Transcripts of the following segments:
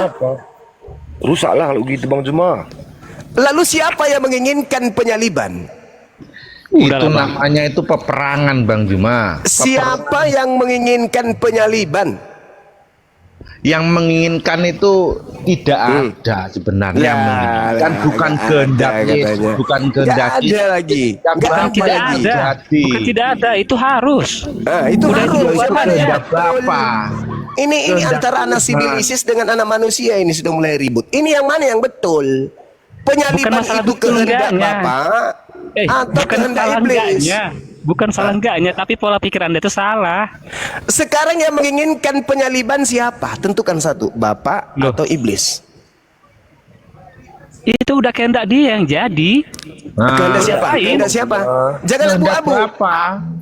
apa? Rusaklah kalau gitu Bang Juma. Lalu siapa yang menginginkan penyaliban? Itu namanya itu peperangan Bang Juma. Siapa yang menginginkan penyaliban? Yang menginginkan itu tidak ada sebenarnya. Ya, menginginkan bukan kehendak Yesus, bukan kehendak Nggak ada lagi. Bukan tidak ada. Bukan tidak ada, itu harus. Nah, itu Udah harus. itu kehendak Bapa. Ini antara anak sibilisis dengan anak manusia ini sudah mulai ribut. Ini yang mana yang betul? Penyaliban itu kehendak Bapa atau kehendak iblis? Bukan salah enggaknya, tapi pola pikir Anda itu salah. Sekarang yang menginginkan penyaliban siapa? Tentukan satu, Bapak atau iblis? Itu udah kehendak dia yang jadi. Kehendak siapa? Kehendak siapa? Jangan abu-abu.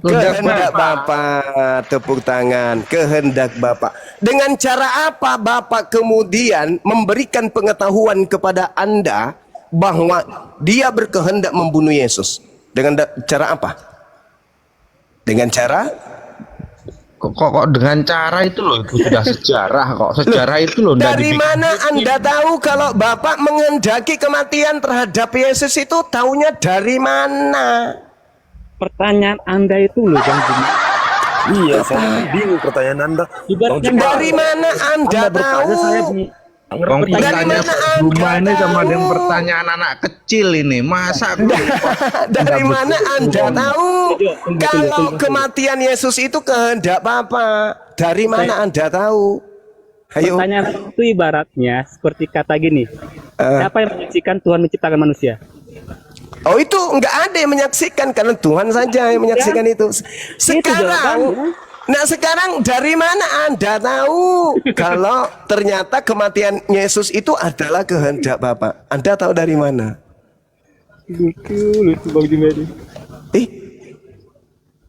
Kehendak Bapak. Tepuk tangan. Kehendak Bapak. Dengan cara apa Bapak kemudian memberikan pengetahuan kepada Anda bahwa dia berkehendak membunuh Yesus? Dengan cara apa? Dengan cara kok dengan cara itu loh, itu sudah sejarah kok. Sejarah itu loh. Dari mana Anda tahu kalau Bapak menghendaki kematian terhadap Yesus itu? Taunya dari mana? Pertanyaan Anda itu loh, Bang Juma. Iya, saya bingung pertanyaan Anda. Bang Juma, Dari mana Anda tahu? Bang pertanyaan Juma ini sama dengan pertanyaan anak kecil ini. Masa Dari mana Anda tahu kalau kematian Yesus itu kehendak Bapak? Dari mana Anda tahu? Ayo. Pertanyaan itu ibaratnya seperti kata gini. Siapa yang menyaksikan Tuhan menciptakan manusia? Oh, itu enggak ada yang menyaksikan, karena Tuhan saja yang menyaksikan itu. Sekarang dari mana Anda tahu kalau ternyata kematian Yesus itu adalah kehendak Bapak? Anda tahu dari mana? Lucu Bang Jumedi.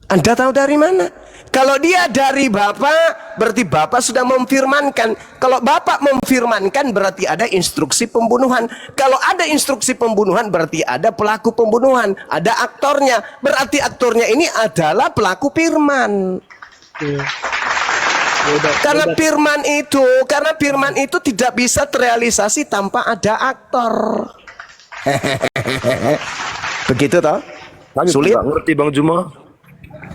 Anda tahu dari mana? Kalau dia dari Bapak, berarti Bapak sudah memfirmankan. Kalau Bapak memfirmankan, berarti ada instruksi pembunuhan. Kalau ada instruksi pembunuhan, berarti ada pelaku pembunuhan. Ada aktornya. Berarti aktornya ini adalah pelaku firman. Karena firman itu tidak bisa terrealisasi tanpa ada aktor. Begitu toh? Sulit. Ngerti Bang Juma.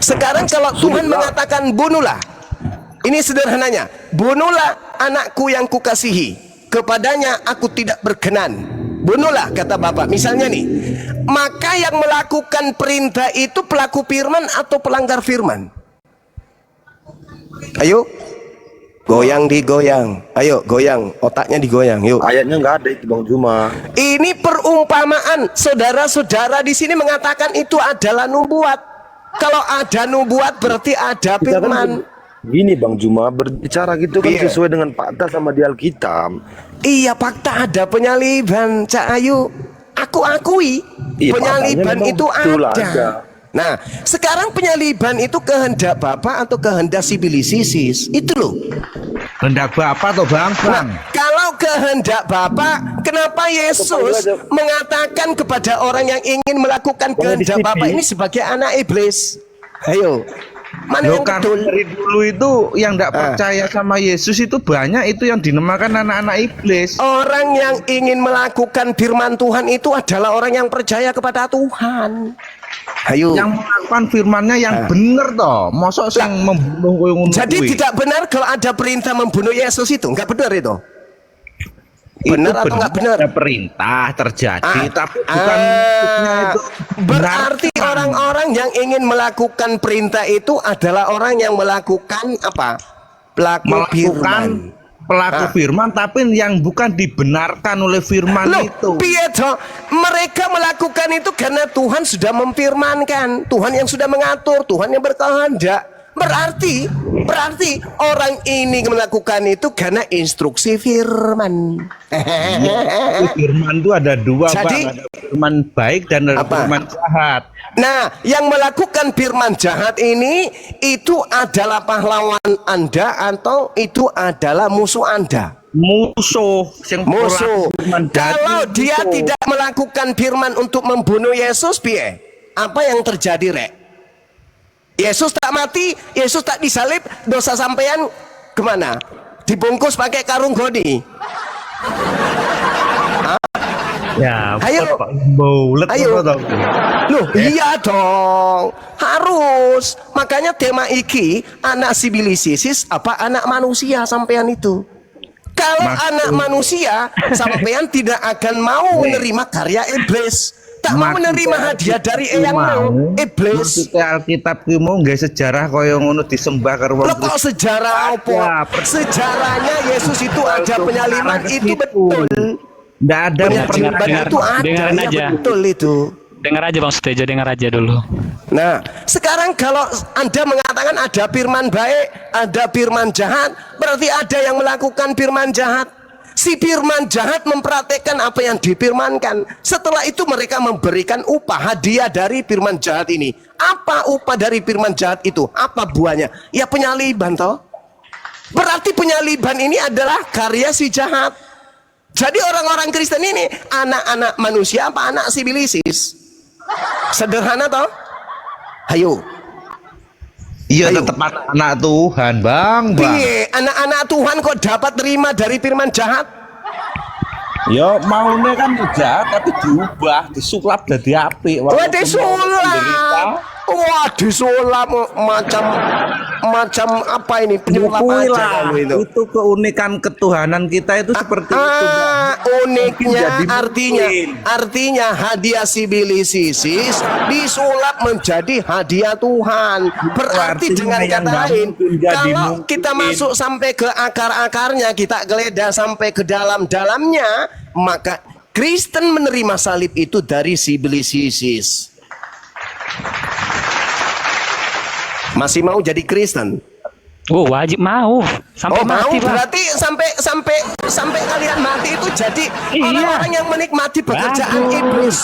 Sekarang kalau Tuhan mengatakan bunuhlah, ini sederhananya, bunuhlah anakku yang kukasihi, kepadanya aku tidak berkenan. Bunuhlah, kata Bapak. Misalnya nih, maka yang melakukan perintah itu pelaku firman atau pelanggar firman? Ayo, goyang digoyang. Ayo, goyang, otaknya digoyang. Yuk. Ayatnya nggak ada itu Bang Juma. Ini perumpamaan. Saudara-saudara di sini mengatakan itu adalah nubuat. Kalau ada nubuat berarti ada firman. Gini Bang Juma, berbicara gitu kan sesuai dengan fakta sama di Alkitab. Iya, fakta ada penyaliban, Cak Ayu. Aku akui penyaliban itu ada. Nah, sekarang penyaliban itu kehendak Bapak atau kehendak sibilisis? Itu loh. Kehendak Bapak atau Bang? Nah, kalau kehendak Bapak, kenapa Yesus mengatakan kepada orang yang ingin melakukan kehendak Bapak ini sebagai anak iblis? Ayo, mana yang betul? Dari dulu itu yang tidak percaya sama Yesus itu banyak, itu yang dinamakan anak-anak iblis. Orang yang ingin melakukan firman Tuhan itu adalah orang yang percaya kepada Tuhan. Ayo. Yang melakukan firmannya yang benar toh. Mosok yang membunuh. Jadi tidak benar kalau ada perintah membunuh Yesus itu, enggak benar itu. Benar atau enggak benar? Ada perintah terjadi, tapi bukan itu. Berarti orang-orang yang ingin melakukan perintah itu adalah orang yang melakukan apa? Pelaku firman, tapi yang bukan dibenarkan oleh firman itu. Pietro, mereka melakukan itu karena Tuhan sudah memfirmankan, Tuhan yang sudah mengatur, Tuhan yang berkehendak. Berarti orang ini melakukan itu karena instruksi firman. Firman itu ada dua, jadi, Bang. Ada firman baik dan ada firman jahat. Nah, yang melakukan firman jahat ini itu adalah pahlawan Anda atau itu adalah musuh Anda? Musuh. Kalau dia tidak melakukan firman untuk membunuh Yesus, piye? Apa yang terjadi, Rek? Yesus tak mati, Yesus tak disalib, dosa sampean kemana? Dibungkus pakai karung goni. Ya, Ayo. bulet Ayo. apa toh? Loh, iya dong. Harus. Makanya tema iki anak sibilisis apa anak manusia sampean itu. Kalau anak manusia sampean tidak akan mau menerima karya iblis. Tak mau menerima hadiah dari Eyang iblis. Maksudnya Alkitab ki mau nggak sejarah kaya ngono disembah karo wong Lo kok sejarah apa? Sejarahnya Yesus itu ada penyaliman itu betul. Nggak ada Penyaliman itu ada, dengarin ya aja. betul itu. Dengar aja Bang Sutejo, dengar aja dulu. Nah, sekarang kalau Anda mengatakan ada firman baik, ada firman jahat, berarti ada yang melakukan firman jahat. Si firman jahat mempraktekkan apa yang difirmankan. Setelah itu mereka memberikan upah hadiah dari firman jahat ini. Apa upah dari firman jahat itu? Apa buahnya? Ya penyaliban toh. Berarti penyaliban ini adalah karya si jahat. Jadi orang-orang Kristen ini anak-anak manusia apa anak sibilisis? Sederhana toh? Ayo. Iya Ayo. tetap anak Tuhan, Bang. Piye, anak-anak Tuhan kok dapat terima dari firman jahat? Ya maunya kan jahat tapi diubah, disulap jadi apik. Wah, disulap. Wah, disulap macam apa ini? Penyulap aja kamu itu. Itu keunikan ketuhanan kita itu seperti itu. Bang. Uniknya Jadi artinya hadiah sibilisis disulap menjadi hadiah Tuhan. Berarti Artinya dengan yang kata nggak lain, mungkin jadi kalau mungkin. kita masuk sampai ke akar-akarnya, kita geledah sampai ke dalam-dalamnya, maka Kristen menerima salib itu dari sibilisis. Masih mau jadi Kristen? Oh, wajib mau. Sampai Oh mau, mati, Bang. berarti sampai kalian mati itu jadi Iya. orang-orang yang menikmati pekerjaan Bagus. iblis.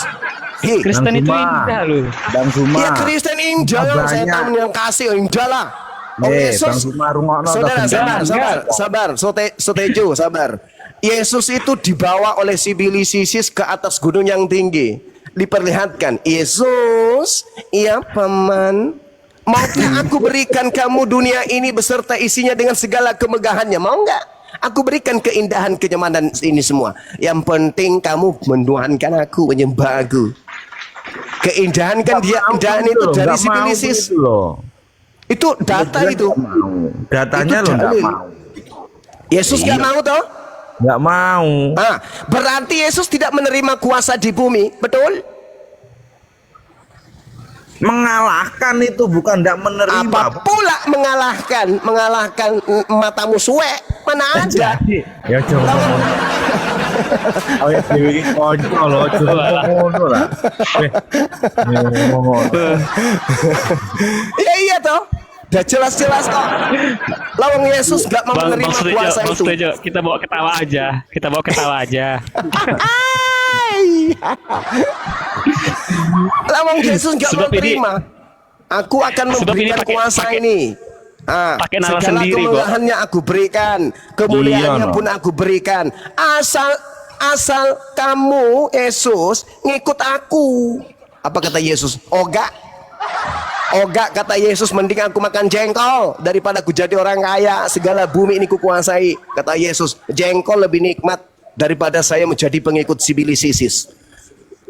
Hei, Kristen itu Suma. indah loh. Bang Suma. ya Kristen indah yang Banyak. setan yang kasih indah lah. Oh, Bang Yesus, Suma rungokno saudara, toh, sabar, Sotejo, sabar. Yesus itu dibawa oleh sibilisis ke atas gunung yang tinggi. Diperlihatkan, Yesus, iya paman, maukah aku berikan kamu dunia ini beserta isinya dengan segala kemegahannya? Mau enggak? Aku berikan keindahan, kenyamanan ini semua. Yang penting kamu menuhankan aku, menyembah aku. Keindahan kan dia keindahan itu dari sibilisis. Itu data itu. Datanya Itu lo nggak dalil. mau. Yesus nggak mau toh? Nggak mau. Ah, berarti Yesus tidak menerima kuasa di bumi, betul? Mengalahkan itu bukan nggak menerima. Apa pula mengalahkan matamu suwe? Mana ada? Ya coba. Oh ya dewi konco loh, coba ngono lah. Ya iya toh. Udah jelas-jelas kok. Lawang Yesus gak mau Bang menerima Sutejo, kuasa Bang itu. Sutejo, kita bawa ketawa aja. Kita bawa ketawa aja. Lawang Yesus gak mau Sebab ini- terima. Aku akan Sebab ini memberikan pakai- kuasa pakai- ini. pakai nalar Segala sendiri, kok. kemuliaannya aku berikan, kemuliaannya Iya, no. pun aku berikan. Asal kamu Yesus ngikut aku. Apa kata Yesus? Oga kata Yesus, mending aku makan jengkol daripada aku jadi orang kaya. Segala bumi ini kukuasai. Kata Yesus, jengkol lebih nikmat daripada saya menjadi pengikut sibilisis.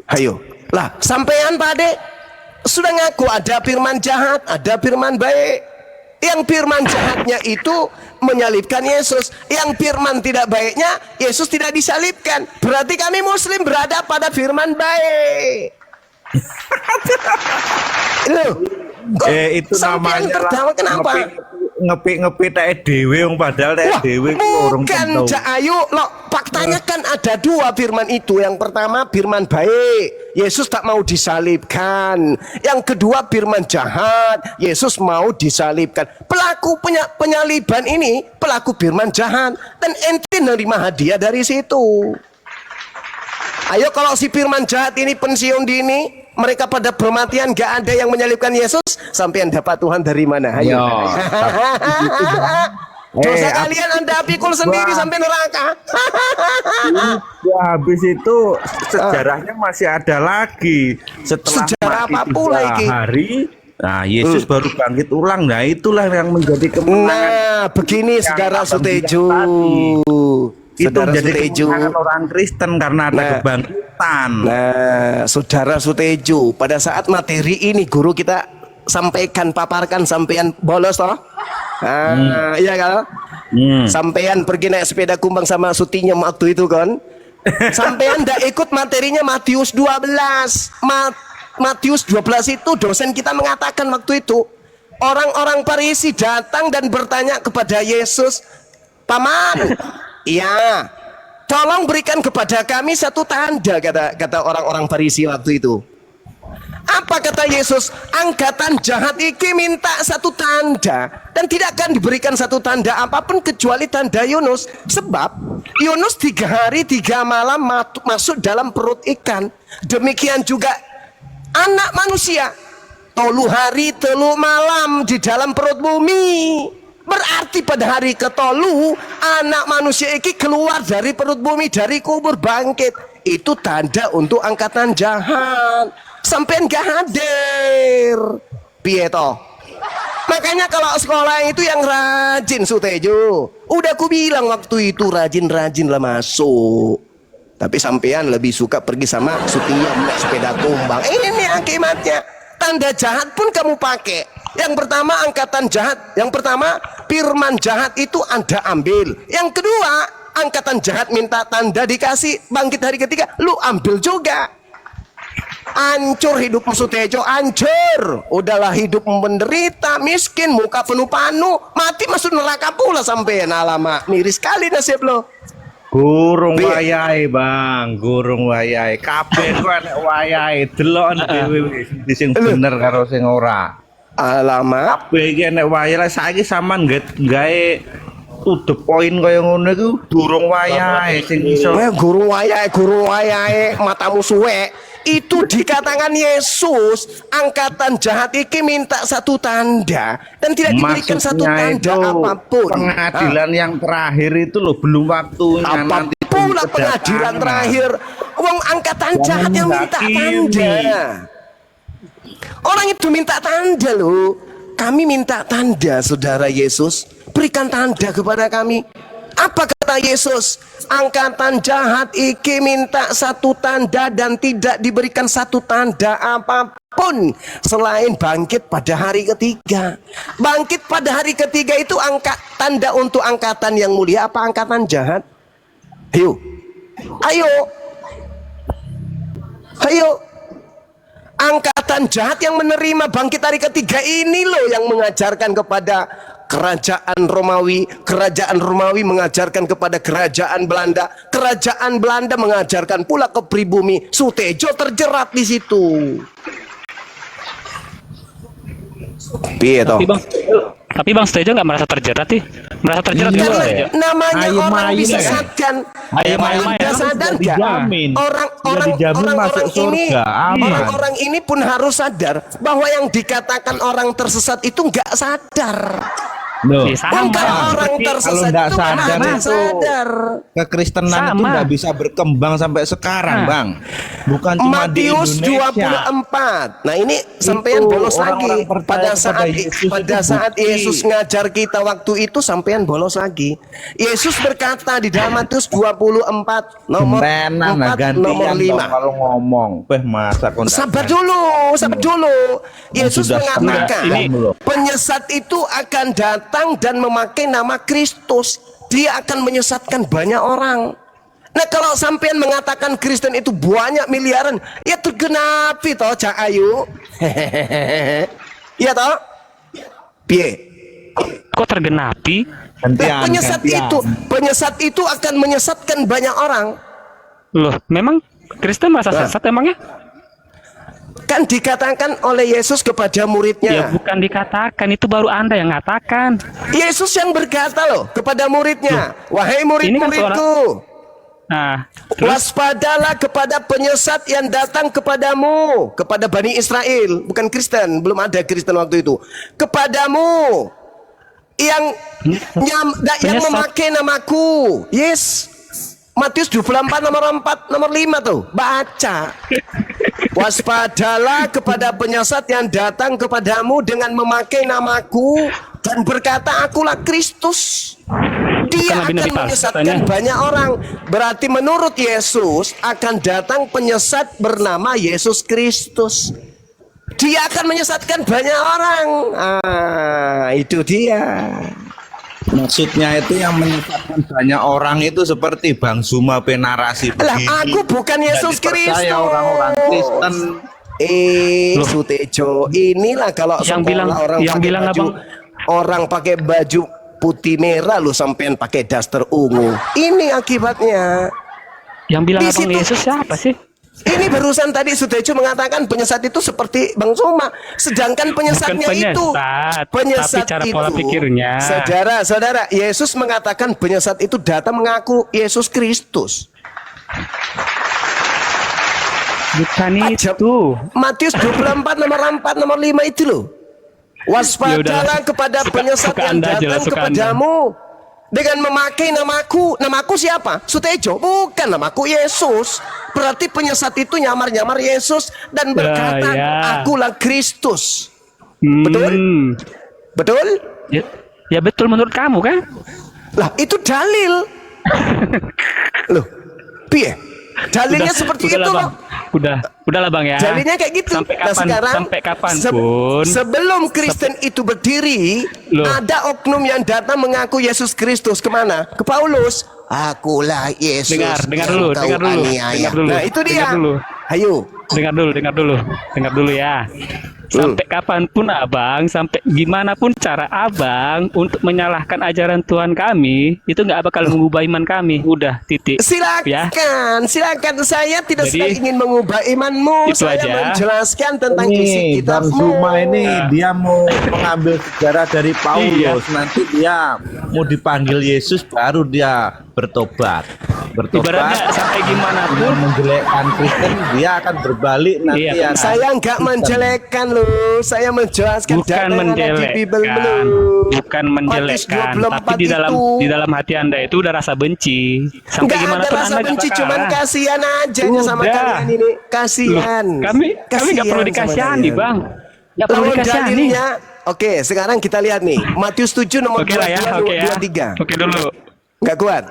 Ayo, lah sampean Pak Ade sudah ngaku ada firman jahat, ada firman baik. Yang firman jahatnya itu menyalibkan Yesus. Yang firman tidak baiknya, Yesus tidak disalibkan. Berarti kami Muslim berada pada firman baik. Loh, kok Itu sampean namanya tertawa kenapa? Ngepi dewe wong padahal Wah, dewe orang bukan Cak Ayu loh, faktanya kan ada dua firman itu. Yang pertama firman baik, Yesus tak mau disalibkan. Yang kedua firman jahat, Yesus mau disalibkan. Pelaku penyaliban ini pelaku firman jahat, dan ente nerima hadiah dari situ. Ayo, kalau si firman jahat ini pensiun dini, mereka pada bermatian, gak ada yang menyalibkan Yesus, sampean dapat Tuhan dari mana? Ayo. Dosa kalian Anda pikul sendiri sampai neraka. Ya, habis itu sejarahnya masih ada lagi. Setelah Sejarah mati apa pula 3 iki? hari, nah Yesus baru bangkit ulang. Nah itulah yang menjadi kemenangan. Nah, begini Yang saudara abang bilang Sutejo. tadi. Itu Saudara menjadi Sutejo. kemenangan orang Kristen karena ada Nah. kebangkitan. setan. Nah, saudara Sutejo, pada saat materi ini guru kita sampaikan, paparkan, sampean bolos toh? Iya kan? Sampean pergi naik sepeda kumbang sama Sutinya waktu itu kan? Sampean ndak ikut materinya Matius 12. Matius 12 itu dosen kita mengatakan waktu itu, orang-orang Farisi datang dan bertanya kepada Yesus, "Paman, iya, tolong berikan kepada kami satu tanda," kata orang-orang Farisi waktu itu. Apa kata Yesus? "Angkatan jahat iki minta satu tanda, dan tidak akan diberikan satu tanda apapun kecuali tanda Yunus. Sebab Yunus 3 hari 3 malam masuk dalam perut ikan. Demikian juga Anak Manusia 3 hari 3 malam di dalam perut bumi." Berarti pada hari ke-3 Anak Manusia iki keluar dari perut bumi, dari kubur, bangkit. Itu tanda untuk angkatan jahat. Sampean gak hadir, piye toh? Makanya kalau sekolah itu yang rajin, Sutejo, udah aku bilang waktu itu, rajin-rajin lah masuk. Tapi sampean lebih suka pergi sama Sutia naik sepeda kumbang. Ini nih akibatnya. Tanda jahat pun kamu pakai. Yang pertama angkatan jahat. Yang pertama firman jahat itu Anda ambil. Yang kedua angkatan jahat minta tanda dikasih, bangkit hari ketiga, lu ambil juga. Hancur hidup Sutejo, hancur. Udahlah hidup menderita, miskin, muka penuh panu, mati masuk neraka pula sampean. Alamak, miris sekali nasib lo. Gurung wayahe, Bang, gurung wayahe. Kabeh ku enek wayahe, delok dhewe sing bener karo sing ora. Alamak, Kabeh iki enek wayahe. Saiki sampean gawe to the point kaya ngono iku durung wayahe sing iso. guru wayahe, matamu suwek. Itu dikatakan Yesus, angkatan jahat iki minta satu tanda dan tidak diberikan satu tanda apapun. Pengadilan yang terakhir itu loh, belum waktunya. Apa pula pengadilan terakhir? Wong angkatan jahat yang minta tanda. Orang itu minta tanda loh. Kami minta tanda, saudara Yesus. Berikan tanda kepada kami. Apa kata Yesus? Angkatan jahat iki minta satu tanda dan tidak diberikan satu tanda apapun selain bangkit pada hari ketiga. Bangkit pada hari ketiga itu tanda untuk angkatan yang mulia apa angkatan jahat? Ayo. Angkatan jahat yang menerima bangkit hari ketiga ini loh yang mengajarkan kepada kerajaan Romawi mengajarkan kepada kerajaan Belanda mengajarkan pula ke pribumi. Sutejo terjerat di situ. Piye toh? Tapi Bang Sutejo nggak merasa terjerat sih? Merasa terjerat juga ya? Namanya orang disesatkan. Anda sadar nggak? Orang ini pun harus sadar bahwa yang dikatakan orang tersesat itu nggak sadar. Kalau nggak sadar, kekristenan itu nggak bisa berkembang sampai sekarang, Bang. Bukan cuma Matius di Indonesia. 24. Nah ini sampean bolos lagi. Pada saat Yesus ngajar kita waktu itu sampean bolos lagi. Yesus berkata di dalam Matius 24 nomor 4 nomor 5. Kalau ngomong, masa Sabar dulu. Yesus mengatakan penyesat itu akan datang dan memakai nama Kristus. Dia akan menyesatkan banyak orang. Nah kalau sampean mengatakan Kristen itu banyak miliaran, ya tergenapi toh Cak Ayu. Iya toh? Piye? Kok tergenapi? Penyesat itu akan menyesatkan banyak orang. Loh, memang Kristen merasa sesat emangnya? Kan dikatakan oleh Yesus kepada muridnya. Ya bukan dikatakan, itu baru Anda yang ngatakan. Yesus yang berkata loh kepada muridnya, wahai murid-muridku, waspadalah kepada penyesat yang datang kepadamu, kepada Bani Israel, bukan Kristen, belum ada Kristen waktu itu. Kepadamu yang memakai namaku. Yes. Matius 24 nomor 5 tuh, baca. Waspadalah kepada penyesat yang datang kepadamu dengan memakai namaku dan berkata akulah Kristus. Dia bukan akan nabi palsu menyesatkan katanya. banyak orang. Berarti menurut Yesus akan datang penyesat bernama Yesus Kristus. Dia akan menyesatkan banyak orang. Itu dia. Maksudnya itu yang menyesatkan banyak orang itu seperti Bang Zuma penarasi Lah, begini. aku bukan Yesus Dan dipercaya Kristus. orang-orang Kristen. Sutejo, inilah kalau Yang sekolah bilang- orang yang pakai bilang baju, orang pakai baju putih merah lu sampean pakai daster ungu. Ini akibatnya. Yang bilang Di abang situ- Yesus siapa sih? Ini barusan tadi Sutejo mengatakan penyesat itu seperti Bang Soma, sedangkan penyesatnya Bukan penyesat, tapi cara pola pikirnya. Saudara, Yesus mengatakan penyesat itu datang mengaku Yesus Kristus. Bukan Ajab. itu. Matius 24 nomor 4 nomor 5 itu loh. Waspadalah kepada penyesat suka yang Anda aja lah, datang suka kepadamu dengan memakai namaku. Namaku siapa? Sutejo? Bukan, namaku Yesus. Berarti penyesat itu nyamar-nyamar Yesus dan berkata, ya. akulah Kristus. Betul? Betul? Ya betul menurut kamu kan? Lah, itu dalil. Loh, piye? Dalilnya seperti itu lah, loh. Bang. Udahlah Bang ya. Dalilnya kayak gitu. Sampai kapan pun. Sebelum Kristen itu berdiri, Loh. ada oknum yang datang mengaku Yesus Kristus. Kemana? Ke Paulus. Akulah Yesus. Dengar yang dulu, kau dengar dulu, aniaya. dengar dulu, Nah, itu dia. dengar dulu. Ayo. Dengar dulu ya. Sampai kapanpun abang, sampai gimana pun cara abang untuk menyalahkan ajaran Tuhan kami, itu nggak bakal mengubah iman kami. Udah, titik. Ya. Silakan. Saya tidak Jadi, sedang ingin mengubah imanmu. itu Saya aja. menjelaskan tentang isi Ini Bang kitabmu. Zuma ini dia mau mengambil sejarah dari Paulus. Iya. Nanti dia mau dipanggil Yesus baru dia bertobat. Ibaratnya sampai gimana Dengan pun, menjelekkan Kristen, dia akan berbalik nanti Iya, akan Saya nggak menjelekkan loh. Saya menjelaskan bukan data yang ada di Bible menjelekkan, belum. bukan Matius menjelekkan, 24 tapi di dalam hati Anda itu udah rasa benci. Sampai Nggak gimana ada pun rasa Anda nggak benci, bakalan. cuman kasihan aja sama Udah. kalian ini. Kasihan. Loh, kami nggak perlu Kasihan dikasihani sama Bang. Nggak kalian. perlu Lawan dikasihani. dalilnya. Oke, sekarang kita lihat nih. Matius 7 nomor Oke lah ya, 22, oke ya. 23. Oke dulu. Nggak kuat.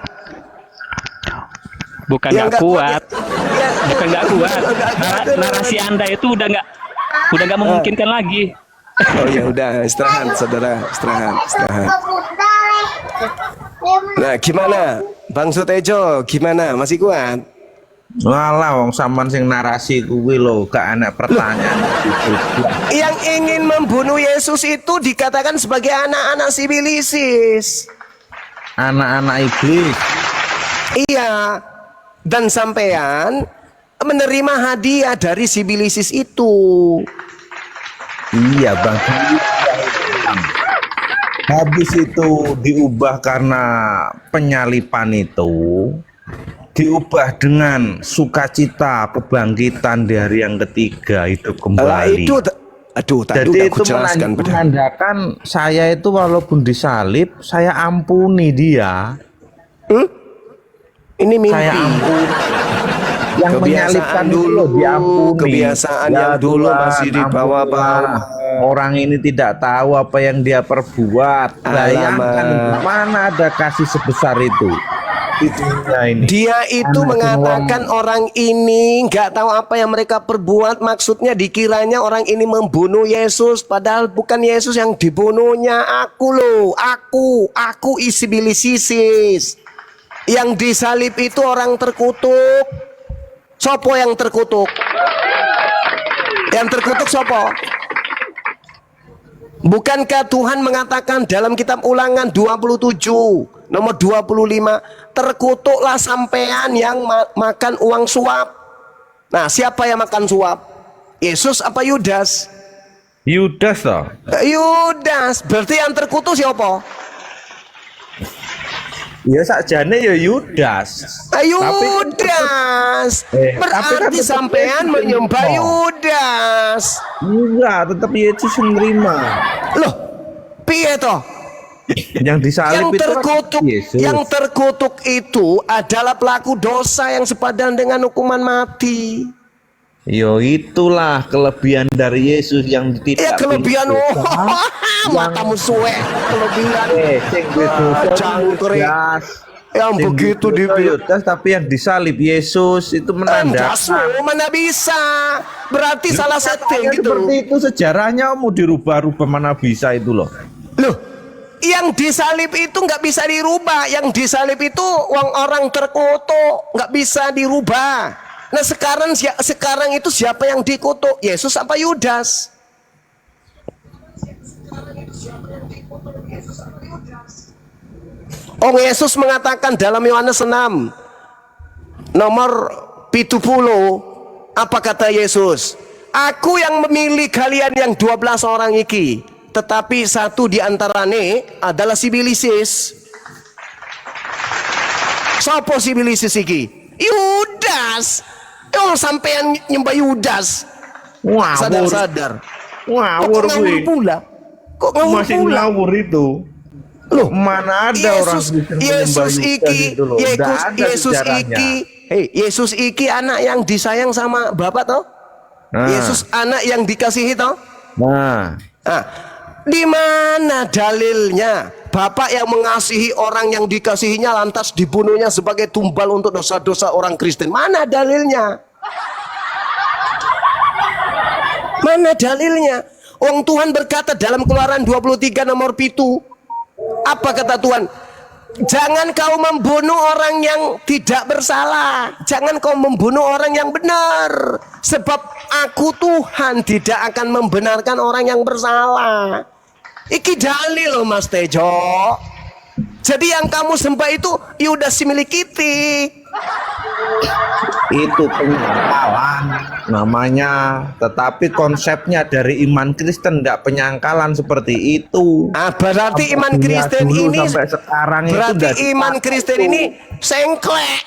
Bukan Ya, nggak nggak kuat. Ya. Bukan nggak kuat. Nggak kuat. Narasi Anda itu udah nggak memungkinkan lagi. Oh ya udah, istirahat saudara, istirahat. Nah, gimana? Bang Sutejo, gimana? Masih kuat? Walah wong sampean sing narasi kuwi lho, gak enak pertanyaan. Yang ingin membunuh Yesus itu dikatakan sebagai anak-anak sibilisis. Anak-anak iblis. Iya. Dan sampean menerima hadiah dari sibilisis itu. Iya Bang. Habis itu diubah karena penyalipan itu, diubah dengan sukacita kebangkitan di hari yang ketiga hidup kembali. Itu aduh tadi Jadi udah itu aku jelaskan menandakan saya itu walaupun disalib, saya ampuni dia. Ini mimpi. Saya ampuni. Yang Kebiasaan menyalibkan itu dulu, loh diampuni. kebiasaan yang dulu masih dibawa-bawa. ampunilah. Orang ini tidak tahu apa yang dia perbuat. Bayangkan mana ada kasih sebesar itu. Itunya ini. Dia itu Anak mengatakan orang ini nggak tahu apa yang mereka perbuat. Maksudnya dikiranya orang ini membunuh Yesus, padahal bukan Yesus yang dibunuhnya. Aku loh, aku isi bilisisis. Yang disalib itu orang terkutuk. Sopo yang terkutuk? Yang terkutuk sopo? Bukankah Tuhan mengatakan dalam kitab Ulangan 27 nomor 25, terkutuklah sampean yang makan uang suap. Nah, siapa yang makan suap? Yesus apa Yudas? Yudas toh. Yudas. Berarti yang terkutuk siapa? Ya sakjane ya Yudas. Yudas. Berarti sampean menyembah Yudas. Enggak, tetap Yesus yang nerima. Loh, piye toh? Yang disalib itu terkutuk, Yesus. yang terkutuk itu adalah pelaku dosa yang sepadan dengan hukuman mati. Yo itulah kelebihan dari Yesus yang tidak Ya kelebihan. punya dosa. matamu suwe kelebihan. Sing dosa Jangkrik. Yudas. Yang Sing begitu dosa di Yudas, tapi yang disalib Yesus itu Dasmu menandakan. mana bisa? Berarti salah setting gitu. Seperti itu sejarahnya mau dirubah-rubah, mana bisa itu loh. Loh, yang disalib itu nggak bisa dirubah. Yang disalib itu orang terkutuk, nggak bisa dirubah. Nah sekarang itu siapa yang dikutuk? Yesus apa Yudas? Oh, Yesus mengatakan dalam Yohanes 6 nomor 70, apa kata Yesus? Aku yang memilih kalian yang 12 orang iki, tetapi satu di antarane adalah si Bilisis. Sopo si Bilisis iki? Yudas. Oh, sampean nyembah Yudas. Sadar-sadar. Ngawur Kok ngawur gue. pula? Kok ngawur Masih pula? ngawur itu. Loh, Mana ada orang Kristen Yesus menyembah iki, Yudas itu loh. Nggak ada Yesus sejarahnya. iki, Yesus iki anak yang disayang sama Bapak toh? Nah. Yesus anak yang dikasihi toh? Nah, Nah, di mana dalilnya? Bapak yang mengasihi orang yang dikasihinya lantas dibunuhnya sebagai tumbal untuk dosa-dosa orang Kristen. Mana dalilnya? Mana dalilnya? Wong Tuhan berkata dalam Keluaran 23 nomor 7. Apa kata Tuhan? Jangan kau membunuh orang yang tidak bersalah. Jangan kau membunuh orang yang benar. Sebab aku Tuhan tidak akan membenarkan orang yang bersalah. Iki dalil loh Mas Tejo. Jadi yang kamu sembah itu Yudas si milik kita. itu penyangkalan namanya. Tetapi konsepnya dari iman Kristen tidak penyangkalan seperti itu. Ah, berarti iman Dunia Kristen dulu ini sampai sekarang itu berarti udah iman dipakai Kristen tuh. ini sengklek.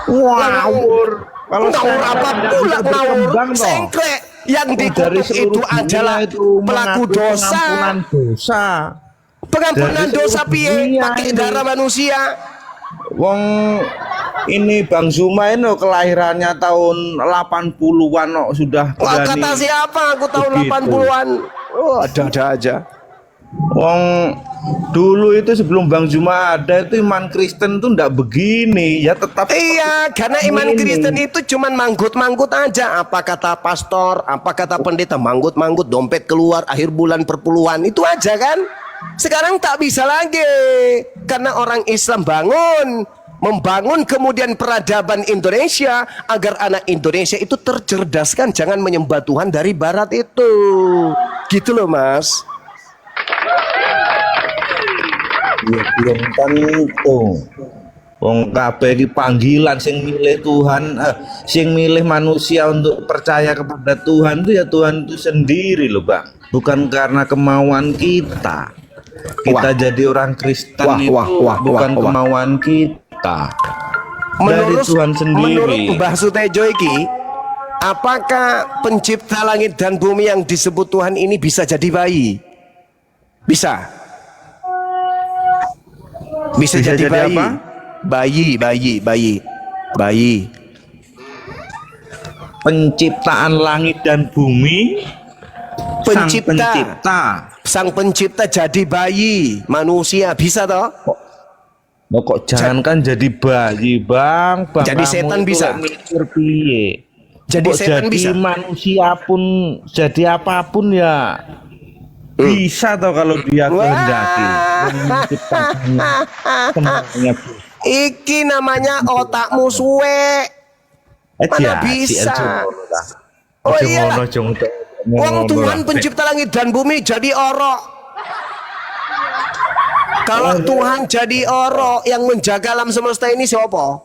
Ngawur. Kalau Ngawur apa pula ngawur? Sengklek. Yang dari dikutuk seluruh itu dunia adalah itu pelaku mengakui dosa. pengampunan dosa. Pengampunan Dari dosa seluruh piye? dunia Pakai ini. darah manusia. Wong ini Bang Zuma ini kelahirannya tahun 80-an kok sudah Wah, berani. kata siapa? Aku tahun Begitu. 80-an. Oh, ada-ada aja. Wong dulu itu sebelum Bang Zuma ada itu iman Kristen tuh ndak begini ya, tetap Iya, karena iman Ini. Kristen itu cuman manggut-manggut aja. Apa kata pastor, apa kata pendeta, manggut-manggut, dompet keluar, akhir bulan perpuluhan, itu aja kan. Sekarang tak bisa lagi, karena orang Islam membangun kemudian peradaban Indonesia, agar anak Indonesia itu tercerdaskan, jangan menyembah Tuhan dari barat itu. Gitu loh Mas. ya belum tentu. Wong kabeh iki panggilan sing milih Tuhan, sing milih manusia untuk percaya kepada Tuhan itu ya Tuhan itu sendiri loh Bang. Bukan karena kemauan kita. Kita jadi orang Kristen itu bukan kemauan kita. Dari Tuhan sendiri. Menurut Mbah Sutejo iki, apakah pencipta langit dan bumi yang disebut Tuhan ini bisa jadi bayi? Bisa. Bisa jadi bayi. apa? Bayi. Penciptaan langit dan bumi, Sang pencipta jadi bayi, manusia bisa toh? Loh, kok jangankan jadi bayi Bang, Jadi kamu setan itu bisa? lek mikir piye? Jadi Kok setan jadi bisa? manusia pun, jadi apapun ya bisa toh kalau dia kehendaki. Yang menciptakannya semuanya bisa. Iki namanya otakmu suwe. Mana bisa? Oh iyalah. Wong Tuhan pencipta langit dan bumi jadi orok. Kalau Tuhan jadi orok, yang menjaga alam semesta ini siapa?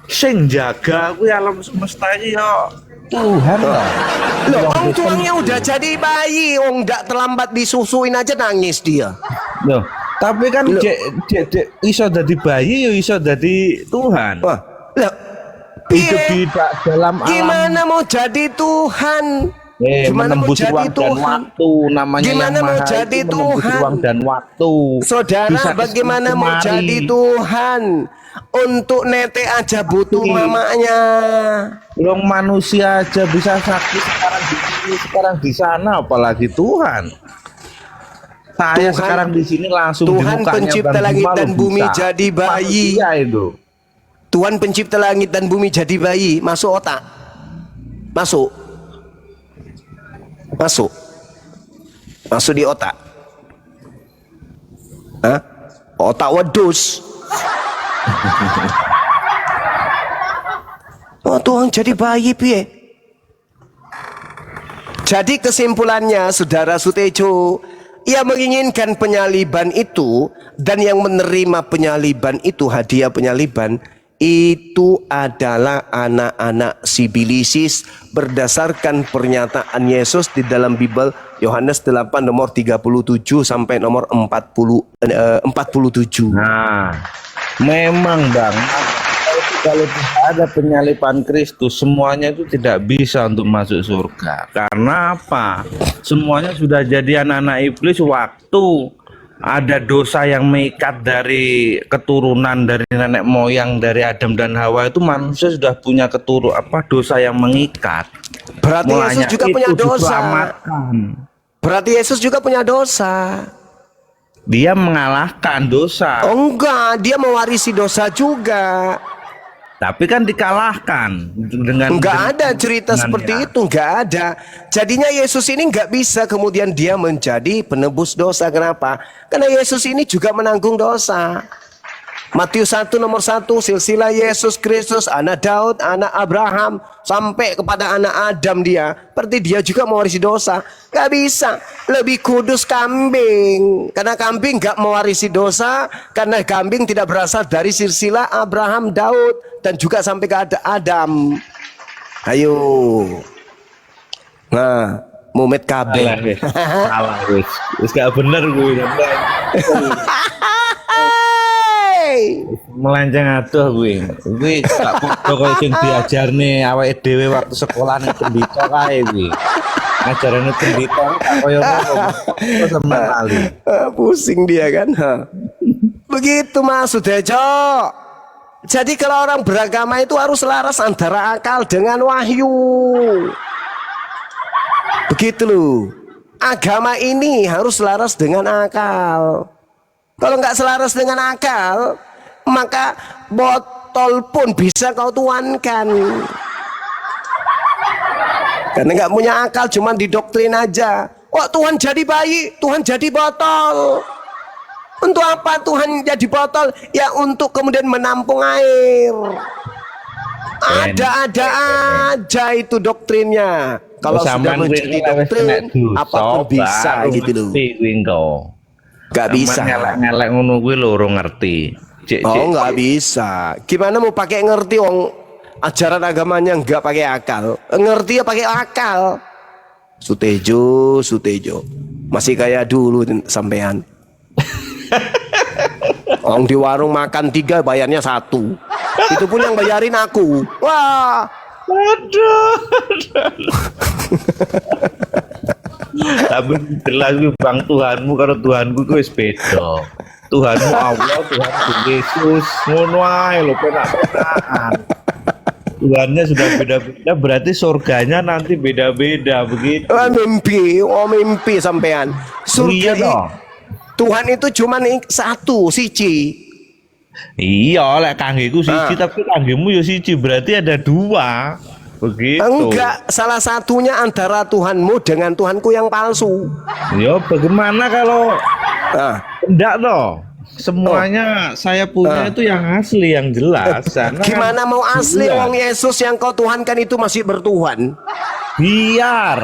Sing jaga kuwi alam semesta iki yo Tuhan lah. Loh, Wong tuangnya udah jadi bayi, Wong nggak terlambat disusuin aja nangis dia. Loh, tapi kan Loh. Dek iso dadi bayi yo iso dadi Tuhan. Wah, loh, Hidup piye? di dalam alam. Gimana mau jadi Tuhan? Gimana mau menembus jadi ruang dan Tuhan? waktu namanya Gimana yang mau maha jadi itu menembus Tuhan? ruang dan waktu. Saudara, Bisa bagaimana kesini mau kemari. jadi Tuhan? Untuk nete aja butuh mamanya. Belum manusia aja bisa sakit sekarang di sini, sekarang di sana, apalagi Tuhan. Saya sekarang di sini langsung di Tuhan mukanya pencipta Bang langit Bima dan lo bumi bisa. jadi bayi. Manusia itu. Tuhan pencipta langit dan bumi jadi bayi. Masuk otak. Masuk. Masuk. Masuk di otak. Hah? Otak wedus. Oh, Tuhan jadi bayi piye? Jadi kesimpulannya Saudara Sutejo, ia menginginkan penyaliban itu, dan yang menerima penyaliban itu, hadiah penyaliban itu adalah anak-anak sibilisis berdasarkan pernyataan Yesus di dalam Bible Yohanes 8 nomor 37 sampai nomor 47. Nah, memang Bang, kalau tidak ada penyaliban Kristus, semuanya itu tidak bisa untuk masuk surga. Karena apa? Semuanya sudah jadi anak-anak iblis waktu ada dosa yang mengikat dari keturunan dari nenek moyang dari Adam dan Hawa, itu manusia sudah punya dosa yang mengikat. Berarti Yesus Mulanya juga itu punya dosa. diselamatkan. Berarti Yesus juga punya dosa. Dia mengalahkan dosa. Oh enggak, dia mewarisi dosa juga. Tapi kan dikalahkan dengan Enggak ada cerita seperti itu, enggak ada. Jadinya Yesus ini enggak bisa kemudian dia menjadi penebus dosa. Kenapa? Karena Yesus ini juga menanggung dosa. Matius 1 nomor 1, silsilah Yesus Kristus, anak Daud, anak Abraham, sampai kepada anak Adam dia. Berarti dia juga mewarisi dosa. Gak bisa. Lebih kudus kambing. Karena kambing gak mewarisi dosa. Karena kambing tidak berasal dari silsilah Abraham, Daud, dan juga sampai ke Adam. Ayo. Nah, mumet kabeh. Salah wis. Wis gak bener gue. Melenceng atuh gue. Gue gak podo koyo sing diajarne awake dhewe waktu sekolah ning pendito kae kuwi. Ngajarane pendito koyo ngono. Sama kali. Pusing dia kan. Begitu Mas Sutejo. Jadi kalau orang beragama itu harus selaras antara akal dengan wahyu. Begitu loh. Agama ini harus selaras dengan akal. Kalau nggak selaras dengan akal, maka botol pun bisa kau tuankan. Karena nggak punya akal, cuma didoktrin aja. Wah, Tuhan jadi bayi, Tuhan jadi botol. Untuk apa Tuhan jadi botol? Ya untuk kemudian menampung air. Ada-ada aja itu doktrinnya. Kalau sudah menjadi doktrin, apapun bisa gitu loh. Gak bisa. Ngelek ngono kuwi lho ora ngerti. Oh, nggak bisa. Gimana mau pakai ngerti wong ajaran agamanya nggak pakai akal? Ngerti ya pakai akal. Sutejo, Sutejo. Masih kayak dulu sampean. Orang di warung makan 3 bayarnya 1. Itu pun yang bayarin aku. Wah. Aduh. Tapi jelas Bang, Tuhanmu karo Tuhanku ku wis beda. Tuhanmu Allah, Tuhanku Yesus, ngono ae lho penak-penakan. Tuhannya sudah beda-beda, berarti surganya nanti beda-beda begitu. Mimpi sampean. Surga Tuhan itu cuma satu, siji. Iya, lek kanggeku siji, tapi kanggemu ya siji, berarti ada 2. Begitu. Enggak, salah satunya antara Tuhanmu dengan Tuhanku yang palsu. Ya bagaimana kalau enggak toh? Semuanya saya punya itu yang asli, yang jelas. Gimana mau asli wong Yesus yang kau tuhankan itu masih bertuhan? Biar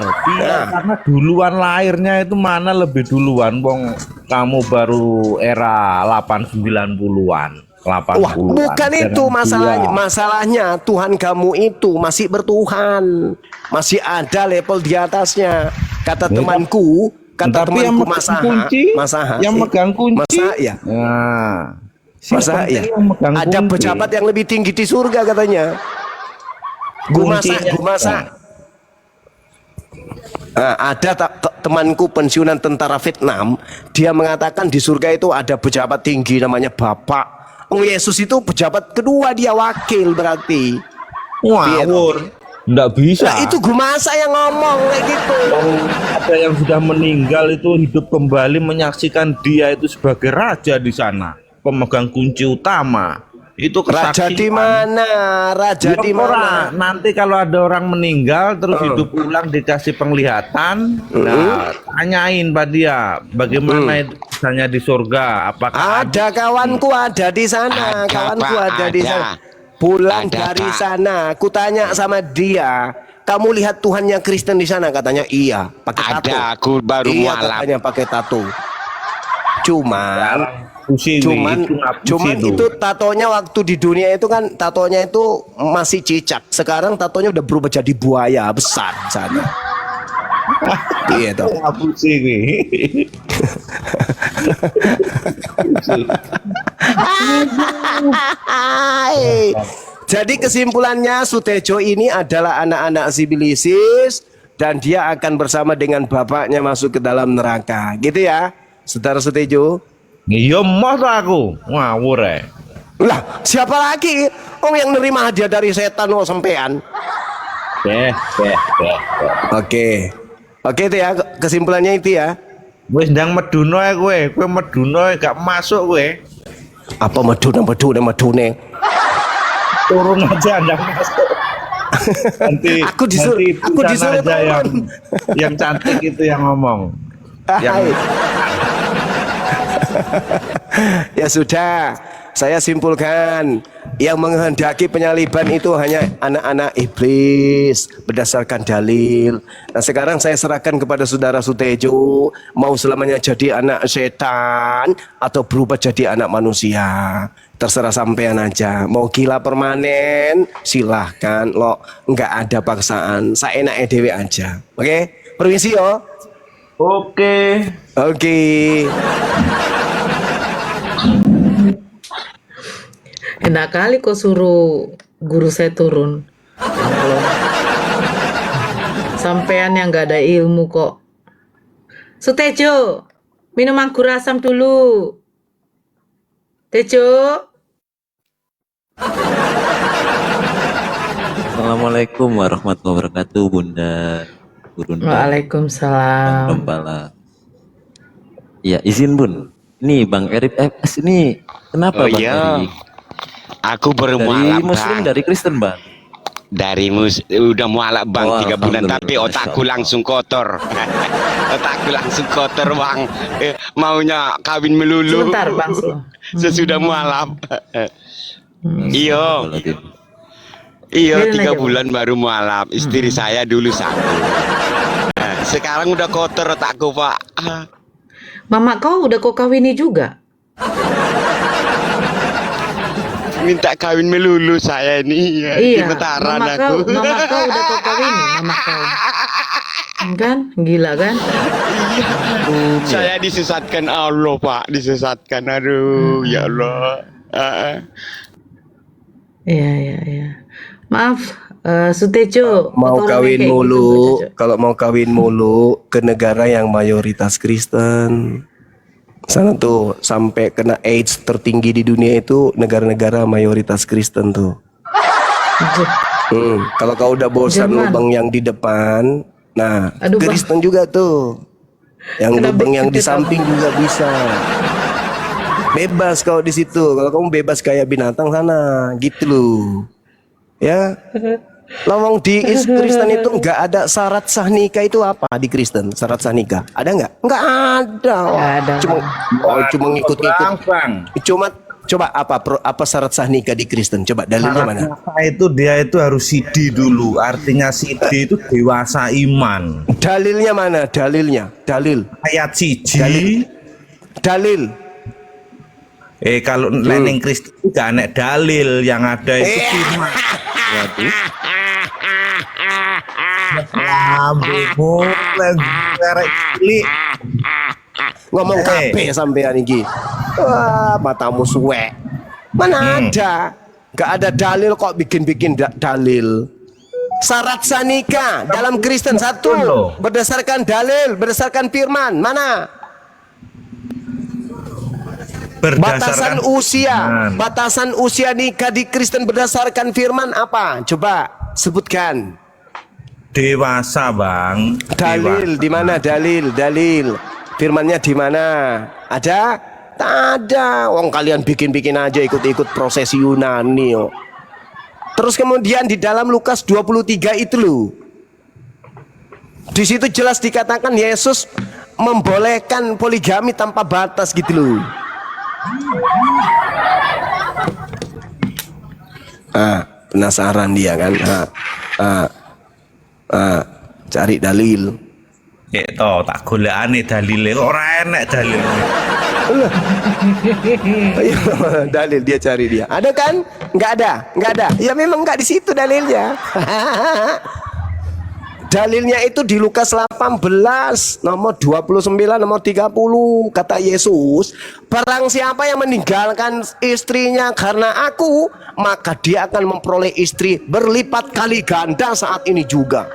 karena duluan lahirnya itu mana lebih duluan, wong kamu baru era 80-90-an. Wah, bukan itu masalahnya. Masalahnya Tuhan kamu itu masih bertuhan, masih ada level di atasnya. Kata temanku, Masaha, yang megang kunci. Masa ya? Nah, masa ya? Ada pejabat yang lebih tinggi di surga katanya. Gumasa. Ada temanku pensiunan tentara Vietnam, dia mengatakan di surga itu ada pejabat tinggi namanya Bapak. Yesus itu pejabat kedua, dia wakil berarti. Ngawur. Nggak bisa. Nah, itu Gumasa yang ngomong kayak gitu. Ada yang sudah meninggal itu hidup kembali menyaksikan dia itu sebagai raja di sana, pemegang kunci utama. Itu Raja kesaksian. di mana? Raja Ya, di mana? orang. Nanti kalau ada orang meninggal terus hidup ulang dikasih penglihatan, nah, tanyain pada dia bagaimana itu misalnya di surga, apakah Ada kawanku ada di sana, Ada, kawanku Pak, ada di ada. sana. Pulang Ada, dari Pak. sana, kutanya sama dia, kamu lihat Tuhannya Kristen di sana? Katanya iya, pakai tato. Ada, aku baru Iya, mualaf. katanya pakai tato. Cuman pusing cuman itu nggak cuman pusing itu tatonya waktu di dunia itu kan tatonya itu masih cicak. Sekarang tatonya udah berubah jadi buaya besar sana. Iya toh. nggak pusing nih. Hai. Jadi kesimpulannya Sutejo ini adalah anak-anak sibilisis dan dia akan bersama dengan bapaknya masuk ke dalam neraka. Gitu ya, Saudara Sutejo. Iya mah aku ngawur Lah, siapa lagi? Yang nerima hadiah dari setan sampean. deh. Oke. Oke itu ya kesimpulannya itu ya. Wes ndang meduno kowe meduno gak masuk kowe. Apa medune. Turun aja ndang masuk. Nanti Aku disuruh aja turun. yang cantik itu yang ngomong. Hai. Ya sudah, saya simpulkan yang menghendaki penyaliban itu hanya anak-anak iblis berdasarkan dalil. Nah sekarang saya serahkan kepada Saudara Sutejo, mau selamanya jadi anak setan atau berubah jadi anak manusia. Terserah sampean aja. Mau gila permanen silahkan lo, nggak ada paksaan. Saya enaknya dewe aja. Oke, permisi yo. Oke. Oke. Enak kali kok suruh guru saya turun. Sampean yang nggak ada ilmu kok. Sutejo, minum anggur asam dulu. Tejo. Assalamualaikum warahmatullahi wabarakatuh, Bunda. Bunda. Waalaikumsalam. Gembala. Ya, izin Bun. Ini Bang Erik FS ini kenapa Oh, Bang iya. Erik? Aku baru Dari mualaf, Muslim, Bang. dari Kristen, Bang. Udah mualaf, Bang, Oh, 3 bulan, alhamdulillah, tapi otakku Masya Allah. langsung kotor. Otakku langsung kotor, Bang. Maunya kawin melulu. Sebentar, Bang Slo. Sesudah mualaf. Iya. Astagfirullahaladzim. Iya, Biarin 3 aja, Bang. bulan baru mualaf. Istri saya dulu 1. Sekarang udah kotor otakku, Pak. Mama kau udah kau kawini juga? Minta kawin melulu saya ini. Iya, Gemetaran mama aku. kau udah kau kawini, mama kau. Kan? Gila kan? Saya disesatkan Allah, Pak. Disesatkan. Aduh, ya Allah. Iya. Maaf, Sutejo. Mau tolong kawin kayak gitu, mulu, Sutejo. kalau mau kawin mulu ke negara yang mayoritas Kristen. Sana tuh sampai kena AIDS tertinggi di dunia itu negara-negara mayoritas Kristen tuh. Kalau kau udah bosan Jerman. lubang yang di depan, nah Aduh, Bang. Kristen juga tuh. Yang Kenapa lubang yang di kita- samping juga bisa. Bebas kau di situ. Kalau kamu bebas kayak binatang sana, gitu loh. Ya. Lawang di Kristen itu nggak ada syarat sah nikah itu apa di Kristen? Syarat sah nikah ada nggak? Nggak ada. Nggak ada. Cuma ngikut-ngikut. Bang. Coba apa syarat sah nikah di Kristen? Coba dalilnya mana? Apa itu dia itu harus sidi dulu. Artinya sidi itu dewasa iman. Dalilnya mana? Dalilnya. Dalil. Ayat siji. Dalil. Kalau lening Kristen gak ada dalil, yang ada itu cuma lambumu lerek cilik. Ngomong kabeh sampean iki. Wah, matamu suwek. Mana ada? Gak ada dalil kok bikin-bikin dalil. Syarat sah nikah dalam Kristen satu berdasarkan dalil, berdasarkan firman. Mana? Berdasarkan Batasan usia nikah di Kristen berdasarkan firman apa? Coba sebutkan. dewasa, Bang. Dalil di mana? Dalil. Firmannya di mana? Ada? Tak ada. Wong kalian bikin-bikin aja ikut-ikut prosesi Yunani. Oh. Terus kemudian di dalam Lukas 23 itu loh. Di situ jelas dikatakan Yesus membolehkan poligami tanpa batas gitu loh. Penasaran dia kan? Cari dalil. Tak golekane dalile kok ora enek dalile. Ayo, dalil dia cari dia. Ada kan? Nggak ada. Ya memang nggak di situ dalilnya. Dalilnya itu di Lukas 18 nomor 29 nomor 30 kata Yesus, barang siapa yang meninggalkan istrinya karena aku, maka dia akan memperoleh istri berlipat kali ganda saat ini juga.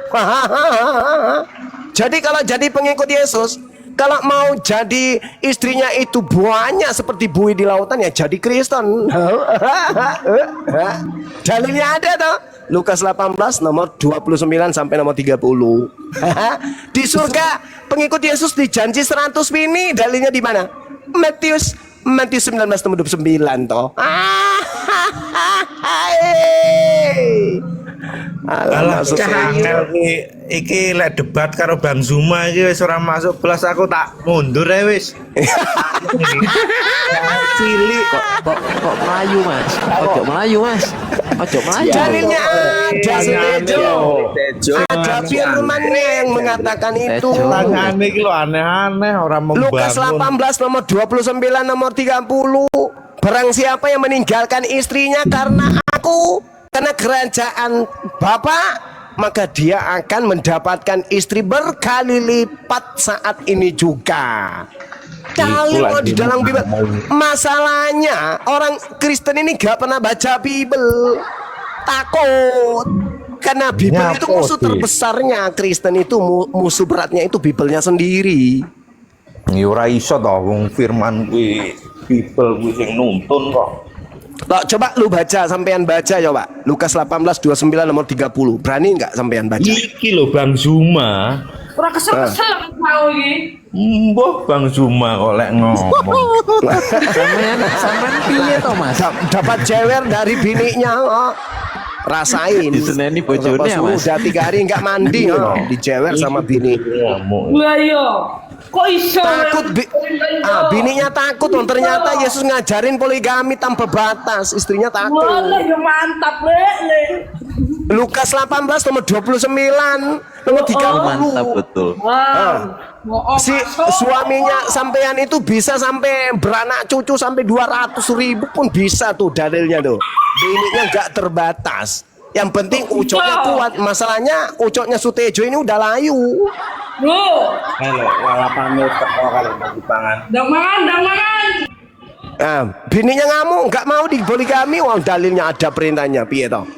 Jadi kalau jadi pengikut Yesus, kalau mau jadi istrinya itu buahnya seperti buih di lautan, ya jadi Kristen. Dalilnya ada toh. Lukas 18 nomor 29 sampai nomor 30. Di surga pengikut Yesus dijanji 100 bini. Dalilnya di mana? Matius 19 nomor 29 toh. Alah angel iki lek debat karo Bang Zuma iki wis ora masuk kelas, aku tak mundur wis. Cilik kok Melayu Mas. Ojo Melayu Mas. Ojo Melayu. Dalilnya ada Tejo. Ada firmannya yang mengatakan itu. Tangane iki lho aneh-aneh ora membangun. Lukas 18 nomor 29 nomor 30. Barang siapa yang meninggalkan istrinya karena aku, karena kerajaan Bapa, maka dia akan mendapatkan istri berkali lipat saat ini juga. Dalil di dalam Bible. Masalahnya orang Kristen ini gak pernah baca Bible, takut. Karena Bible itu musuh terbesarnya Kristen itu, musuh beratnya itu Biblenya sendiri. Ya ora iso to wong firman kuwi Bible kuwi sing nuntun kok. Loh, coba lu baca, sampean baca coba. Lukas 18:29 nomor 30. Berani nggak sampean baca? Iki lho Bang Zuma. Ora kesel-kesel mau iki. Mbah Bang Zuma kok lek ngomong. Sampean piye to Mas? Dapat jewer dari bininya. Oh. Rasain. Diseneni bojone ya Mas. Udah 3 hari nggak mandi, oh. Dijewer sama bini. Lah iya. Kok iso? Takut bininya takut, oh. Ternyata Yesus ngajarin poligami tanpa batas, istrinya takut. Wah, ya mantap, Le. Lukas 18 nomor 29 nomor 30. Mantap betul. Si suaminya sampean itu bisa sampai beranak cucu sampai 200.000 pun bisa tuh dalilnya tuh. Bininya nggak terbatas. Yang penting ucoknya kuat. Masalahnya ucoknya Sutejo ini udah layu. Bro. Halo, walapane teko kali bagi pangan. Dang mangan. Bininya nggak mau di poligami, wong dalilnya ada perintahnya, piye toh?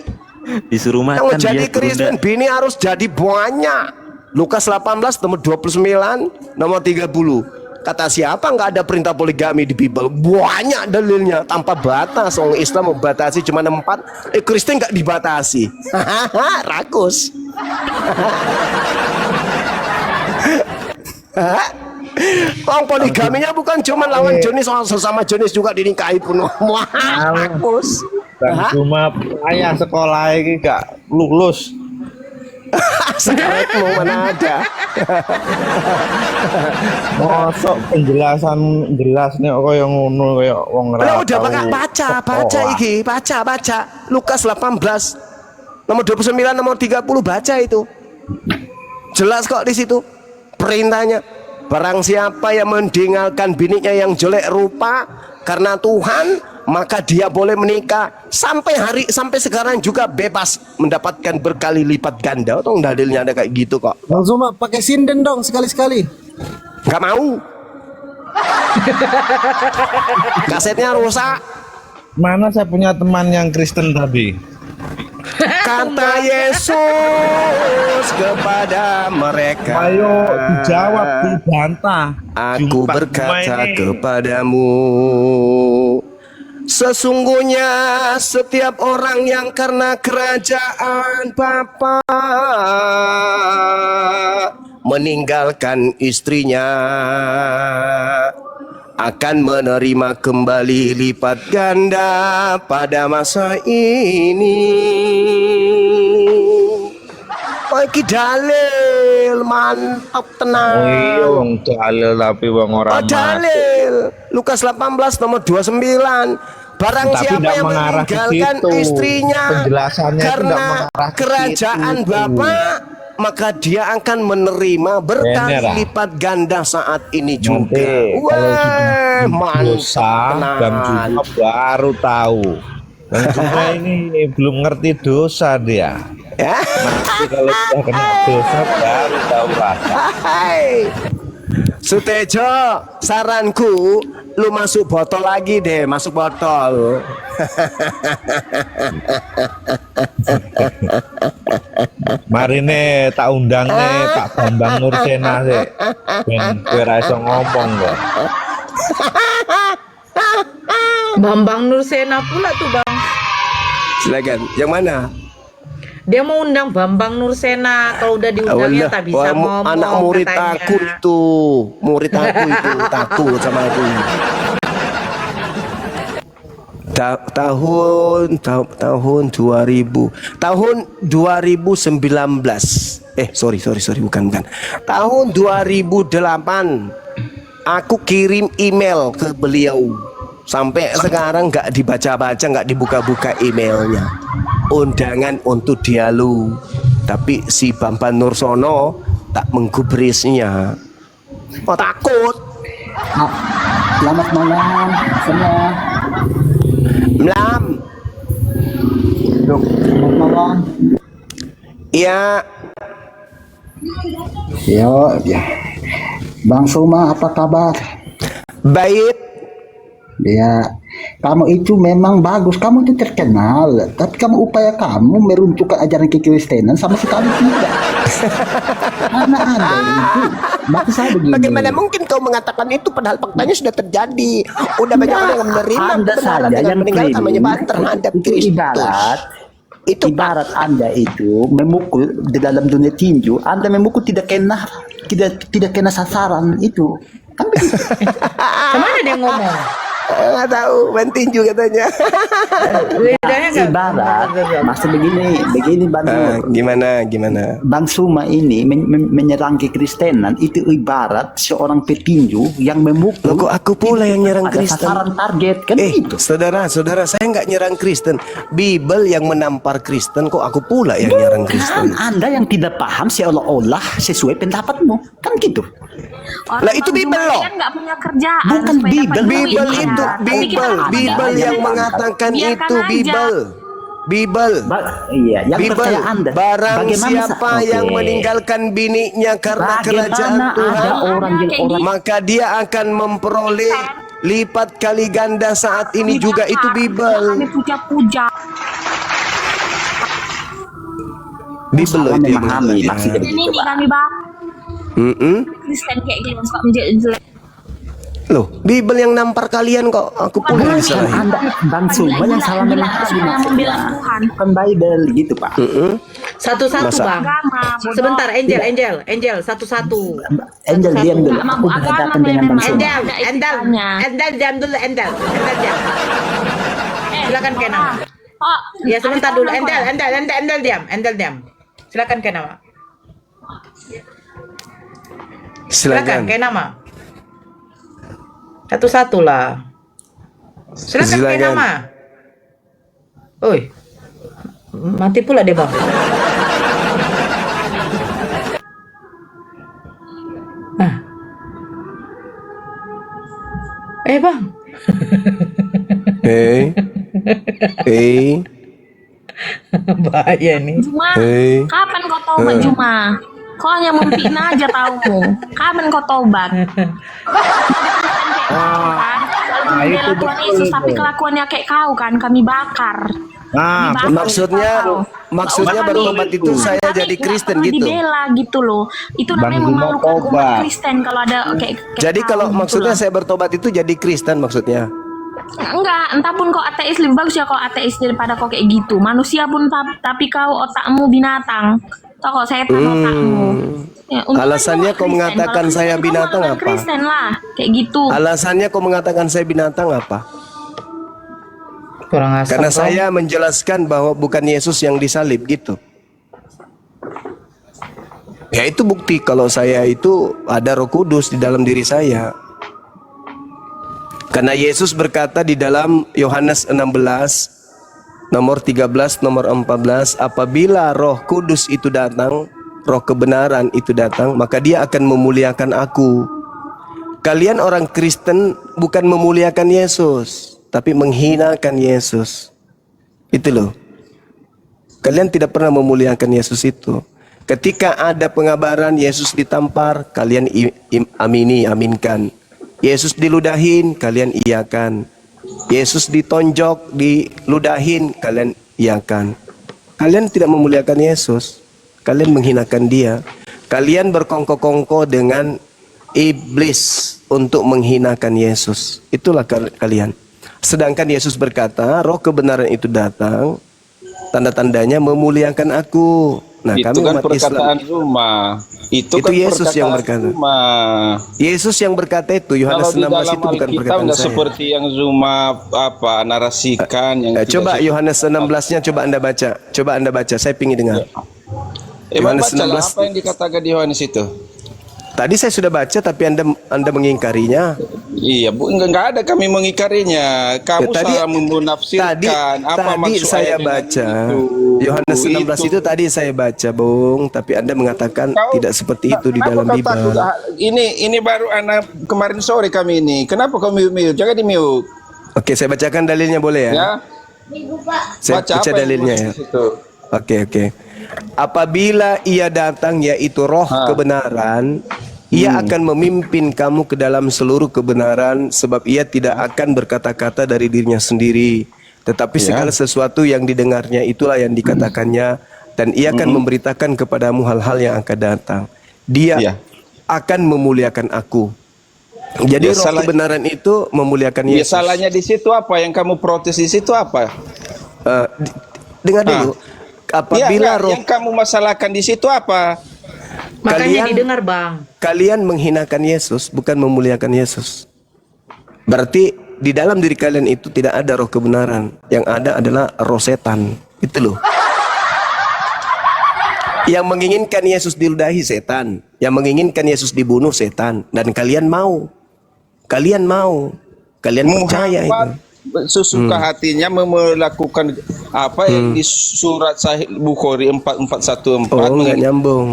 Disuruh makan Kalau jadi dia Kristen, bini harus jadi banyak. Lukas 18 nomor 29 nomor 30. Kata siapa nggak ada perintah poligami di Bible? Banyak dalilnya tanpa batas. Orang Islam membatasi cuma 4, Kristen nggak dibatasi. Rakus. Orang poligaminya bukan cuma lawan jenis, orang sesama jenis juga dinikahi pun. Wah, rakus. Bang Zuma ayah sekolah iki gak lulus. Sekarang mau mana ada. Mosok penjelasan jelasnya kaya ngono kaya wong ora. Lah udah baca iki, baca. Lukas 18 nomor 29 nomor 30 baca itu. Jelas kok di situ perintahnya. Barang siapa yang meninggalkan bininya yang jelek rupa karena Tuhan, maka dia boleh menikah sampai sekarang juga bebas mendapatkan berkali lipat ganda. Tong dalilnya ada kayak gitu kok. Bang Zuma pakai sinden dong sekali-sekali. Nggak mau. Kasetnya rusak. Mana saya punya teman yang Kristen tadi? Kata Yesus kepada mereka, Ayo dijawab, dibantah. aku Jumpa berkata ini. kepadamu, sesungguhnya setiap orang yang karena kerajaan Bapa meninggalkan istrinya akan menerima kembali lipat ganda pada masa ini. Oh, iki dalil mantap tenang. Oh iya wong dalil tapi wong ora Oh, dalil Lukas 18 nomor 29. Barang Tapi siapa tidak yang mengarah ke meninggalkan situ. istrinya Penjelasannya itu karena tidak mengarah ke kerajaan situ. Bapak, maka dia akan menerima berkali Bener, ah. lipat ganda saat ini juga. Nanti kalau Wah, sudah dosa dan mantap. juga baru tahu. Dan juga ini belum ngerti dosa dia. Ya. Nanti kalau sudah kena dosa baru tahu rasa. Hai. Sutejo, saranku lu masuk botol lagi deh, masuk botol. Mari nih tak undang nih Pak Bambang Nursena sih. Ben kowe ra iso ngomong kok. Bambang Nursena pula tuh Bang. Silakan. Yang mana? Dia mau undang Bambang Nursena. Kalau udah diundangnya tak bisa ngomong. Anak murid katanya. aku itu, murid aku itu takut sama aku. Tahun 2000, tahun 2019. Sorry, bukan. Tahun 2008, aku kirim email ke beliau. Sampai sekarang nggak dibaca-baca, nggak dibuka-buka emailnya. Undangan untuk dialog, tapi si Bambang Nursono tak menggubrisnya. Oh, takut. Selamat malam semua. Melam. Selamat malam. Ya, Yo, ya. Bang Suma, apa kabar? baik. Ya, kamu itu memang bagus. Kamu itu terkenal. Tapi upaya kamu meruntuhkan ajaran kekristenan sama sekali tidak. Karena Anda itu, maksud saya begini. Bagaimana mungkin kau mengatakan itu padahal faktanya sudah terjadi? Udah banyak orang yang menerima Anda kebenaran saja dengan yang meninggalkan klaim menyembah terhadap itu Kristus. ibarat Anda itu memukul di dalam dunia tinju, Anda memukul tidak kena sasaran itu. Kan begitu. Kemana dia ngomong? Nggak tahu, main tinju katanya. Lidahnya nggak. Ibarat, maksud begini Bang Nur. Gimana? Bang Suma ini menyerang kekristenan itu ibarat seorang petinju yang memukul. Loh, kok aku pula yang nyerang pada Kristen? sasaran target kan itu. Saudara, saya nggak nyerang Kristen. Bible yang menampar Kristen, kok aku pula yang nyerang Kristen? Anda yang tidak paham seolah-olah sesuai pendapatmu kan gitu. Lah itu Bible loh. Kan nggak punya kerjaan. Bukan supaya Bible. dapat duit, Bible ya. itu Tapi kita Bible yang Anda mengatakan biarkan itu aja. Bible. Iya, yang Bible, percaya Anda. barang Bagaimana siapa yang Oke. meninggalkan bininya karena kerajaan Bagaimana Tuhan, ada orang yang orang maka dia akan memperoleh lipat kali ganda saat ini juga. Itu Kami Bible. puja-puja. Bible loh salah itu yang memahami mengatakan. maksudnya Dan begitu, ini Pak. kami bak Mm-mm. Kristen kayak gini suka menjelek. Loh, Bible yang nampar kalian kok. Aku pula yang Bukan disalahin. Anda Bang Suma yang salah Gila, memahami supaya membela maksudnya. Tuhan. Bukan Bible gitu Pak. Satu-satu Masa? Bang. Agama, bodoh. Sebentar, Angel, satu-satu. Angel diam dulu. Nggak Aku mampu agama berhadapan dengan Bang memang. Suma. Endel, diam dulu, Endel diam. Silakan Kena. Oh, Ya sebentar ada dulu, orang kok. Endel diam. Silakan Kena. Silakan Silakan. Kena. Satu-satu lah. Silakan Silakan. Kena. Oi. Mati pula deh, Bang. Bang. Bahaya nih. Juma, Hei. kapan kau taubat Juma? Kau hanya memfitnah aja taumu. Kapan kau taubat? Kalau membela Tuhan Yesus tapi kelakuannya kayak kau kan kami bakar. Nah, Kami bakar Maksudnya kau. bertobat itu saya Kami jadi nggak Kristen perlu gitu. Dibela gitu loh. Itu namanya Bang Juma memalukan umat tobat. Kristen kalau ada kayak Jadi kau kalau gitu maksudnya loh. saya bertobat itu jadi Kristen maksudnya. Enggak, entah pun kau ateis lebih bagus ya kau ateis daripada kau kayak gitu. Manusia pun tapi kau otakmu binatang. Tau kok setan otakmu. Ya, untung Alasannya kan kau Kristen. mengatakan Kalau saya Kristen, kau binatang golongan apa? Kristen lah, kayak gitu. Alasannya kau mengatakan saya binatang apa? Kurang asam Karena kau. saya menjelaskan bahwa bukan Yesus yang disalib gitu. Ya itu bukti kalau saya itu ada Roh Kudus di dalam diri saya. Karena Yesus berkata di dalam Yohanes 16 nomor 13 nomor 14, apabila Roh Kudus itu datang, Roh kebenaran itu datang, maka dia akan memuliakan aku. Kalian orang Kristen bukan memuliakan Yesus, tapi menghinakan Yesus. Itu loh. Kalian tidak pernah memuliakan Yesus itu. Ketika ada pengabaran Yesus ditampar, kalian aminkan. Yesus diludahin, kalian iyakan. Yesus ditonjok, diludahin, kalian iyakan. Kalian tidak memuliakan Yesus. Kalian menghinakan dia. Kalian berkongko-kongko dengan iblis untuk menghinakan Yesus. Itulah kalian. Sedangkan Yesus berkata, Roh kebenaran itu datang, tanda-tandanya memuliakan aku. Nah, itu kami kan umat perkataan Islam. Zuma. Itu kan Yesus yang berkata. Zuma. Yesus yang berkata itu. Yohanes Kalau di 16 dalam itu bukan Alkitab perkataan nggak saya. seperti yang Zuma narasikan. Yang Coba Yohanes 16-nya coba Anda baca. Coba Anda baca. Saya ingin dengar. Yohanes Yohanes 16. apa yang dikatakan di Yohanes itu? Tadi saya sudah baca tapi Anda mengingkarinya. Iya, Bu, enggak ada kami mengingkarinya. Kamu Ya, salah menafsirkan apa tadi maksud saya ayat dengan baca itu. Yohanes 16 itu tadi saya baca, Bung, tapi Anda mengatakan tidak seperti itu di dalam Kenapa kau Bible. takut? Ini baru anak kemarin sore kami ini. Kenapa kau mute? Jangan di mute. Oke, saya bacakan dalilnya boleh ya? Ya. Saya Baca baca apa yang dalilnya ya. ditulis di situ? Oke. Apabila ia datang yaitu Roh kebenaran, ia akan memimpin kamu ke dalam seluruh kebenaran, sebab ia tidak akan berkata-kata dari dirinya sendiri, tetapi segala sesuatu yang didengarnya itulah yang dikatakannya, dan ia akan memberitakan kepadamu hal-hal yang akan datang. Dia akan memuliakan aku. Jadi Roh kebenaran itu memuliakan Yesus. Salahnya di situ apa? Yang kamu protes di situ apa? Dengar dulu. Apabila Roh yang kamu masalahkan di situ apa? Makanya didengar, Bang. Kalian menghinakan Yesus, bukan memuliakan Yesus. Berarti di dalam diri kalian itu tidak ada roh kebenaran. Yang ada adalah roh setan. Itu loh. Yang menginginkan Yesus diludahi setan. Yang menginginkan Yesus dibunuh setan. Dan kalian mau. Kalian percaya itu. Sesuka hatinya melakukan apa yang di surat Sahih Bukhari 4414. Enggak nyambung.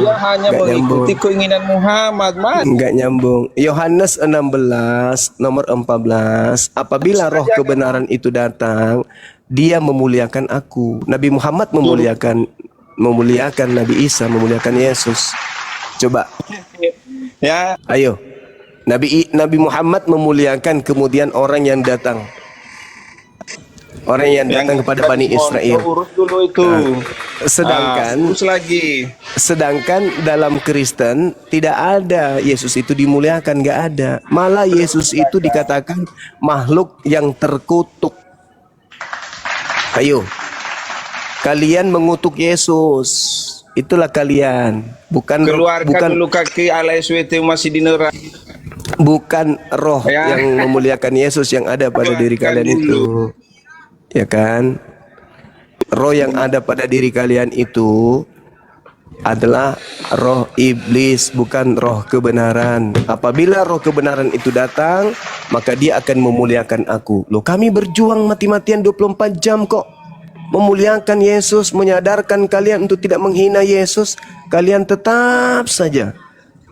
Dia hanya mengikuti keinginan Muhammad, Mas. Enggak nyambung. Yohanes 16 nomor 14, apabila Roh kebenaran itu datang, dia memuliakan aku. Nabi Muhammad memuliakan Nabi Isa, memuliakan Yesus. Coba. Ya. Ayo. Nabi Muhammad memuliakan kemudian orang yang datang. Orang yang datang kepada Bani Israel. Urus dulu itu. Sedangkan dalam Kristen tidak ada Yesus itu dimuliakan, nggak ada. Malah Yesus itu dikatakan makhluk yang terkutuk. Ayo, kalian mengutuk Yesus. Itulah kalian. Bukan dulu kaki ala SWT masih di neraka. Bukan roh yang memuliakan Yesus yang ada pada diri kalian itu. Ya kan? Roh yang ada pada diri kalian itu adalah roh iblis, bukan roh kebenaran. Apabila roh kebenaran itu datang, maka dia akan memuliakan aku. Loh, kami berjuang mati-matian 24 jam kok. Memuliakan Yesus, menyadarkan kalian untuk tidak menghina Yesus. Kalian tetap saja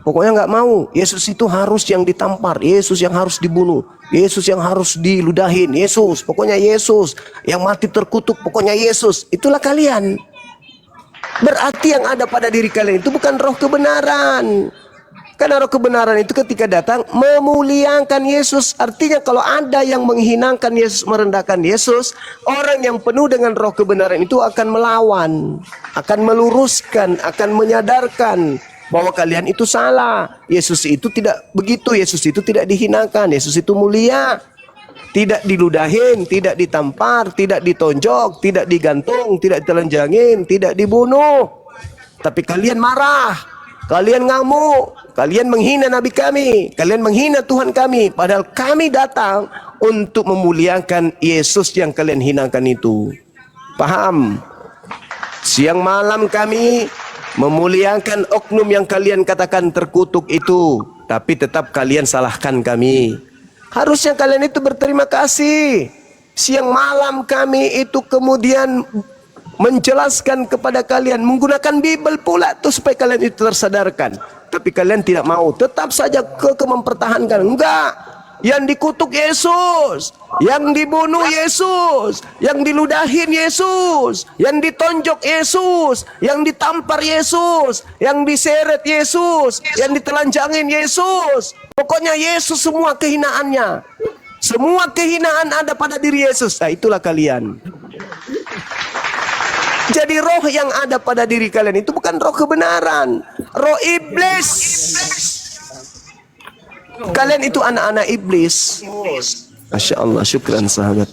pokoknya nggak mau. Yesus itu harus yang ditampar, Yesus yang harus dibunuh, Yesus yang harus diludahin, Yesus, pokoknya Yesus yang mati terkutuk, pokoknya Yesus. Itulah kalian. Berarti yang ada pada diri kalian itu bukan roh kebenaran. Karena roh kebenaran itu ketika datang memuliakan Yesus. Artinya kalau ada yang menghinakan Yesus, merendahkan Yesus, orang yang penuh dengan roh kebenaran itu akan melawan, akan meluruskan, akan menyadarkan bahwa kalian itu salah. Yesus itu tidak begitu. Yesus itu tidak dihinakan. Yesus itu mulia. Tidak diludahin, tidak ditampar, tidak ditonjok, tidak digantung, tidak ditelanjangin, tidak dibunuh. Tapi kalian marah. kalian ngamuk, kalian menghina Nabi kami, kalian menghina Tuhan kami, padahal kami datang untuk memuliakan Yesus yang kalian hinakan itu. Paham? Siang malam kami memuliakan oknum yang kalian katakan terkutuk itu, tapi tetap kalian salahkan kami. Harusnya kalian itu berterima kasih. Siang malam kami itu kemudian menjelaskan kepada kalian, menggunakan Bible pula tuh supaya kalian itu tersadarkan. Tapi kalian tidak mau, tetap saja mempertahankan. Enggak, yang dikutuk Yesus, yang dibunuh Yesus, yang diludahin Yesus, yang ditonjok Yesus, yang ditampar Yesus, yang diseret Yesus, yang ditelanjangin Yesus. Pokoknya Yesus semua kehinaannya. Semua kehinaan ada pada diri Yesus. Nah, itulah kalian. Jadi roh yang ada pada diri kalian itu bukan roh kebenaran, roh iblis. Kalian itu anak-anak iblis. Masya Allah, syukran sahabat.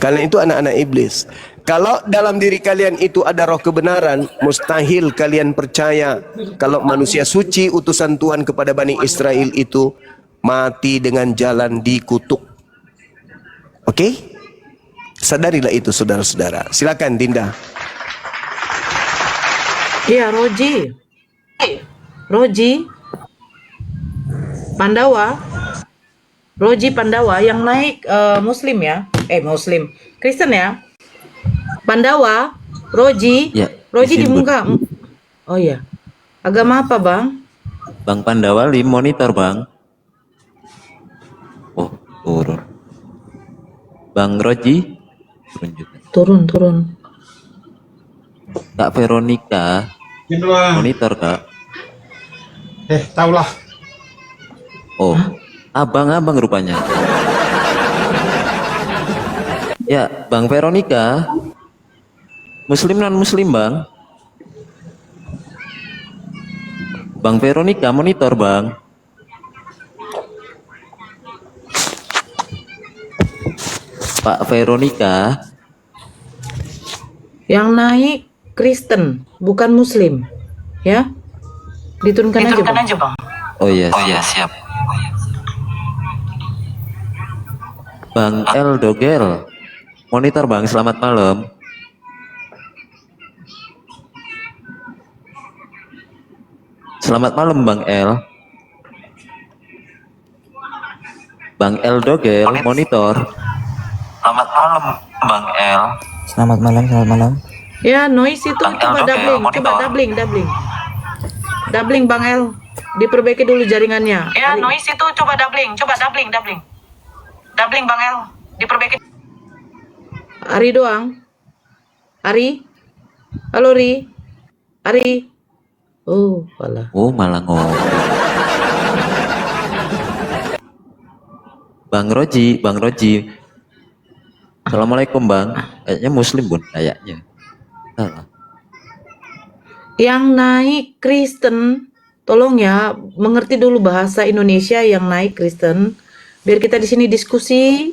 Kalian itu anak-anak iblis. Kalau dalam diri kalian itu ada roh kebenaran, mustahil kalian percaya kalau manusia suci utusan Tuhan kepada Bani Israel itu mati dengan jalan dikutuk. Oke? Sadarilah itu saudara-saudara. Silakan Dinda. Iya, Roji Pandawa, Roji Pandawa yang naik Muslim ya, Muslim, Kristen ya. Pandawa, Roji, Ya, Roji di izin, Bu. muka. Oh ya, agama apa bang? Bang Pandawa monitor bang. Oh turun. Bang Roji turun juga. Turun. Kak Veronica monitor kak. Taulah. Oh, abang-abang rupanya. Ya, Bang Veronica. Muslim non Muslim, Bang. Bang Veronica monitor, Bang. Pak Veronica. Yang naik Kristen, bukan Muslim, ya? Diturunkan aja bang. Oh iya, siap. Bang El Dogel. Monitor, Bang. Selamat malam. Selamat malam, Bang El. Bang El Dogel, monitor. Selamat malam, Bang El. Selamat malam. Ya, noise itu coba doubling. Doubling Bang El. Diperbaiki dulu jaringannya. Ya, noise itu coba doubling. Doubling Bang El. Diperbaiki. Ari doang. Ari. Halo Ri. Ari. Oh, malah. Oh, malah ngopi. Bang Roji. Assalamualaikum, Bang. Kayaknya Muslim, Bun, kayaknya. Salah. Yang naik Kristen, tolong ya mengerti dulu bahasa Indonesia yang naik Kristen, biar kita di sini diskusi.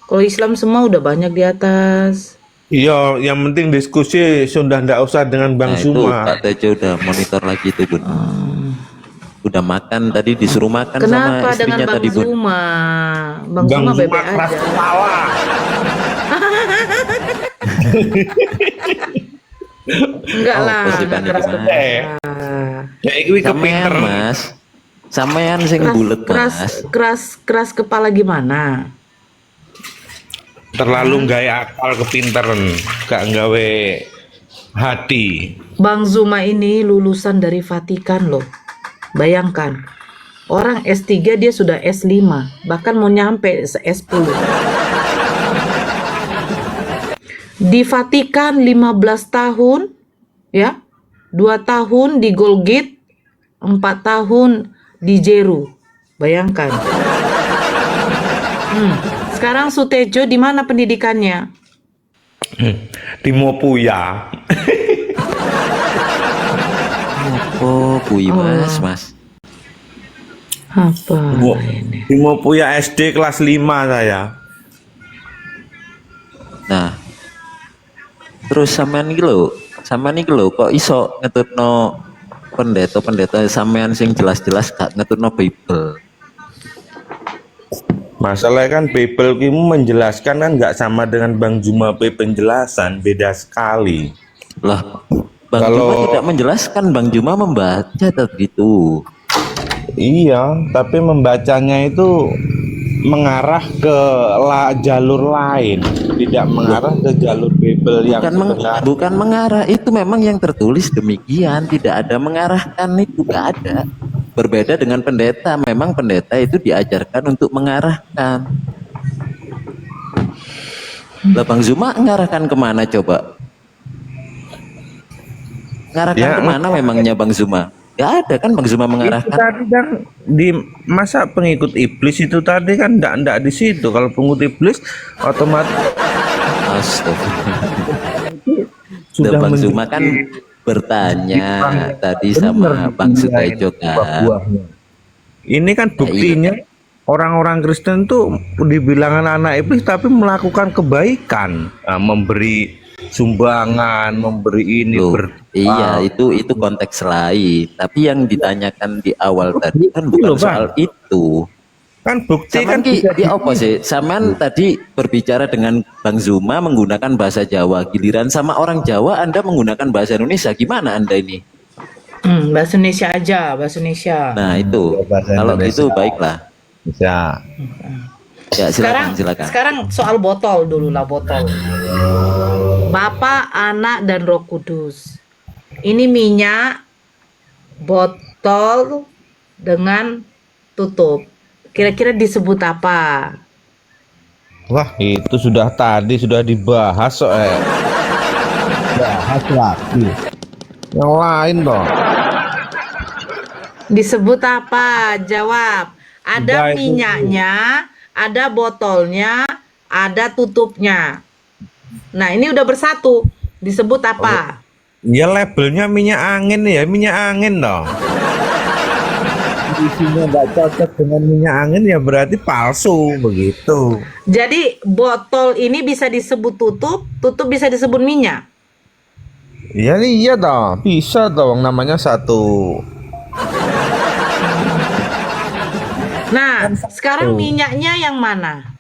Kalau Islam semua udah banyak di atas. Iya, yang penting diskusi sudah ndak usah dengan Bang Itu Suma. Pak Tejo udah monitor lagi tuh, Bun. Udah makan tadi, disuruh makan Kenapa sama dengan istrinya Bang tadi, Bun. Zuma? Bang Zuma bebek keras aja. kepala. Enggak lah, Positifnya keras gimana? kepala. Ya iki Sampean, kepinter. Mas. Sampean sing bulet, Mas. Keras kepala gimana? Terlalu gaya akal kepinteran, gak nggawe hati. Bang Zuma ini lulusan dari Vatikan loh. Bayangkan. Orang S3 dia sudah S5, bahkan mau nyampe S10. Di Vatikan 15 tahun, ya, 2 tahun di Golgate, 4 tahun di Jeru. Bayangkan. Sekarang Sutejo di mana pendidikannya? Di Mopuya. Oh, kui, Mas. Apa? Di Mopuya SD kelas 5 saya. Nah, terus sampean iki lho kok iso ngetutno pendeta sampean sing jelas-jelas gak ngetutno Bible. Masalahnya kan Bible kimu menjelaskan kan nggak sama dengan Bang Juma penjelasan, beda sekali. Lah, Bang Juma tidak menjelaskan, Bang Juma membaca begitu. Iya, tapi membacanya itu mengarah ke jalur lain, tidak mengarah ke jalur Bible yang benar. Bukan mengarah, itu memang yang tertulis demikian, tidak ada mengarahkan, itu gak ada. Berbeda dengan pendeta, memang pendeta itu diajarkan untuk mengarahkan. Lah Bang Zuma mengarahkan kemana coba? Mengarahkan kemana memangnya Bang Zuma? Gak ada kan Bang Zuma mengarahkan. Tadi kan di masa pengikut iblis itu tadi kan ndak di situ. Kalau pengikut iblis otomatis. Sudah Bang Zuma kan bertanya tadi sama Bang Sutejo kan. Ini kan buktinya orang-orang Kristen tuh dibilang anak iblis tapi melakukan kebaikan, memberi sumbangan, memberi ini. Iya, itu konteks lain. Tapi yang ditanyakan di awal tadi kan bukan soal itu. Kan bukti Saman kan di apa sih? Saman tadi berbicara dengan Bang Zuma menggunakan bahasa Jawa, giliran sama orang Jawa Anda menggunakan bahasa Indonesia. Gimana Anda ini? Bahasa Indonesia aja, bahasa Indonesia. Nah itu, kalau itu baiklah. Bisa. Ya silakan. Sekarang soal botol dulu lah, botol. Bapa, Anak, dan Roh Kudus. Ini minyak, botol dengan tutup. Kira-kira disebut apa? Wah, itu sudah dibahas bahas lagi. Yang lain dong. Disebut apa? Jawab. Ada minyaknya, ada botolnya, ada tutupnya. Nah, ini udah bersatu. Disebut apa? Ya labelnya minyak angin dong. Isinya nggak cocok dengan minyak angin ya berarti palsu begitu. Jadi botol ini bisa disebut tutup, tutup bisa disebut minyak. Iya dong, bisa dong, namanya satu. Nah, sekarang minyaknya yang mana?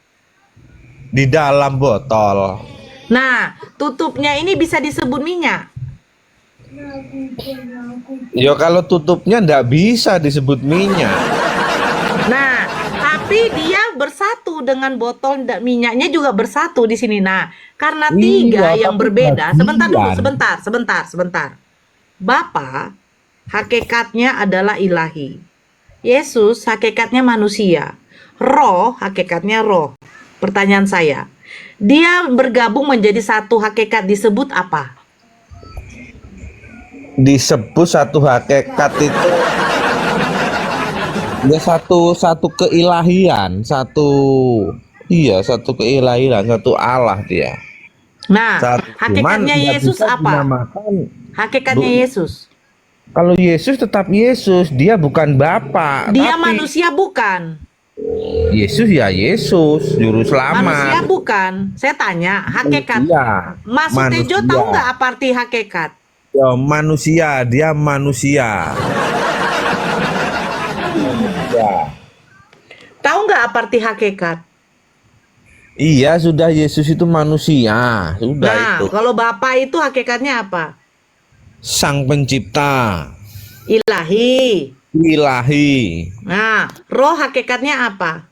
Di dalam botol. Nah, tutupnya ini bisa disebut minyak. Ya kalau tutupnya ndak bisa disebut minyak. Nah, tapi dia bersatu dengan botol dan minyaknya juga bersatu di sini. Nah, karena tiga yang berbeda. Sebentar. Bapa hakikatnya adalah ilahi. Yesus hakikatnya manusia. Roh hakikatnya roh. Pertanyaan saya, dia bergabung menjadi satu hakikat disebut apa? Disebut satu hakikat itu ya satu keilahian, satu keilahian, satu Allah dia. Nah, hakikatnya Yesus apa? Hakikatnya Yesus. Kalau Yesus tetap Yesus, dia bukan Bapa. Dia manusia bukan? Yesus ya Yesus, juru selamat. Manusia bukan? Saya tanya, hakikat. Mas Tejo tahu nggak apa arti hakikat? Ya, manusia, dia manusia. Ya. Tahu nggak apa arti hakikat? Iya, sudah Yesus itu manusia, sudah Nah, itu. kalau Bapa itu hakikatnya apa? Sang pencipta. Ilahi. Nah, roh hakikatnya apa?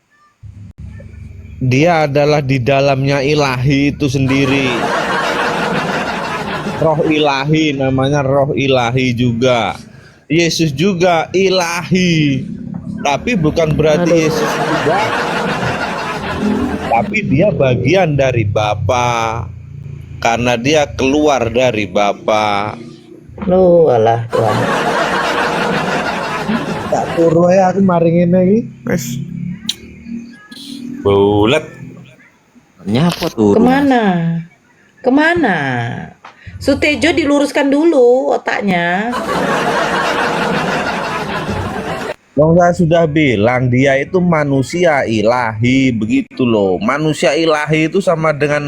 Dia adalah di dalamnya ilahi itu sendiri. Roh ilahi, namanya roh ilahi juga. Yesus juga ilahi. Tapi bukan berarti Yesus juga. Tapi dia bagian dari Bapa. Karena dia keluar dari Bapa. Loh, alah Tuhan. Tak turu ya aku maringin lagi. Wes. Bulat. Nyapa tuh? Kemana? Sutejo diluruskan dulu otaknya. Saya sudah bilang dia itu manusia ilahi begitu loh. Manusia ilahi itu sama dengan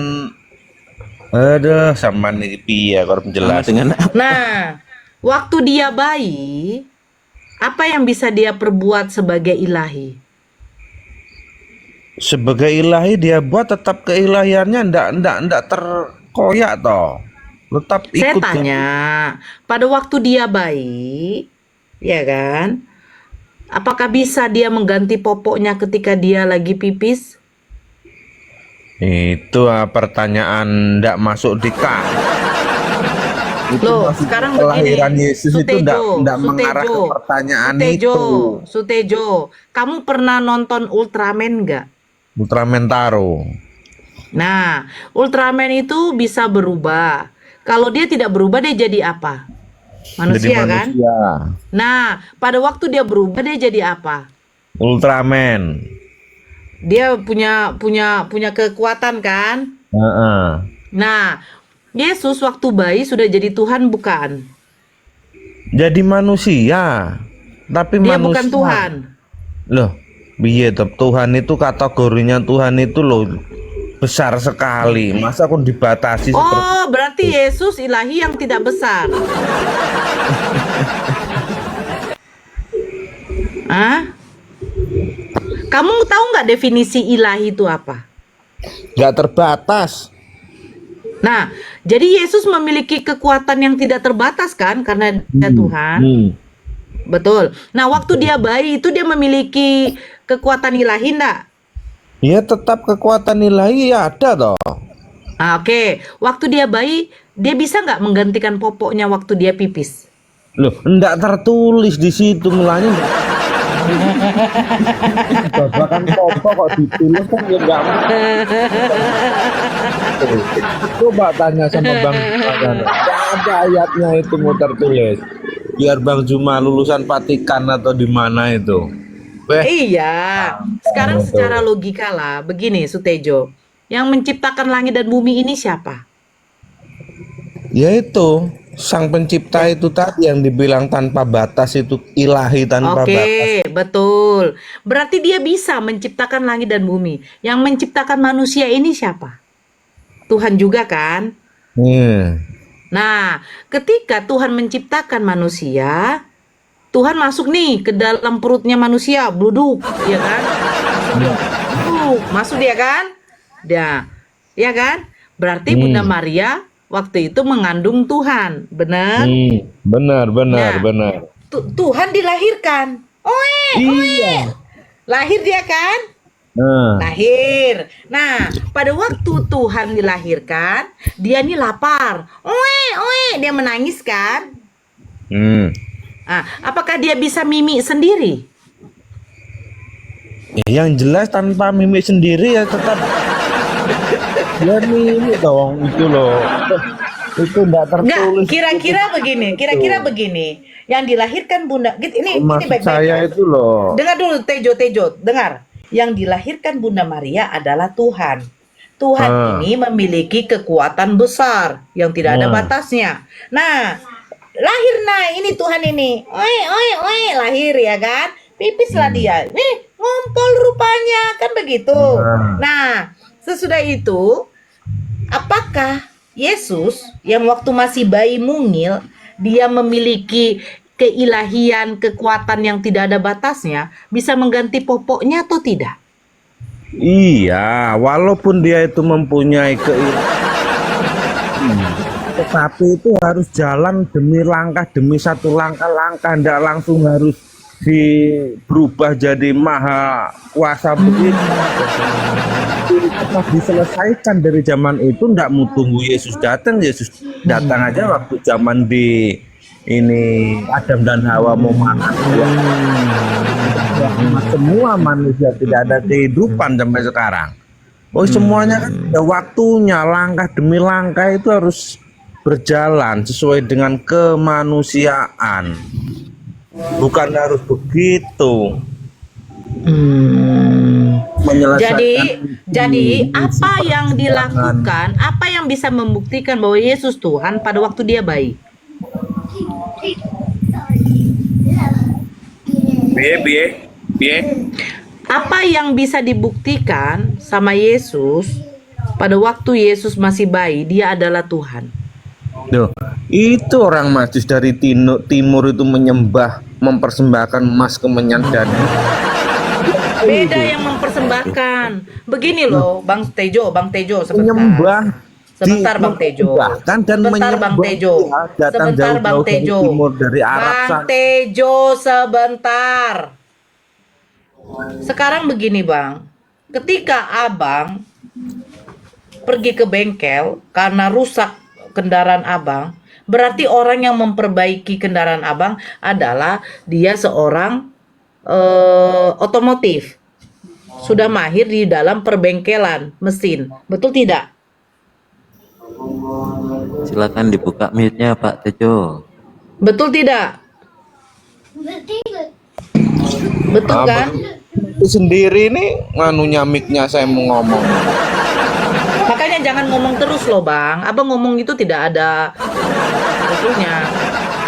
sama nih piye kalau penjelasan. Nah, Waktu dia bayi, apa yang bisa dia perbuat sebagai ilahi? Sebagai ilahi dia buat tetap keilahiannya ndak terkoyak toh. Tetap Saya ikut. tanya, pada waktu dia bayi, ya kan? Apakah bisa dia mengganti popoknya ketika dia lagi pipis? Itu pertanyaan ndak masuk di kak. Itu Loh, masih sekarang kelahiran begini, Yesus itu ndak mengarah ke pertanyaan itu. Sutejo, kamu pernah nonton Ultraman nggak? Ultraman Taro. Nah, Ultraman itu bisa berubah. Kalau dia tidak berubah, dia jadi apa? Manusia, Jadi kan? manusia. Nah, pada waktu dia berubah, dia jadi apa? Ultraman. Dia punya kekuatan, kan? Heeh. Nah, Yesus waktu bayi sudah jadi Tuhan, bukan? Jadi manusia. Tapi Dia manusia. bukan Tuhan. Loh, piye toh, Tuhan itu kategorinya Tuhan itu loh besar sekali. Masa kok dibatasi seperti Oh, berarti Yesus ilahi yang tidak besar. Hah? Kamu tahu nggak definisi ilahi itu apa? nggak terbatas? Nah, jadi Yesus memiliki kekuatan yang tidak terbatas kan karena dia Tuhan. Betul. Nah, waktu dia bayi itu dia memiliki kekuatan ilahi enggak? Ya tetap kekuatan ilahi ya ada toh. Oke. Waktu dia bayi, dia bisa nggak menggantikan popoknya waktu dia pipis? Loh, enggak tertulis di situ mulanya. Babakan popok kok ditulis kan ya enggak Coba tanya sama Bang Juma, enggak ada ayatnya itu mau tertulis. Biar Bang Juma lulusan Vatikan atau di mana itu. Iya. Sekarang secara logika lah, begini Sutejo. Yang menciptakan langit dan bumi ini siapa? Yaitu sang pencipta itu tadi yang dibilang tanpa batas, itu ilahi tanpa batas. Oke, betul. Berarti dia bisa menciptakan langit dan bumi. Yang menciptakan manusia ini siapa? Tuhan juga kan? Nah, ketika Tuhan menciptakan manusia, Tuhan masuk nih ke dalam perutnya manusia, bluduk, ya kan? Masuk dia kan? Dia, ya kan? Berarti Bunda Maria waktu itu mengandung Tuhan, benar? Benar. Nah, Tuhan dilahirkan. Iya. Lahir dia kan? Lahir. Nah, pada waktu Tuhan dilahirkan, dia nih lapar. Dia menangis kan? Nah, apakah dia bisa mimik sendiri? Yang jelas tanpa mimik sendiri ya tetap ya mimik dong itu loh. Itu enggak tertulis. Kira-kira begini. Yang dilahirkan Bunda, ini Maksud baik-baik. saya itu loh. Dengar dulu Tejo, dengar. Yang dilahirkan Bunda Maria adalah Tuhan. Tuhan ini memiliki kekuatan besar yang tidak ada batasnya. Nah, lahir ini Tuhan ini. Lahir ya kan? Pipislah dia. Nih, ngompol rupanya, kan begitu. Nah, sesudah itu, apakah Yesus yang waktu masih bayi mungil, dia memiliki keilahian, kekuatan yang tidak ada batasnya, bisa mengganti popoknya atau tidak? Iya, walaupun dia itu mempunyai tetapi itu harus jalan demi langkah, demi satu langkah-langkah, tidak langsung harus berubah jadi maha kuasa begitu. Tetap diselesaikan dari zaman itu, tidak mau tunggu Yesus datang aja waktu zaman di ini Adam dan Hawa mau makan. Semua manusia tidak ada kehidupan sampai sekarang. Semuanya kan ada waktunya, langkah demi langkah itu harus berjalan sesuai dengan kemanusiaan. Bukan harus begitu. Jadi apa yang dilakukan, apa yang bisa membuktikan bahwa Yesus Tuhan pada waktu dia bayi? Biye. Apa yang bisa dibuktikan sama Yesus pada waktu Yesus masih bayi, dia adalah Tuhan? Duh, Itu orang Majus dari timur itu menyembah, mempersembahkan emas kemenyan dan Beda yang mempersembahkan. Begini loh, Bang Tejo, sebentar. menyembah. Sebentar Bang Tejo. Mempersembahkan dan Sebentar Bang menyembah. Tejo. Ya, datang Sebentar Bang jauh-jauh dari Tejo. timur, dari Arab Bang sana. Tejo sebentar. Sekarang begini Bang. Ketika Abang pergi ke bengkel karena rusak kendaraan Abang, berarti orang yang memperbaiki kendaraan Abang adalah dia seorang otomotif. Sudah mahir di dalam perbengkelan mesin. Betul tidak? Silakan dibuka mute-nya Pak Tejo. Betul tidak? Betul kan? Itu sendiri nih nganunya mic-nya saya mau ngomong. Makanya jangan ngomong terus loh Bang. Abang ngomong itu tidak ada betulnya.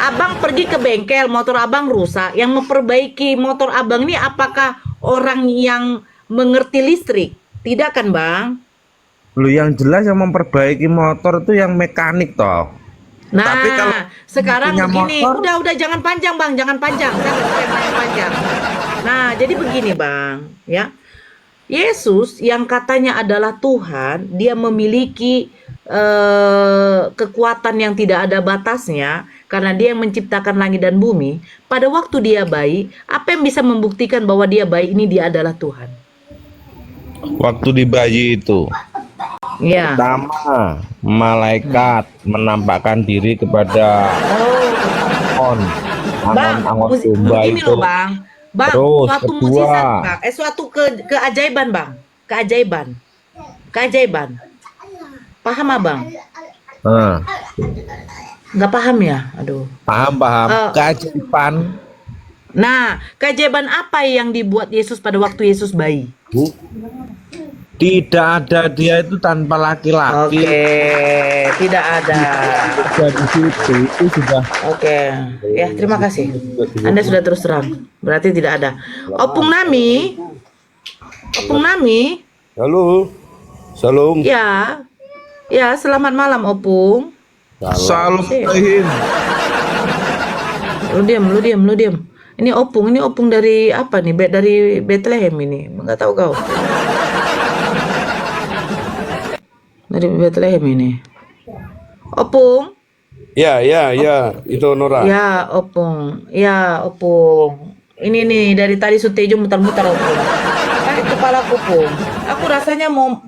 Abang pergi ke bengkel, motor Abang rusak. Yang memperbaiki motor Abang ini apakah orang yang mengerti listrik? Tidak kan Bang? Lu yang jelas yang memperbaiki motor itu yang mekanik toh. Nah, Tapi kalau sekarang punya begini, motor- udah jangan panjang Bang, jangan panjang. Saya nggak suka yang panjang. Nah, jadi begini Bang, ya. Yesus yang katanya adalah Tuhan, dia memiliki kekuatan yang tidak ada batasnya karena dia yang menciptakan langit dan bumi. Pada waktu dia bayi, apa yang bisa membuktikan bahwa dia bayi ini dia adalah Tuhan? Waktu di bayi itu, Ya. pertama malaikat menampakkan diri kepada Oh, Bang, angon domba begini itu. loh Bang. Bang, Terus, suatu kedua. mukjizat Bang. Suatu keajaiban Bang. Keajaiban. Paham Abang? Nah, Nggak paham ya? Aduh. paham. Keajaiban. Nah, keajaiban apa yang dibuat Yesus pada waktu Yesus bayi? Tidak ada dia itu tanpa laki-laki. Oke, tidak ada. Dari situ itu sudah. Oke, ya terima kasih. Anda sudah terus terang. Berarti tidak ada. Opung Nami. Halo. Salam. Ya, ya selamat malam Opung. Salam Sih. Ibrahim. Lu diam. Ini opung dari apa nih? Dari Bethlehem ini. Enggak tahu kau. Dari Bethlehem ini. Opung. Ya, itu Nora. Ya, opung. Ini nih dari tadi Sutejo muter-muter opung. Sakit kepala opung. Aku rasanya mau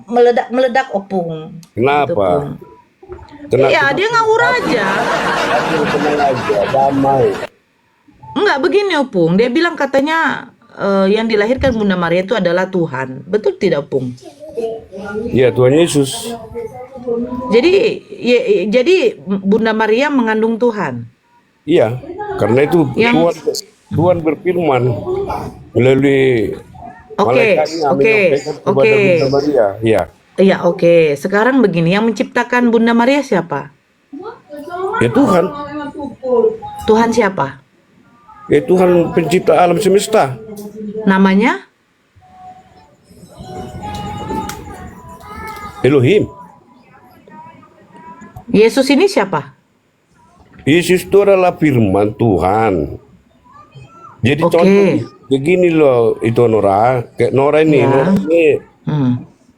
meledak opung. Kenapa? Gitu, Pung. Tenang, Iya, dia ngawur aja. tenang aja, damai. Enggak begini Opung, dia bilang katanya yang dilahirkan Bunda Maria itu adalah Tuhan. Betul tidak Opung? Iya, Tuhan Yesus. Jadi Bunda Maria mengandung Tuhan. Iya, karena itu Tuhan berfirman melalui malaikatnya menyampaikan kepada Bunda Maria. Iya. Iya, oke. Sekarang begini, yang menciptakan Bunda Maria siapa? Ya Tuhan. Tuhan siapa? Ya Tuhan pencipta alam semesta. Namanya? Elohim. Yesus ini siapa? Yesus itu adalah firman Tuhan. Jadi Oke. contoh begini loh itu Nora. Kayak Nora ini, Ya.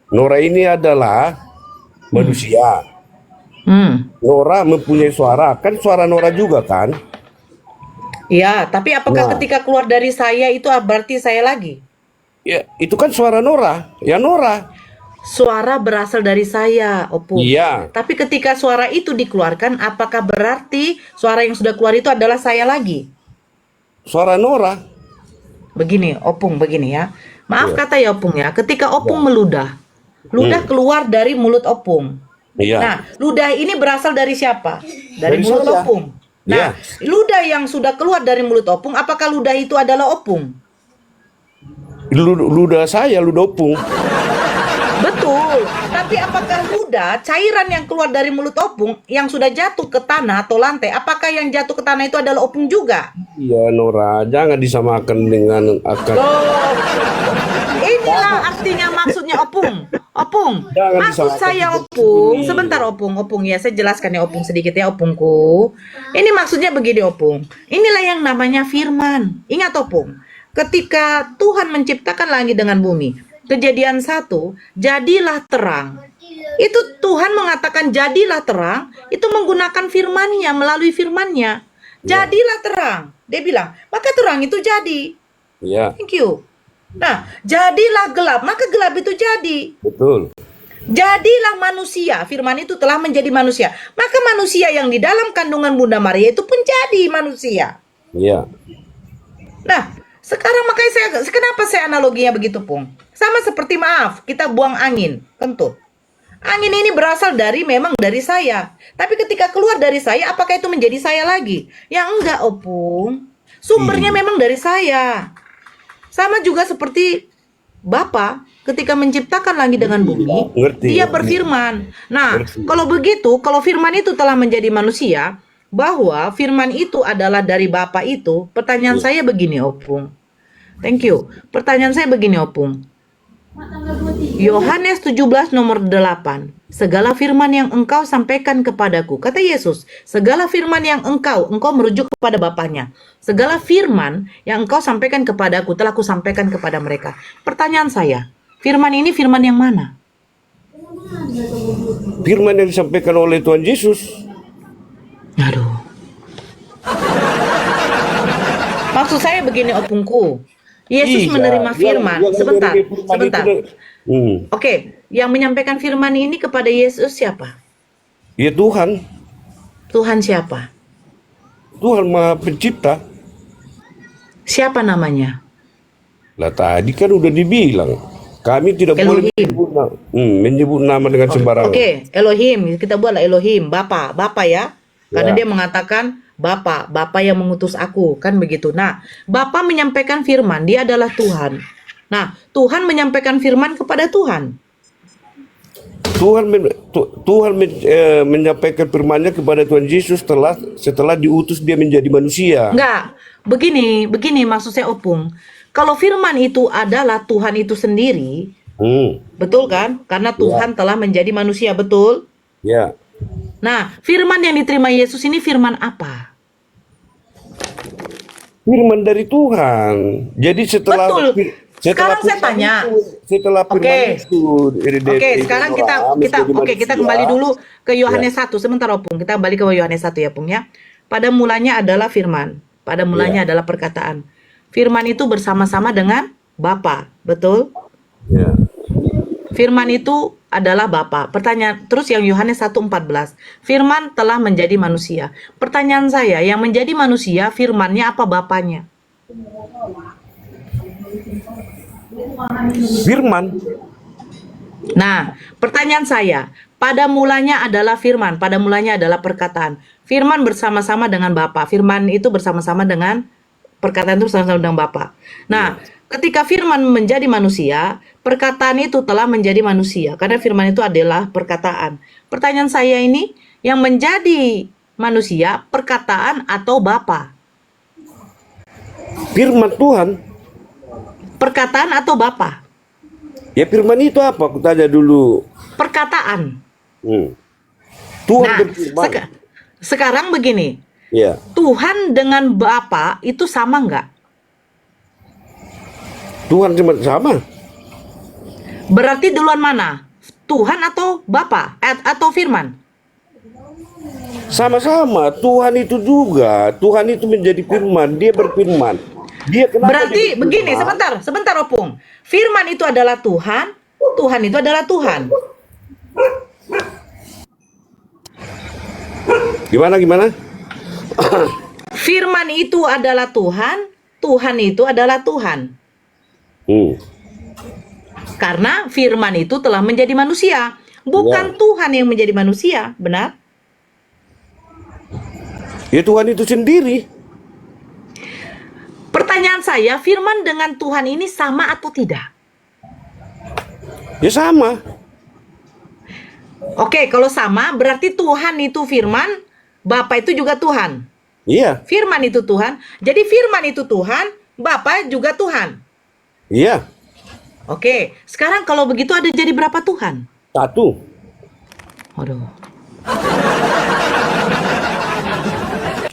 Nora ini adalah manusia. Nora mempunyai suara, kan suara Nora juga kan? Iya, tapi apakah Nah. ketika keluar dari saya itu berarti saya lagi? Ya, itu kan suara Nora. Ya Nora. Suara berasal dari saya, Opung. Iya. Tapi ketika suara itu dikeluarkan, apakah berarti suara yang sudah keluar itu adalah saya lagi? Suara Nora. Begini, Opung, begini ya. Maaf kata ya Opung ya, ketika Opung meludah, keluar dari mulut Opung. Iya. Nah, ludah ini berasal dari siapa? Dari mulut saya. Opung. Nah, Iya. ludah yang sudah keluar dari mulut Opung, apakah ludah itu adalah Opung? Ludah saya, ludah Opung. Betul. Tapi apakah ludah, cairan yang keluar dari mulut Opung yang sudah jatuh ke tanah atau lantai, apakah yang jatuh ke tanah itu adalah Opung juga? Iya Nora, jangan disamakan dengan akan. Loh, inilah artinya maksudnya Opung. Opung, Jangan maksud disalahkan saya juga Opung, begini. sebentar Opung ya, saya jelaskan ya Opung sedikit ya Opungku. Ini maksudnya begini Opung, inilah yang namanya firman. Ingat Opung, ketika Tuhan menciptakan langit dengan bumi, Kejadian 1, jadilah terang. Itu Tuhan mengatakan jadilah terang, itu menggunakan firman-Nya, melalui firman-Nya. Jadilah terang. Dia bilang, maka terang itu jadi. Iya, Thank you. Nah, jadilah gelap, maka gelap itu jadi. betul. Jadilah manusia, firman itu telah menjadi manusia. Maka manusia yang di dalam kandungan Bunda Maria itu pun jadi manusia. Iya. Nah, sekarang makanya kenapa saya analoginya begitu, Pung? Sama seperti maaf, kita buang angin, kentut. Angin ini berasal memang dari saya. Tapi ketika keluar dari saya, apakah itu menjadi saya lagi? Ya enggak, Opung. Sumbernya memang dari saya. Sama juga seperti Bapa ketika menciptakan langit dengan bumi, dia berfirman. Nah, kalau begitu, kalau firman itu telah menjadi manusia, bahwa firman itu adalah dari Bapa itu, pertanyaan saya begini, Opung. Thank you. Pertanyaan saya begini, Opung. Yohanes 17 nomor 8. Segala firman yang engkau sampaikan kepadaku, kata Yesus, segala firman yang engkau merujuk kepada Bapaknya. Segala firman yang engkau sampaikan kepadaku telah kusampaikan kepada mereka. Pertanyaan saya, firman ini firman yang mana? Firman yang disampaikan oleh Tuhan Yesus. Aduh. Maksud saya begini, Opungku. Yesus menerima firman. Sebentar. Oke, yang menyampaikan firman ini kepada Yesus siapa? Ya Tuhan. Tuhan siapa? Tuhan Maha Pencipta. Siapa namanya? Lah tadi kan udah dibilang, kami tidak boleh menyebut nama dengan sembarangan. Oke, Elohim, kita buatlah Elohim, Bapa ya. Karena dia mengatakan Bapa yang mengutus aku, kan begitu. Nah, Bapa menyampaikan firman, dia adalah Tuhan. Nah, Tuhan menyampaikan firman kepada Tuhan. Tuhan menyampaikan firman-Nya kepada Tuhan Yesus setelah diutus dia menjadi manusia. Enggak, begini maksud saya, Opung. Kalau firman itu adalah Tuhan itu sendiri, betul kan? Karena Tuhan telah menjadi manusia, betul? Ya. Nah, firman yang diterima Yesus ini firman apa? Firman dari Tuhan. Jadi setelah sekarang saya tanya. Setelah firman itu sekarang kita kembali dulu ke Yohanes 1. Sebentar, Opung. Kita kembali ke Yohanes 1 ya, Pung ya. Pada mulanya adalah firman. Pada mulanya adalah perkataan. Firman itu bersama-sama dengan Bapa, betul? Ya. Firman itu adalah Bapa. Pertanyaan terus yang Yohanes 1:14. Firman telah menjadi manusia. Pertanyaan saya, yang menjadi manusia firman-Nya apa Bapaknya? Firman. Nah, pertanyaan saya, pada mulanya adalah firman, pada mulanya adalah perkataan. Firman bersama-sama dengan Bapa. Firman itu bersama-sama dengan perkataan itu bersama-sama dengan Bapa. Nah, ketika firman menjadi manusia, perkataan itu telah menjadi manusia. Karena firman itu adalah perkataan. Pertanyaan saya ini, yang menjadi manusia, perkataan atau Bapa? Firman Tuhan. Perkataan atau Bapa? Ya firman itu apa? Aku tanya dulu. Perkataan. Tuhan berfirman. Sekarang begini. Ya. Tuhan dengan Bapa itu sama nggak? Tuhan cuma sama. Berarti duluan mana? Tuhan atau Bapa? Atau firman? Sama-sama. Tuhan itu juga. Tuhan itu menjadi firman. Dia berfirman. Berarti begini, sebentar Opung. Firman itu adalah Tuhan, Tuhan itu adalah Tuhan. Gimana? Firman itu adalah Tuhan, Tuhan itu adalah Tuhan. Karena firman itu telah menjadi manusia, bukan Tuhan yang menjadi manusia, benar? Ya Tuhan itu sendiri. Pertanyaan saya, firman dengan Tuhan ini sama atau tidak? Ya sama. Oke, kalau sama berarti Tuhan itu firman, Bapa itu juga Tuhan. Iya. Firman itu Tuhan. Jadi firman itu Tuhan, Bapa juga Tuhan. Iya. Oke, sekarang kalau begitu ada jadi berapa Tuhan? Satu. Waduh.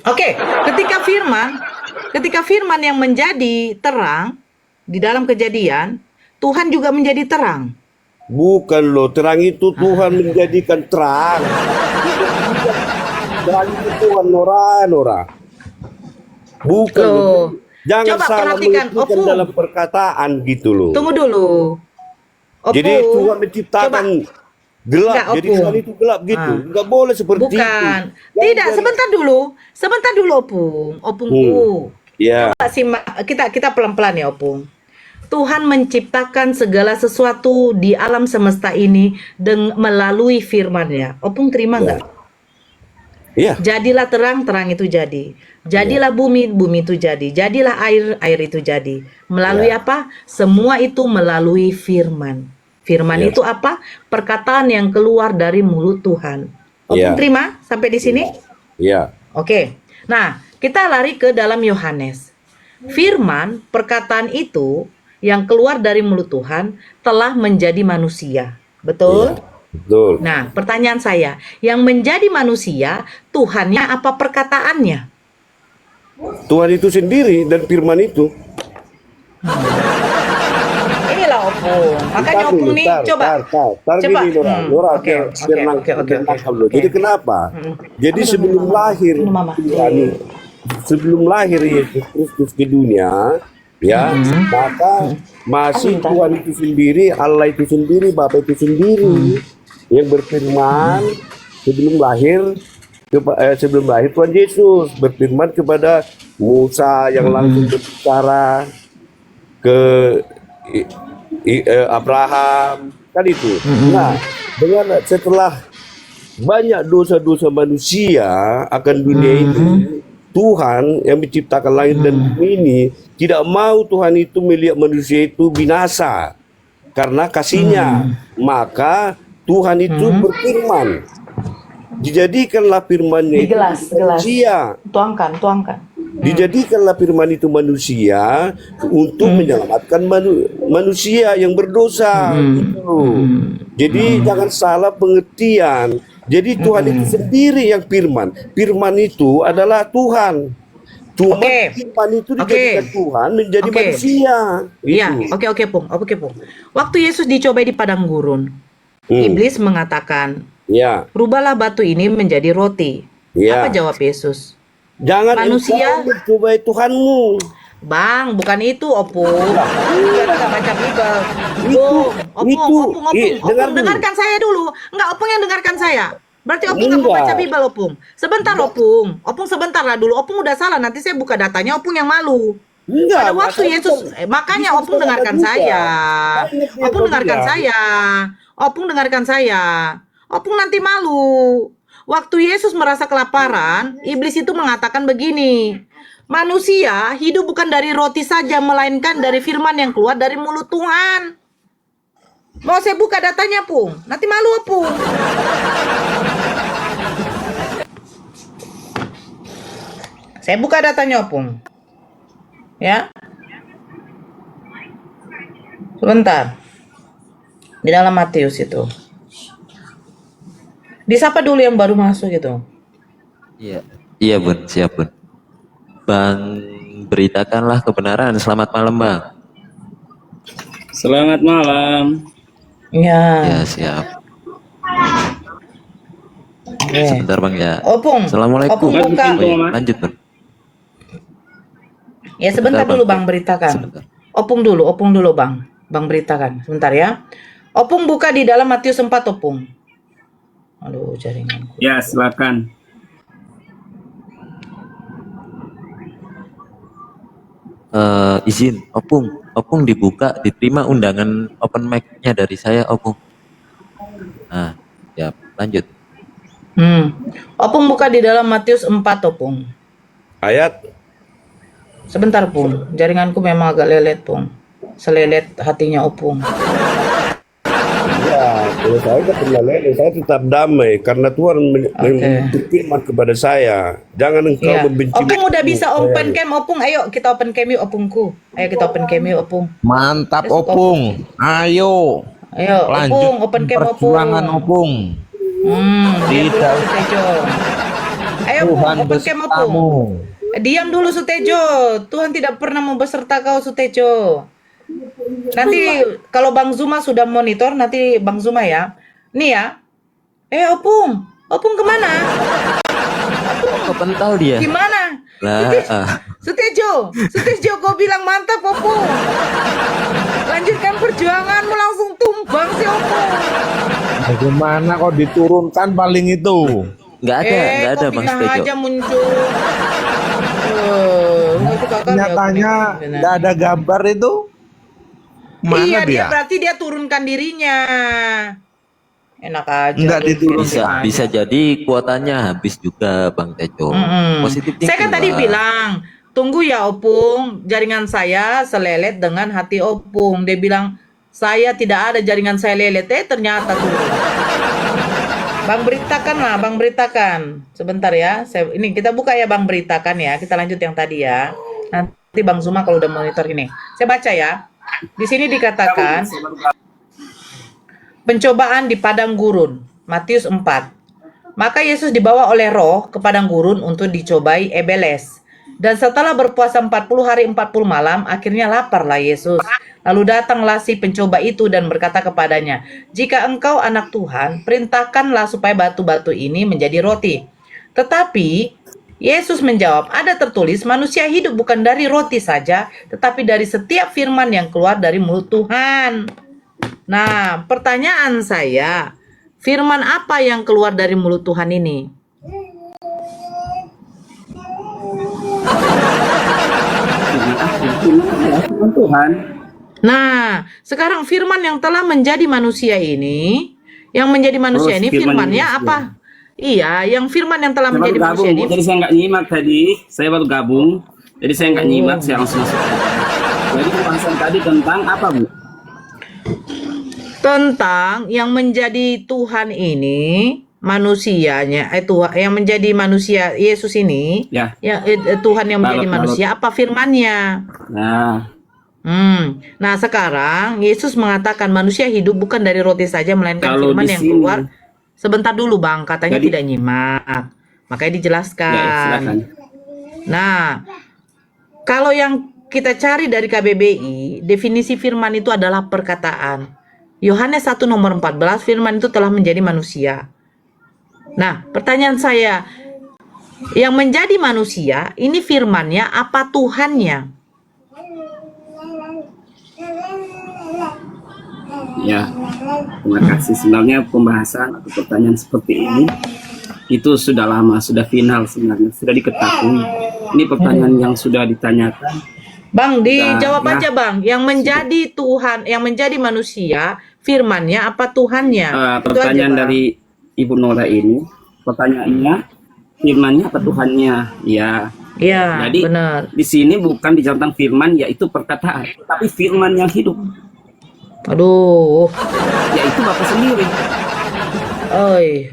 Oke, ketika firman yang menjadi terang di dalam Kejadian, Tuhan juga menjadi terang. Bukan loh, terang itu Tuhan menjadikan terang. Terang itu Tuhan Nora. Bukan Loh. Jangan Coba salah perhatikan, mengertikan Opung. dalam perkataan gitu loh. Tunggu dulu. Jadi Tuhan menciptakan gelap. Enggak, Jadi Opung. Tuhan itu gelap gitu. Enggak boleh seperti itu. Bukan. Tidak, sebentar dulu Opung. Opungku. Ya. Coba simak, kita pelan-pelan ya Opung. Tuhan menciptakan segala sesuatu di alam semesta ini melalui firman-Nya. Opung terima nggak? Iya. Jadilah terang, terang itu jadi. Jadilah bumi, bumi itu jadi. Jadilah air, air itu jadi. Melalui apa? Semua itu melalui firman. Firman itu apa? Perkataan yang keluar dari mulut Tuhan. Opung terima sampai di sini? Iya. Oke. Nah, kita lari ke dalam Yohanes. Firman, perkataan itu yang keluar dari mulut Tuhan telah menjadi manusia. Betul? Betul. Nah, pertanyaan saya, yang menjadi manusia, Tuhannya apa perkataannya? Tuhan itu sendiri dan firman itu. Inilah Opung. Makanya Opung nih, coba. Gini, Nora. Oke. Jadi kenapa? Jadi sebelum lahir Yesus Kristus ke dunia, ya, maka masih Tuhan itu sendiri, Allah itu sendiri, Bapa itu sendiri yang berfirman sebelum lahir Tuhan Yesus berfirman kepada Musa yang langsung berbicara ke Abraham kan itu. Nah, dengan setelah banyak dosa-dosa manusia akan dunia ini, Tuhan yang menciptakan langit dan bumi ini tidak mau Tuhan itu melihat manusia itu binasa karena kasihnya. Maka Tuhan itu berfirman, dijadikanlah firman-Nya itu manusia. Tuangkan. Dijadikanlah firman itu manusia untuk menyelamatkan manusia yang berdosa. Jadi jangan salah pengertian. Jadi Tuhan itu sendiri yang firman. Firman itu adalah Tuhan. Cuma firman itu dijadikan Tuhan menjadi manusia. Iya, oke, Pung. Waktu Yesus dicobai di padang gurun, iblis mengatakan, rubahlah batu ini menjadi roti. Apa jawab Yesus? Jangan manusia mencobai Tuhanmu. Bang, bukan itu, Opung. Kita baca Bible. Opung, dengarkan saya dulu. Enggak, Opung yang dengarkan saya. Berarti Opung nggak mau baca Bible, Opung. Sebentar, Opung. Opung sebentar lah dulu. Opung udah salah. Nanti saya buka datanya. Opung yang malu. Pada waktu Yesus, makanya Opung dengarkan saya. Opung dengarkan saya. Opung nanti malu. Waktu Yesus merasa kelaparan, iblis itu mengatakan begini, manusia hidup bukan dari roti saja, melainkan dari firman yang keluar dari mulut Tuhan. Mau saya buka datanya, Pung? Nanti malu, Pung. Saya buka datanya, Pung. Ya. Sebentar. Di dalam Matius itu. Disapa dulu yang baru masuk gitu. Iya Bun, siap Bun. Bang, beritakanlah kebenaran. Selamat malam Bang. Selamat malam. Ya, siap. Sebentar Bang ya. Opung. Assalamualaikum. Opung buka. Lanjut Bun. Ya sebentar dulu Bang, beritakan. Opung dulu Bang. Bang beritakan. Sebentar ya. Opung buka di dalam Matius 4, Opung. Aduh, jaringan. Ya, silakan. Izin, Opung dibuka, diterima undangan open mic-nya dari saya, Opung. Nah, ya, lanjut. Opung buka di dalam Matius 4, Opung. Ayat. Sebentar, Pung. Jaringanku memang agak lelet, Pung. Selelet hatinya Opung. Ya, Kalau saya nggak pernah lele, saya tetap damai karena Tuhan berfirman kepada saya, jangan engkau Iya. membenci. Opung udah bisa open cam, Opung. Ayo kita open cam yuk, Opungku. Ayo kita open cam yuk, Opung. Mantap Besok, Opung. Ayo. Ayo, Lanjut Opung, open cam, Opung. perjuangan Opung. Diam dulu, Tidak. Sutejo. Ayo, Opung, Tuhan open cam, Opung. besertamu. Diam dulu, Sutejo. Tuhan tidak pernah mau beserta kau, Sutejo. Nanti kalau Bang Zuma sudah monitor, nanti Bang Zuma ya. Nih ya. Opung. Opung kemana? Kepental dia. Gimana? Lah, Sutejo, kau bilang mantap, Opung. Lanjutkan perjuanganmu, langsung tumbang si Opung. Bagaimana kok diturunkan paling itu? nggak ada kok Bang pindah Sutejo. aja muncul. Itu kakak Nyatanya ya, nggak ada gambar itu. Mana iya, dia dia? berarti dia turunkan dirinya. Enak aja. Nggak lu. diturunkan. Bisa jadi kuotanya habis juga Bang Tejo. Positif Saya kan thinking, tadi Bang. bilang, tunggu ya Opung, jaringan saya selelet dengan hati Opung. Dia bilang, saya tidak ada jaringan saya lelet. Ternyata tuh. Bang beritakan lah, Bang beritakan. Sebentar ya, ini kita buka ya Bang beritakan ya. Kita lanjut yang tadi ya. Nanti Bang Zuma kalau udah monitor ini. Saya baca ya. Di sini dikatakan pencobaan di padang gurun, Matius 4. Maka Yesus dibawa oleh Roh ke padang gurun untuk dicobai Ebeles. Dan setelah berpuasa 40 hari 40 malam, akhirnya laparlah Yesus. Lalu datanglah si pencoba itu dan berkata kepadanya, "Jika engkau anak Tuhan, perintahkanlah supaya batu-batu ini menjadi roti." Tetapi Yesus menjawab, "Ada tertulis, manusia hidup bukan dari roti saja, tetapi dari setiap firman yang keluar dari mulut Tuhan." Nah, pertanyaan saya, firman apa yang keluar dari mulut Tuhan ini? Firman Tuhan. Nah, sekarang firman yang telah menjadi manusia ini, yang menjadi manusia ini firmannya apa? Iya, yang firman yang telah menjadi manusia ini. Jadi saya nggak nyimak tadi, saya baru gabung. Jadi saya nggak nyimak, saya langsung masuk aja. Jadi pembahasan tadi tentang apa, Bu? Tentang yang menjadi Tuhan ini, manusianya, yang menjadi manusia Yesus ini, Ya. Tuhan yang menjadi Balut. manusia, apa firmannya? Nah, Nah sekarang Yesus mengatakan manusia hidup bukan dari roti saja, melainkan Kalau firman di yang sini- keluar. Sebentar dulu Bang, katanya Jadi- tidak nyimak, makanya dijelaskan. ya, silakan. Nah, kalau yang kita cari dari KBBI, definisi firman itu adalah perkataan. Yohanes 1 nomor 14, firman itu telah menjadi manusia. Nah, pertanyaan saya, yang menjadi manusia, ini firmannya apa Tuhannya? Ya, terima kasih. Sebenarnya pembahasan atau pertanyaan seperti ini itu sudah lama, sudah final sebenarnya, sudah diketahui. Ini pertanyaan yang sudah ditanyakan. Bang, dijawab Nah, aja Bang. Yang menjadi Tuhan, yang menjadi manusia, firmannya apa Tuhannya? Itu aja, Pertanyaan Bang. dari Ibu Nora ini, pertanyaannya, firmannya apa Tuhannya? Ya. Ya, Jadi benar. di sini bukan bicara tentang firman, yaitu perkataan, tapi firman yang hidup, Aduh. yaitu Bapak sendiri. Oi.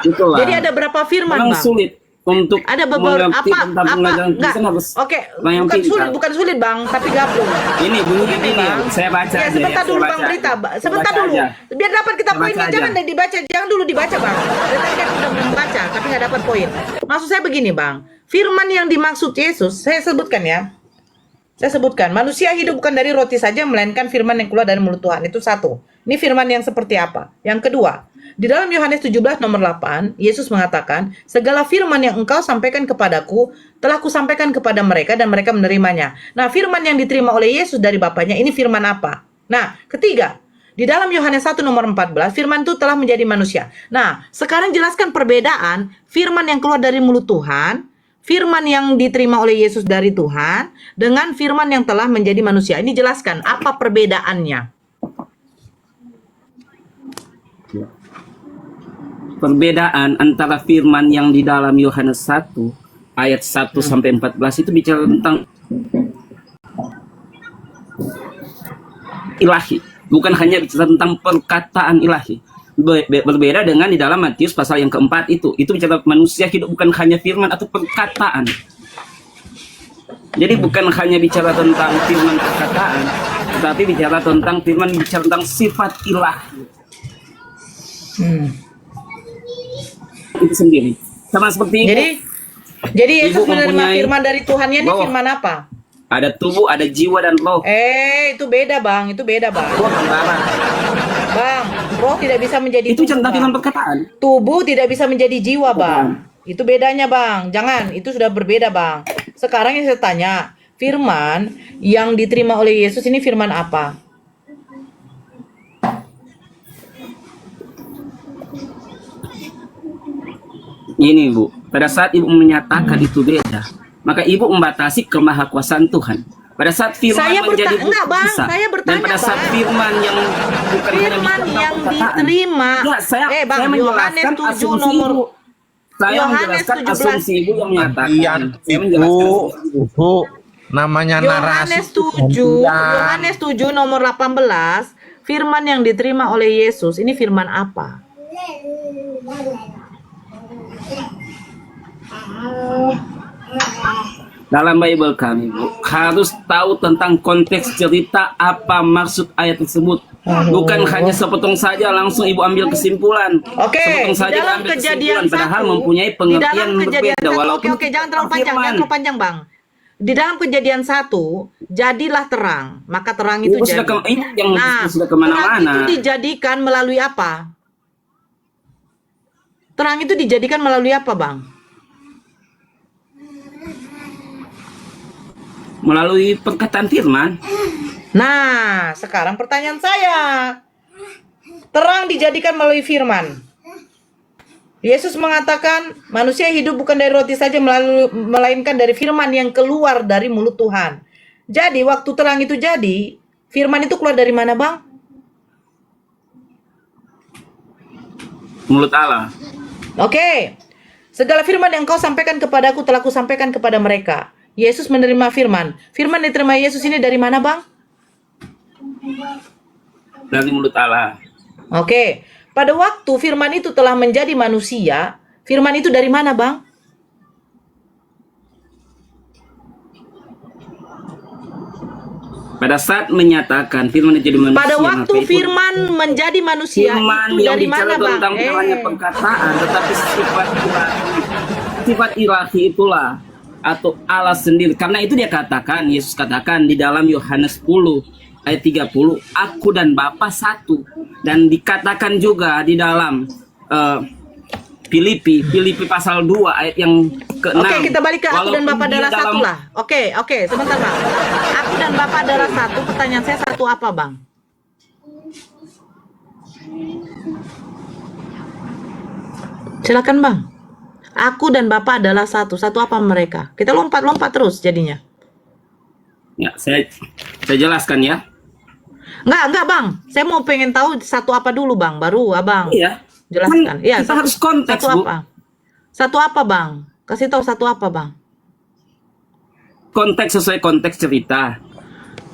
Itulah. Jadi ada berapa firman, Memang Bang? sulit untuk Ada beberapa mengerti tentang pengajaran enggak. Kristen harus Oke, orang yang pintar. bukan sulit Bang, tapi gabung. Ini bunyinya ini, Bang. saya baca Ya, aja. sebentar ya, dulu saya Bang baca Berita. aja. Sebentar Saya baca dulu. aja. Biar dapat kita Saya poinnya. baca Jangan aja. dibaca, jangan dulu dibaca, Bang. Dari tadi kan udah membaca, tapi nggak dapat poin. Maksud saya begini, Bang. Firman yang dimaksud Yesus, saya sebutkan ya. Saya sebutkan, manusia hidup bukan dari roti saja, melainkan firman yang keluar dari mulut Tuhan. Itu satu. Ini firman yang seperti apa? Yang kedua, di dalam Yohanes 17 nomor 8, Yesus mengatakan, segala firman yang engkau sampaikan kepadaku, telah kusampaikan kepada mereka dan mereka menerimanya. Nah, firman yang diterima oleh Yesus dari Bapaknya, ini firman apa? Nah, ketiga, di dalam Yohanes 1 nomor 14, firman itu telah menjadi manusia. Nah, sekarang jelaskan perbedaan firman yang keluar dari mulut Tuhan, firman yang diterima oleh Yesus dari Tuhan, dengan firman yang telah menjadi manusia. Ini jelaskan, apa perbedaannya? Perbedaan antara firman yang di dalam Yohanes 1 ayat 1 sampai 14 itu bicara tentang ilahi. bukan hanya bicara tentang perkataan ilahi. Berbeda dengan di dalam Matius pasal yang keempat itu bicara manusia hidup bukan hanya firman atau perkataan. Jadi bukan hanya bicara tentang firman perkataan, tetapi bicara tentang firman, bicara tentang sifat ilahi. Itu sendiri. Sama seperti ibu. Jadi Yesus Ibu menerima mempunyai firman dari Tuhan ini bahwa firman apa? ada tubuh, ada jiwa dan roh. Itu beda bang, itu beda bang. Bang, roh tidak bisa menjadi Itu tubuh, tentang Bang. firman perkataan. Tubuh tidak bisa menjadi jiwa bang. Itu bedanya bang. Jangan, itu sudah berbeda bang. Sekarang yang saya tanya, firman yang diterima oleh Yesus ini firman apa? Ini Bu, pada saat ibu menyatakan itu beda, maka ibu membatasi kemahakuasaan Tuhan. Pada saat firman Saya menjadi enggak bang, bisa, saya dan bertanya pada saat bang. firman yang bukan hanya Firman bicara yang perkataan. diterima. Ya, saya Bang, saya menjelaskan Yohanes 7 asumsi nomor ibu. Saya Yohanes menjelaskan 17. asumsi ibu yang menyatakan. Iya, Saya menjelaskan. Ibu, namanya narasi. Yohanes 7 nomor 18, firman yang diterima oleh Yesus ini firman apa? Dalam Bible kami, Bu, harus tahu tentang konteks cerita apa maksud ayat tersebut. Bukan hanya sepotong saja langsung ibu ambil kesimpulan. Oke, Sepotong di saja dalam ambil kejadian kesimpulan, padahal 1, mempunyai di pengertian dalam kejadian berbeda. 1, Walaupun oke, jangan terlalu panjang, firman. jangan terlalu panjang, Bang. Di dalam kejadian 1, jadilah terang, maka terang itu Ibu jadi. sudah ini yang Nah, sudah terang kemana-mana. itu dijadikan melalui apa? Terang itu dijadikan melalui apa, Bang? Melalui perkataan firman. Nah, sekarang pertanyaan saya. Terang dijadikan melalui firman. Yesus mengatakan, manusia hidup bukan dari roti saja, melainkan dari firman yang keluar dari mulut Tuhan. Jadi, waktu terang itu jadi, firman itu keluar dari mana, Bang? Mulut Allah. Oke. Segala firman yang kau sampaikan kepadaku telah kusampaikan kepada mereka. Yesus menerima firman. Firman diterima Yesus ini dari mana, Bang? Dari mulut Allah. Oke. Pada waktu firman itu telah menjadi manusia, firman itu dari mana, Bang? Pada saat menyatakan firman menjadi manusia. Pada waktu maka itu firman menjadi manusia, firman itu yang dari bicara mana, Bang? tentang hanya perkataan, tetapi sifat ilahi itulah, atau Allah sendiri. Karena itu dia katakan, Yesus katakan di dalam Yohanes 10 ayat 30, aku dan Bapa satu. Dan dikatakan juga di dalam Filipi pasal 2 ayat yang ke-6. Oke, kita balik ke aku dan Bapa Walaupun dia adalah satu dalam- lah. Oke, sebentar, Bang. Aku dan Bapa adalah satu. Pertanyaan saya satu apa, Bang? Silakan, Bang. Aku dan Bapa adalah satu. Satu apa mereka? Kita lompat-lompat terus jadinya. Ya, saya jelaskan ya. Enggak, Bang. Saya mau pengen tahu satu apa dulu, Bang. Baru Abang Iya. jelaskan. Iya, Kita harus konteks, satu Bu. apa? Satu apa, Bang? Kasih tahu satu apa, Bang? Konteks sesuai konteks cerita.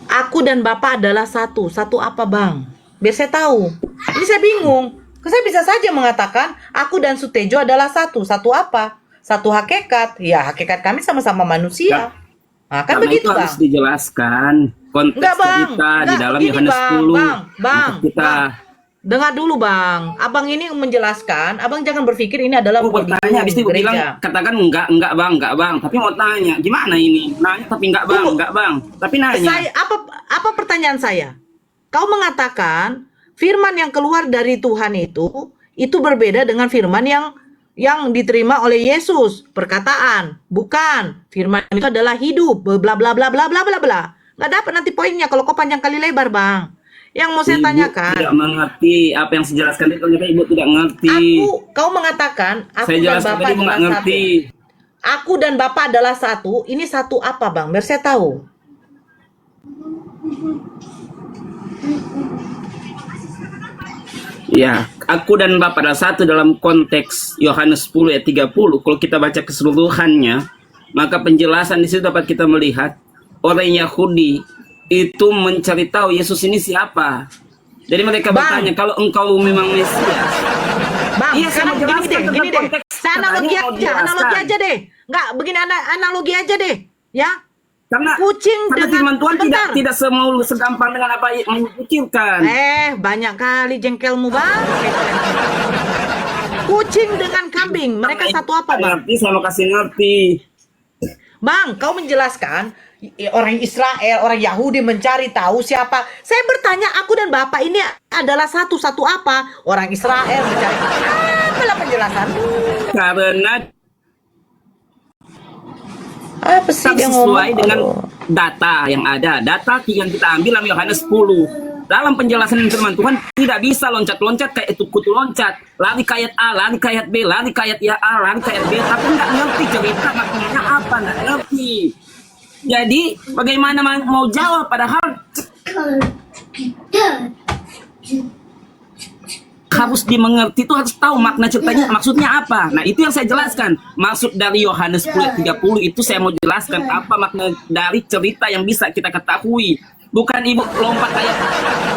Aku dan Bapak adalah satu. Satu apa, Bang? Biar saya tahu. Ini saya bingung. Saya bisa saja mengatakan aku dan Sutejo adalah satu. Satu apa? Satu hakikat. Ya, hakikat kami sama-sama manusia. Nah, kan Karena begitu, itu Bang. harus dijelaskan konteks Enggak, Bang. cerita di Enggak, dalam begini, Yohanes Bang. 10. Bang. Maka kita Dengar dulu, Bang. Abang ini menjelaskan. Abang jangan berpikir ini adalah bertanya, habis itu bilang gereja. katakan enggak Bang. Tapi mau tanya, gimana ini? Nanya tapi enggak Bang. Tapi nanya. Apa pertanyaan saya? Kau mengatakan firman yang keluar dari Tuhan itu berbeda dengan firman yang diterima oleh Yesus, perkataan, bukan. Firman itu adalah hidup, bla bla bla bla bla bla bla. Nggak dapat nanti poinnya kalau kau panjang kali lebar, Bang. Yang mau saya tanyakan, tidak mengerti apa yang saya jelaskan itu, ternyata Ibu tidak ngerti. kau mengatakan aku Saya dan jelaskan Bapa tadi Ibu nggak adalah ngerti. satu. Aku dan Bapa adalah satu. Ini satu apa, Bang? Biar saya tahu. Ya, aku dan Bapa adalah satu dalam konteks Yohanes 10 ayat 30. Kalau kita baca keseluruhannya, maka penjelasan di situ dapat kita melihat orang Yahudi itu mencari tahu Yesus ini siapa. Jadi mereka Bang. bertanya, kalau engkau memang Mesias. Bang, Iya, saya mau sekarang jelaskan gini tentang deh. konteks. Saya analogi Katanya mau aja, dijelaskan. analogi aja deh. Enggak, begini analogi aja deh. Ya, Karena kucing karena dengan firman Tuhan sebentar. tidak semau segampang dengan apa yang dipikirkan. Banyak kali jengkelmu, Bang. Kucing dengan kambing, mereka satu apa, Bang? Ngerti, saya mau kasih ngerti. Bang, kau menjelaskan orang Israel, orang Yahudi mencari tahu siapa. Saya bertanya, aku dan Bapak ini adalah satu apa? Orang Israel mencari. Apalah penjelasan? Karena Apa sih dia sesuai ngomong? dengan data yang ada. Data yang kita ambil dalam Yohanes 10. Dalam penjelasan firman Tuhan tidak bisa loncat-loncat kayak itu kutu loncat. Lari ke ayat A, lari ke ayat B, lari ke ayat ya A, lari ke ayat B. Tapi nggak ngerti cerita maknanya apa, nggak ngerti. Jadi bagaimana mau jawab padahal harus dimengerti, itu harus tahu makna ceritanya maksudnya apa. Nah itu yang saya jelaskan. Maksud dari Yohanes 10:30 itu saya mau jelaskan apa makna dari cerita yang bisa kita ketahui. Bukan ibu lompat ayat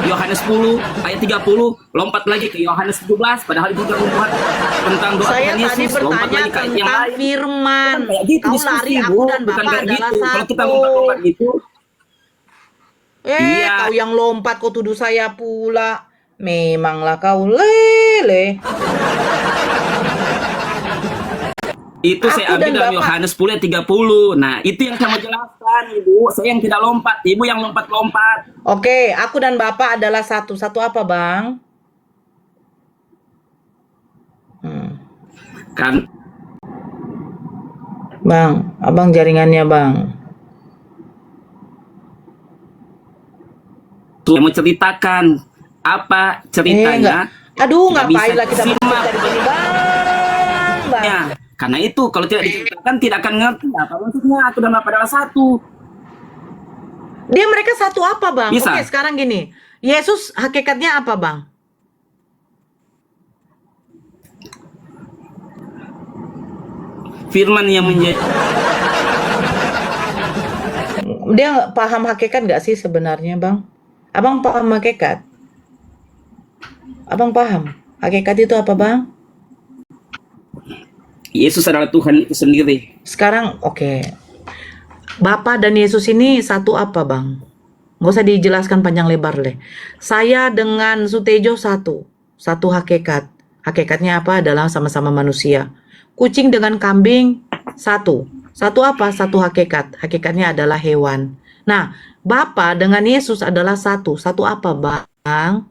Yohanes 10 ayat 30 lompat lagi ke Yohanes 17 padahal itu sudah membuat tentang doa Saya Tuhan tadi Yesus, lompat bertanya lagi ke ayat yang tentang lain. firman. Kayak gitu Kau diskusi, lari, Bu. aku dan Bukan Bapak kayak adalah gitu. Kalau kita satu. lompat-lompat gitu, Iya. Kau yang lompat, kau tuduh saya pula. Memanglah kau lele. itu saya Aku ambil dan dalam Bapak. Yohanes 10 ayat 30. Nah, itu yang saya mau jelaskan, Ibu. Saya yang tidak lompat, Ibu yang lompat-lompat. Oke, aku dan Bapak adalah satu. Satu apa, Bang? Kan Bang, abang jaringannya, Bang. saya mau ceritakan apa ceritanya. Aduh, Tidak ngapain bisa lah kita disimak. berbicara di sini, Bang? Ya, karena itu kalau tidak diceritakan tidak akan ngerti apa maksudnya aku dan Bapak adalah satu. Dia mereka satu apa, Bang? Bisa. Oke, sekarang gini. Yesus hakikatnya apa, Bang? Firman yang menjadi Dia paham hakikat nggak sih sebenarnya, Bang? Abang paham hakikat? Abang paham hakikat itu apa, Bang? Yesus adalah Tuhan itu sendiri. Sekarang, oke. Bapa dan Yesus ini satu apa, Bang? Nggak usah dijelaskan panjang lebar deh. Saya dengan Sutejo satu. Satu hakikat. Hakikatnya apa? Adalah sama-sama manusia. Kucing dengan kambing satu. Satu apa? Satu hakikat. Hakikatnya adalah hewan. Nah, Bapa dengan Yesus adalah satu. Satu apa, Bang?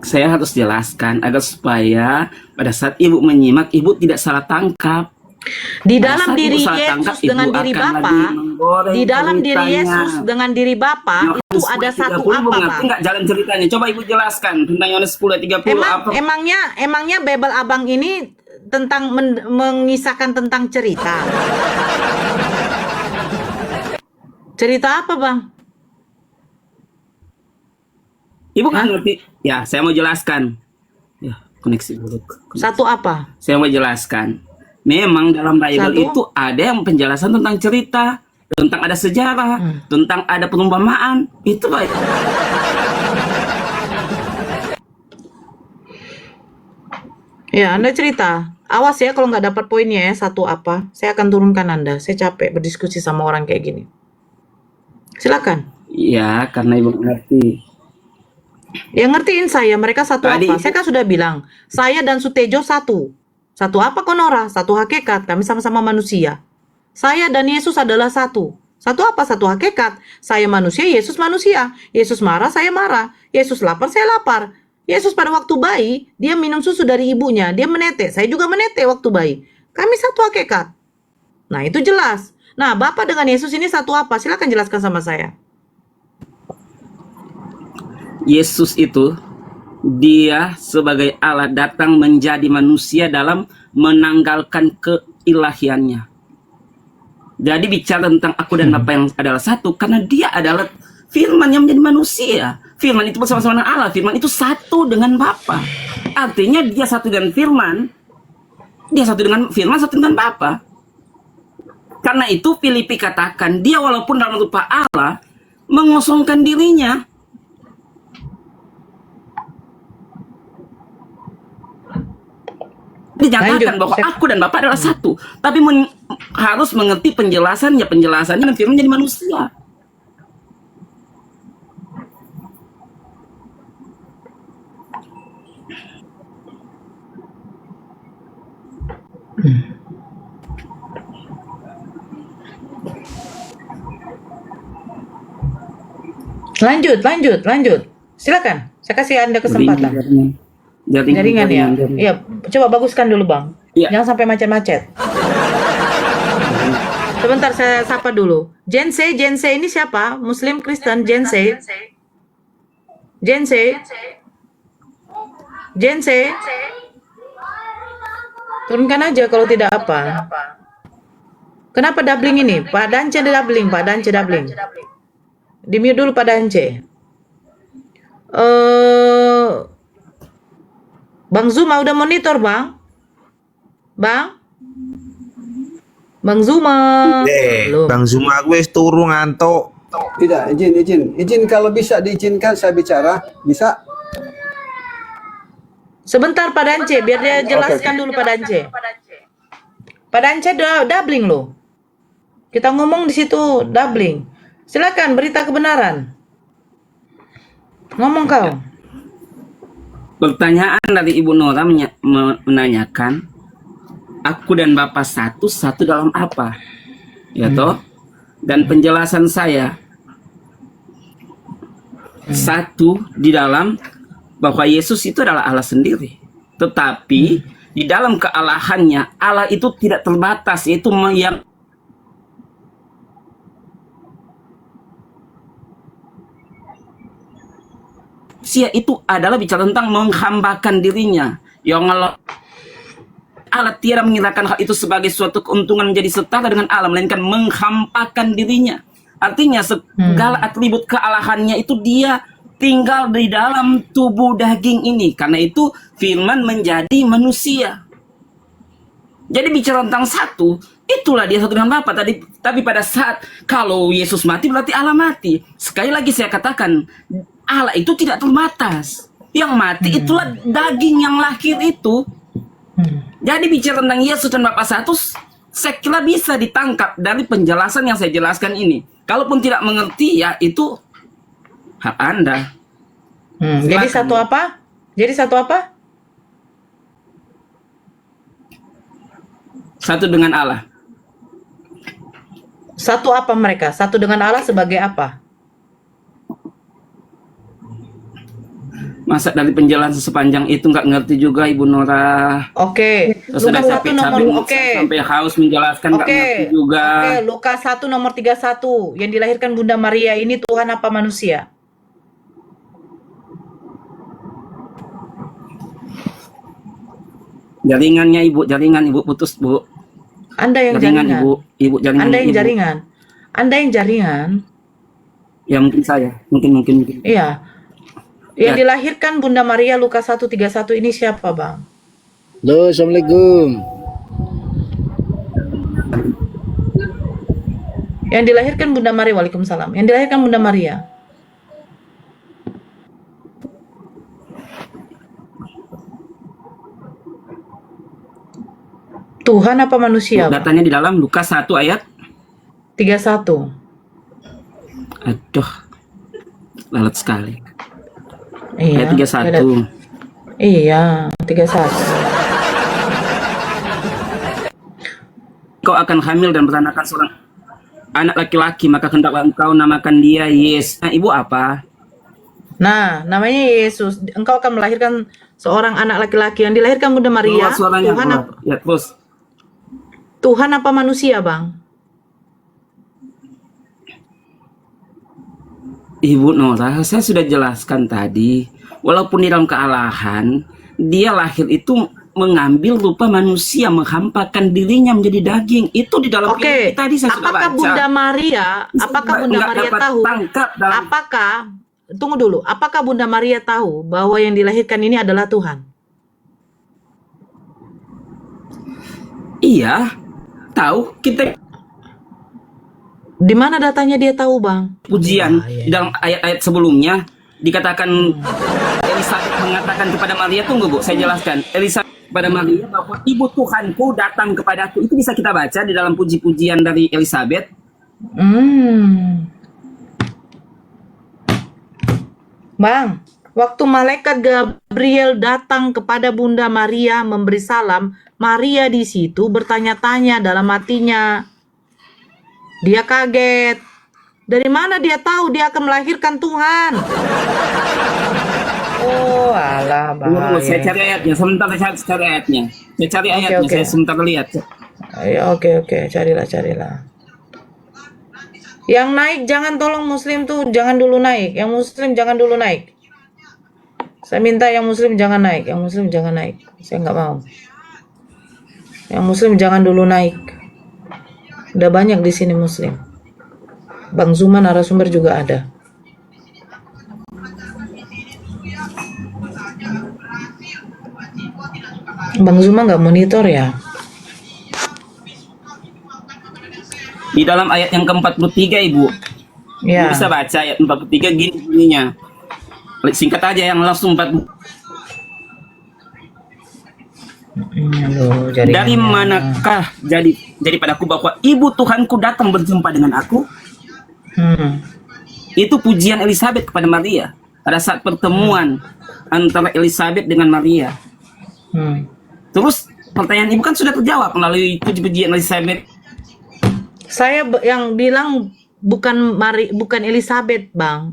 Saya harus jelaskan agar supaya pada saat Ibu menyimak, Ibu tidak salah tangkap. Di Pada dalam saat diri Ibu salah Yesus tangkap, dengan Ibu diri akan Bapa, lagi menggoreng di dalam diri ceritanya. Yesus dengan diri Bapa itu Yohanes ada 10 satu 30, apa, Ibu ngerti Bang? nggak jalan ceritanya? Coba Ibu jelaskan tentang Yohanes 10 ayat 30 apa? Emangnya Bible Abang ini tentang mengisahkan tentang cerita. Cerita apa, Bang? Ibu nggak ngerti? Ya, saya mau jelaskan. Ya, koneksi buruk. Satu apa? Saya mau jelaskan. Memang dalam Bible Satu. itu ada yang penjelasan tentang cerita, tentang ada sejarah, tentang ada perumpamaan. Itu baik. Ya, Anda cerita. Awas ya kalau nggak dapat poinnya ya, satu apa. Saya akan turunkan Anda. Saya capek berdiskusi sama orang kayak gini. Silakan. Ya, karena Ibu ngerti. Ya ngertiin saya, mereka satu Tadi apa? itu- Saya kan sudah bilang, saya dan Sutejo satu. Satu apa, Konora? Satu hakikat, kami sama-sama manusia. Saya dan Yesus adalah satu. Satu apa? Satu hakikat. Saya manusia, Yesus manusia. Yesus marah, saya marah. Yesus lapar, saya lapar. Yesus pada waktu bayi, dia minum susu dari ibunya. Dia menetek, saya juga menetek waktu bayi. Kami satu hakikat. Nah itu jelas. Nah Bapak dengan Yesus ini satu apa? Silakan jelaskan sama saya. Yesus itu dia sebagai Allah datang menjadi manusia dalam menanggalkan keilahiannya. Jadi bicara tentang aku dan Bapa yang adalah satu karena dia adalah Firman yang menjadi manusia. Firman itu bersama-sama dengan Allah. Firman itu satu dengan Bapa. Artinya dia satu dengan Firman. Dia satu dengan Firman, satu dengan Bapa. Karena itu Filipi katakan dia walaupun dalam rupa Allah mengosongkan dirinya. Dinyatakan bahwa aku dan Bapak adalah satu, tapi harus mengerti penjelasannya dan firman menjadi manusia. Lanjut. Silakan. Saya kasih Anda kesempatan. Jaringan ya. Iya, coba baguskan dulu, Bang. Jangan sampai macet-macet. Sebentar saya sapa dulu. Jense ini siapa? Muslim Kristen Jense. Turunkan aja kalau tidak apa. Kenapa doubling ini? Pak Dance doubling. Di-mute dulu Pak Dance. Bang Zuma udah monitor, Bang? Bang Zuma. Bang Zuma gue turu ngantuk. Tidak, izin kalau bisa diizinkan saya bicara, bisa? Sebentar Pak Dance, biar dia jelaskan dulu Pak Dance. Pak Dance doubling loh. Kita ngomong di situ doubling. Silakan berita kebenaran. Ngomong kau. Pertanyaan dari Ibu Nora menanyakan, aku dan Bapak satu dalam apa? Ya toh? Dan penjelasan saya, satu di dalam bahwa Yesus itu adalah Allah sendiri. Tetapi di dalam kealahannya, Allah itu tidak terbatas, yaitu yang manusia itu adalah bicara tentang menghambakan dirinya. Yang Allah tidak mengirakan hal itu sebagai suatu keuntungan menjadi setara dengan Allah, melainkan menghampakan dirinya. Artinya segala atribut kealahannya itu dia tinggal di dalam tubuh daging ini. Karena itu firman menjadi manusia. Jadi bicara tentang satu, itulah dia satu dengan Bapa tadi. Tapi pada saat kalau Yesus mati berarti Allah mati. Sekali lagi saya katakan, Allah itu tidak terbatas. Yang mati itulah daging yang lahir itu. Jadi bicara tentang Yesus dan Bapa satu, saya kira bisa ditangkap dari penjelasan yang saya jelaskan ini. Kalaupun tidak mengerti, ya itu hak Anda. Jadi satu apa? Satu dengan Allah. Satu apa mereka? Satu dengan Allah sebagai apa? Masa dari penjelasan sepanjang itu nggak ngerti juga Ibu Nora. Oke. Lukas 1 nomor sampai haus menjelaskan nggak ngerti juga. Oke, Lukas 1 nomor 31 yang dilahirkan Bunda Maria ini Tuhan apa manusia? Jaringannya jaringan Ibu putus, Bu. Anda yang jaringan. Ibu jaringan. Anda yang jaringan. Ya mungkin saya, mungkin. Iya. Yang dilahirkan Bunda Maria Lukas 1:31 ini siapa, Bang? Halo, Assalamualaikum. Yang dilahirkan Bunda Maria, Waalaikumsalam. Yang dilahirkan Bunda Maria. Tuhan apa manusia? Datanya di dalam Lukas 1 ayat 31. Aduh, lalat sekali. Iya. Ayat 31. Iya, 31. Kau akan hamil dan beranakan seorang anak laki-laki, maka hendaklah engkau namakan dia Yesus. Nah, Ibu apa? Nah, namanya Yesus. Engkau akan melahirkan seorang anak laki-laki yang dilahirkan Bunda Maria. Tuhan apa? Ya, terus. Tuhan apa manusia, Bang? Ibu Nora, saya sudah jelaskan tadi, walaupun di dalam kealahan, dia lahir itu mengambil rupa manusia, menghampakan dirinya menjadi daging. Itu di dalam Oke. tadi saya sudah baca. Bunda Maria, apakah Bunda Maria tahu? Tunggu dulu, apakah Bunda Maria tahu bahwa yang dilahirkan ini adalah Tuhan? Iya, tahu. Kita Di mana datanya dia tahu, Bang? Pujian di dalam ayat-ayat sebelumnya dikatakan Elizabeth mengatakan kepada Maria, tunggu Bu, saya jelaskan. Elizabeth kepada Maria bahwa ibu Tuhanku datang kepadaku. Itu bisa kita baca di dalam puji-pujian dari Elizabeth. Bang, waktu malaikat Gabriel datang kepada Bunda Maria memberi salam, Maria di situ bertanya-tanya dalam hatinya. Dia kaget. Dari mana dia tahu dia akan melahirkan Tuhan? Oh, alah, Tunggu, saya bahaya. cari ayatnya. Sebentar saya cari ayatnya. Saya cari ayatnya. Oke. Saya sebentar lihat. Ayo, oke, carilah. Yang naik jangan, tolong Muslim tuh jangan dulu naik. Yang Muslim jangan dulu naik. Saya minta yang Muslim jangan naik. Saya nggak mau. Yang Muslim jangan dulu naik. Udah banyak di sini Muslim. Bang Zuma narasumber juga ada. Bang Zuma nggak monitor ya? Di dalam ayat yang ke-43, Ibu. Ya. Ibu bisa baca ayat 43 gini bunyinya. Singkat aja yang langsung 40. Dari manakah jadi padaku bahwa ibu Tuhanku datang berjumpa dengan aku? Itu pujian Elizabeth kepada Maria pada saat pertemuan antara Elizabeth dengan Maria. Terus pertanyaan ibu kan sudah terjawab melalui puji-pujian Elizabeth. Saya yang bilang bukan Elizabeth, Bang.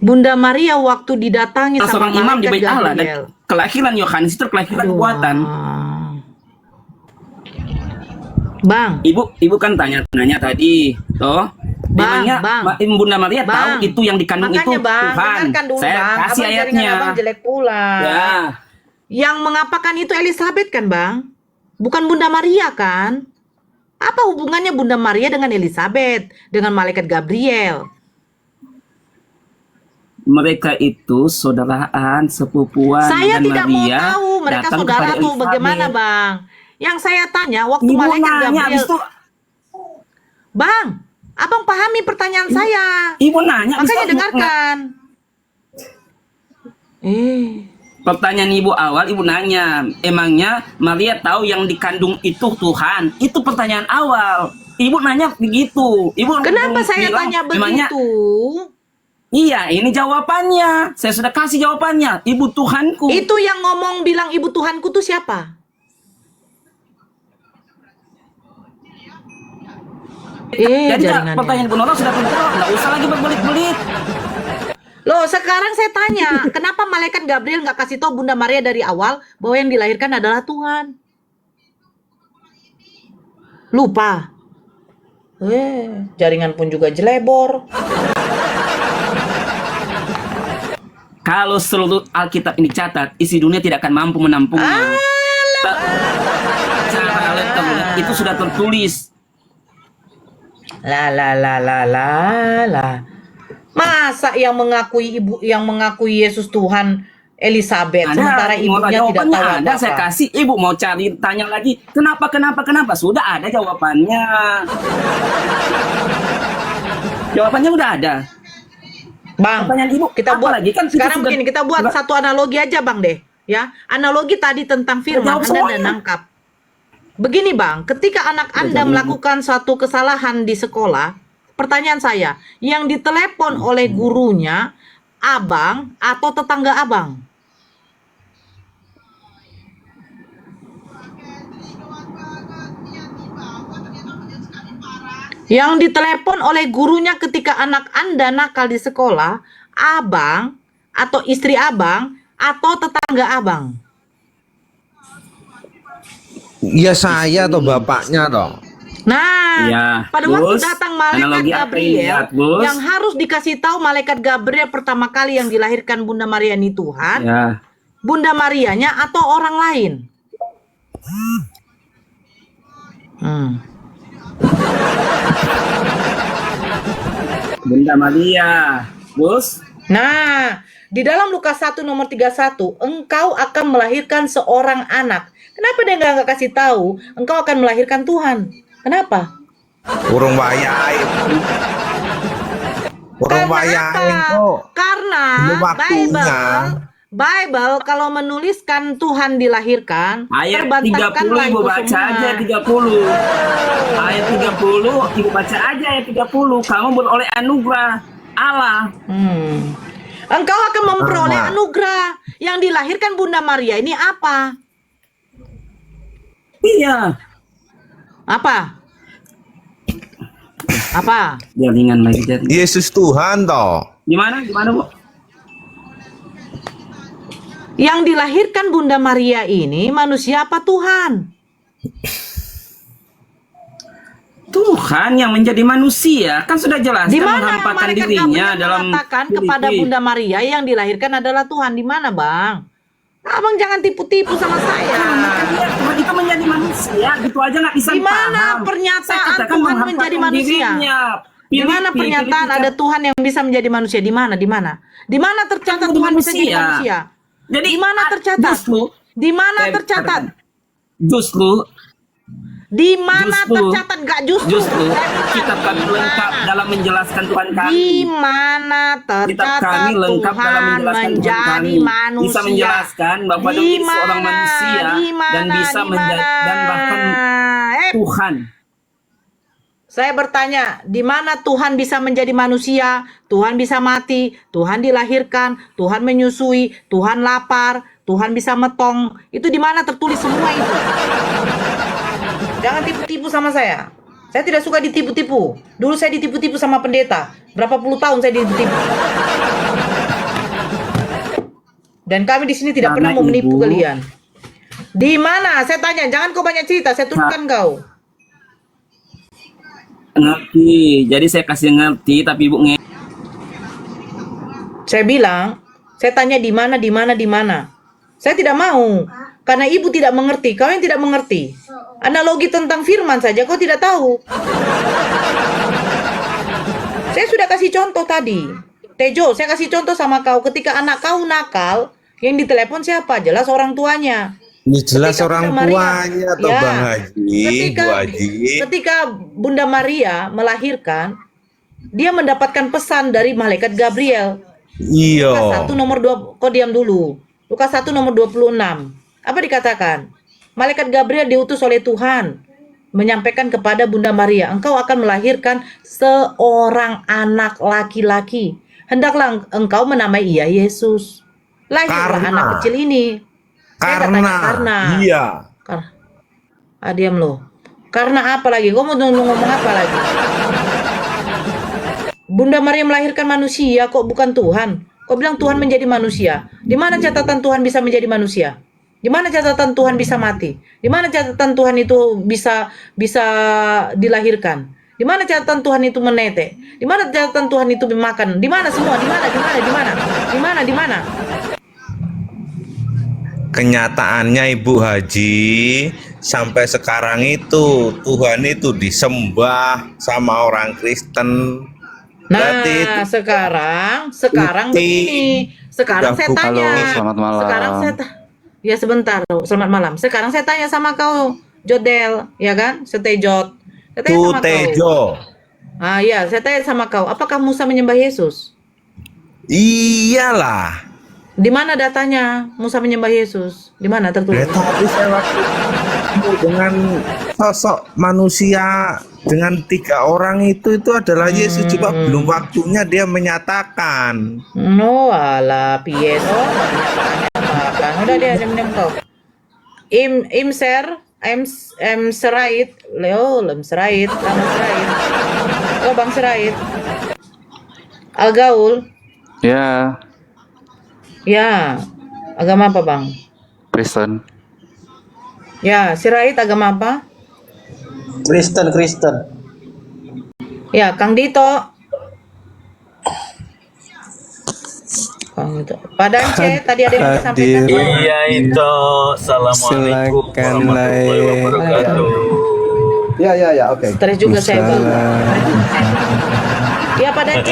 Bunda Maria waktu didatangi sama Seorang imam di malaikat Bait Allah dan Gabriel. kelahiran Yohanes itu kelahiran buatan. Bang, ibu kan tanya tadi, toh. Memangnya Bunda Maria tahu itu yang dikandung makanya, itu Bang, Tuhan. dengarkan dulu, Saya Bang. kasih Abang ayatnya. jaringan Abang jelek pula. Ya. Yang mengapakan itu Elizabeth kan, Bang? Bukan Bunda Maria kan? Apa hubungannya Bunda Maria dengan Elizabeth, dengan malaikat Gabriel? Mereka itu saudaraan, sepupuan Saya dan tidak Maria mau tahu mereka datang saudara kepada tuh Elizabeth. bagaimana, Bang? Yang saya tanya waktu Ibu malaikat nanya, Gabriel. habis itu- Bang, Abang pahami pertanyaan saya. Ibu nanya, habis Makanya itu- dengarkan. Pertanyaan ibu awal, ibu nanya, emangnya Maria tahu yang dikandung itu Tuhan? Itu pertanyaan awal. Ibu nanya begitu. Ibu Kenapa saya bilang, tanya emangnya- begitu? Iya, ini jawabannya. Saya sudah kasih jawabannya. Ibu Tuhanku. Itu yang ngomong bilang ibu Tuhanku tuh siapa? Jadi jaringannya. pertanyaan Bu Nora sudah terjawab. Nggak usah lagi berbelit-belit. Loh, sekarang saya tanya, kenapa malaikat Gabriel nggak kasih tahu Bunda Maria dari awal bahwa yang dilahirkan adalah Tuhan? Lupa. Jaringan pun juga jelebor. Kalau seluruh Alkitab ini catat, isi dunia tidak akan mampu menampungnya. Secara letternya itu sudah tertulis. Lah. Masa yang mengakui Yesus Tuhan Elizabeth sementara ibunya tidak tahu ada. apa-apa. Saya kasih, ibu mau cari tanya lagi kenapa sudah ada jawabannya. Jawabannya udah ada. Bang, pertanyaan ibu kita buat lagi kan sekarang begini, kita buat satu analogi aja, Bang deh, ya. Analogi tadi tentang firman Anda udah nangkap. Begini, Bang, ketika anak Anda melakukan suatu kesalahan di sekolah, pertanyaan saya, yang ditelepon oleh gurunya abang atau tetangga abang? Yang ditelepon oleh gurunya ketika anak Anda nakal di sekolah, abang atau istri abang atau tetangga abang? Ya saya atau bapaknya toh. Nah, Ya, pada waktu Gus, datang malaikat analogi apa ini, Gabriel, lihat, Gus. yang harus dikasih tahu malaikat Gabriel pertama kali yang dilahirkan Bunda Maria ini Tuhan, Ya. Bunda Marianya atau orang lain? Bunda Maria, Gus. Nah, di dalam Lukas 1 nomor 31, engkau akan melahirkan seorang anak. Kenapa dia nggak kasih tahu? Engkau akan melahirkan Tuhan. Kenapa? Urung wayahe. Urung wayahe kok. Karena Belum waktunya. Bible kalau menuliskan Tuhan dilahirkan, Ayat 30 terbantahkanlah ibu itu baca semua. aja 30. Ayat 30 ibu baca aja ayat 30. Kamu beroleh anugerah Allah. Engkau akan memperoleh Sama. anugerah. Yang dilahirkan Bunda Maria ini apa? Iya. Apa? Apa? Jaringan lagi jadi. Yesus Tuhan toh. Gimana Bu? Yang dilahirkan Bunda Maria ini manusia apa Tuhan? Tuhan yang menjadi manusia kan sudah jelas Di kan mana menghampakan malaikat dirinya Gabriel dalam mengatakan Filipi. kepada Bunda Maria yang dilahirkan adalah Tuhan? Di mana, Bang? Abang jangan tipu-tipu sama saya. Tuhan itu menjadi manusia, gitu aja nggak bisa Di mana paham. Saya pernyataan katakan Tuhan menghampakan menjadi manusia? dirinya. Di mana Filipi, pernyataan Filipi, ada Tuhan yang bisa menjadi manusia? Di mana? Di mana? Di mana tercatat Kan Tuhan bisa jadi manusia. manusia? Jadi Di mana tercatat? Di mana tercatat? Justru Di mana Justru- tercatat? Gak justru. Justru Saya minta, kitab kami di lengkap mana? dalam menjelaskan Tuhan kami. Di mana Kitab tercatat kami lengkap dalam Tuhan menjelaskan Tuhan menjadi kami. manusia? Bisa menjelaskan bahwa Di dia seorang mana? manusia Di mana? dan bisa Di menjadi mana? dan bahkan Tuhan. Saya bertanya, di mana Tuhan bisa menjadi manusia? Tuhan bisa mati, Tuhan dilahirkan, Tuhan menyusui, Tuhan lapar, Tuhan bisa metong. Itu di mana tertulis semua itu? Jangan tipu-tipu sama saya. Saya tidak suka ditipu-tipu. Dulu saya ditipu-tipu sama pendeta. Berapa puluh tahun saya ditipu. Dan kami di sini tidak pernah Karena mau menipu Ibu- kalian. Di mana? Saya tanya, jangan kau banyak cerita, saya turunkan kau. Ngerti. Jadi saya kasih ngerti tapi Ibu Saya bilang, saya tanya di mana, di mana, di mana. Saya tidak mau. Karena ibu tidak mengerti, kau yang tidak mengerti. Analogi tentang firman saja kau tidak tahu. Saya sudah kasih contoh tadi. Tejo, saya kasih contoh sama kau. Ketika anak kau nakal, yang ditelepon siapa? Jelas orang tuanya. Ini jelas Ketika orang Bunda Maria- tuanya toh Ya. Bang Haji, Bu Haji. Ketika Bunda Maria melahirkan, dia mendapatkan pesan dari malaikat Gabriel. Lukas 1 Iya. nomor 2, kau diam dulu. Lukas 1 nomor 26. Apa dikatakan? Malaikat Gabriel diutus oleh Tuhan menyampaikan kepada Bunda Maria, engkau akan melahirkan seorang anak laki-laki. Hendaklah engkau menamai ia Yesus. Lahirlah Karena. anak kecil ini. Saya nggak tanya karena. Iya. Diam lo. Karena apa lagi? Kau mau ngomong apa lagi? Bunda Maria melahirkan manusia kok, bukan Tuhan. Kau bilang Tuhan menjadi manusia. Di mana catatan Tuhan bisa menjadi manusia? Di mana catatan Tuhan bisa mati? Di mana catatan Tuhan itu bisa dilahirkan? Di mana catatan Tuhan itu menetek? Di mana catatan Tuhan itu makan? Di mana semua? Di mana? Di mana? Di mana? Di mana? Di mana? Kenyataannya Ibu Haji, sampai sekarang itu Tuhan itu disembah sama orang Kristen. Berarti itu Nah, sekarang bukti. begini. Sekarang saya Halo, tanya. selamat malam. Sekarang ya sebentar, selamat malam. Sekarang saya tanya sama kau, Jodel, ya kan? Setejot. Saya tanya sama kau. Tejo. Ah ya, saya tanya sama kau, apakah Musa menyembah Yesus? Iyalah. Di mana datanya Musa menyembah Yesus? Di mana tertulis? Tapi saya waktu itu dengan sosok manusia dengan 3 orang itu adalah Yesus, cuma belum waktunya dia menyatakan. No, ala Pietro, menyatakan. Udah dia diam kau. Serait, Leo, Lem Serait, Lama Serait. Oh, Bang Serait. Al-Gaul. Ya, Ya, agama apa Bang? Kristen. Ya, Sirait agama apa? Kristen. Ya, Kang Dito. Kang Dito. Pak Dance, tadi ada yang disampaikan. Iya itu. Assalamualaikum warahmatullahi wabarakatuh. Ya, oke. Stres juga saya Bang. Ya Pak Dance,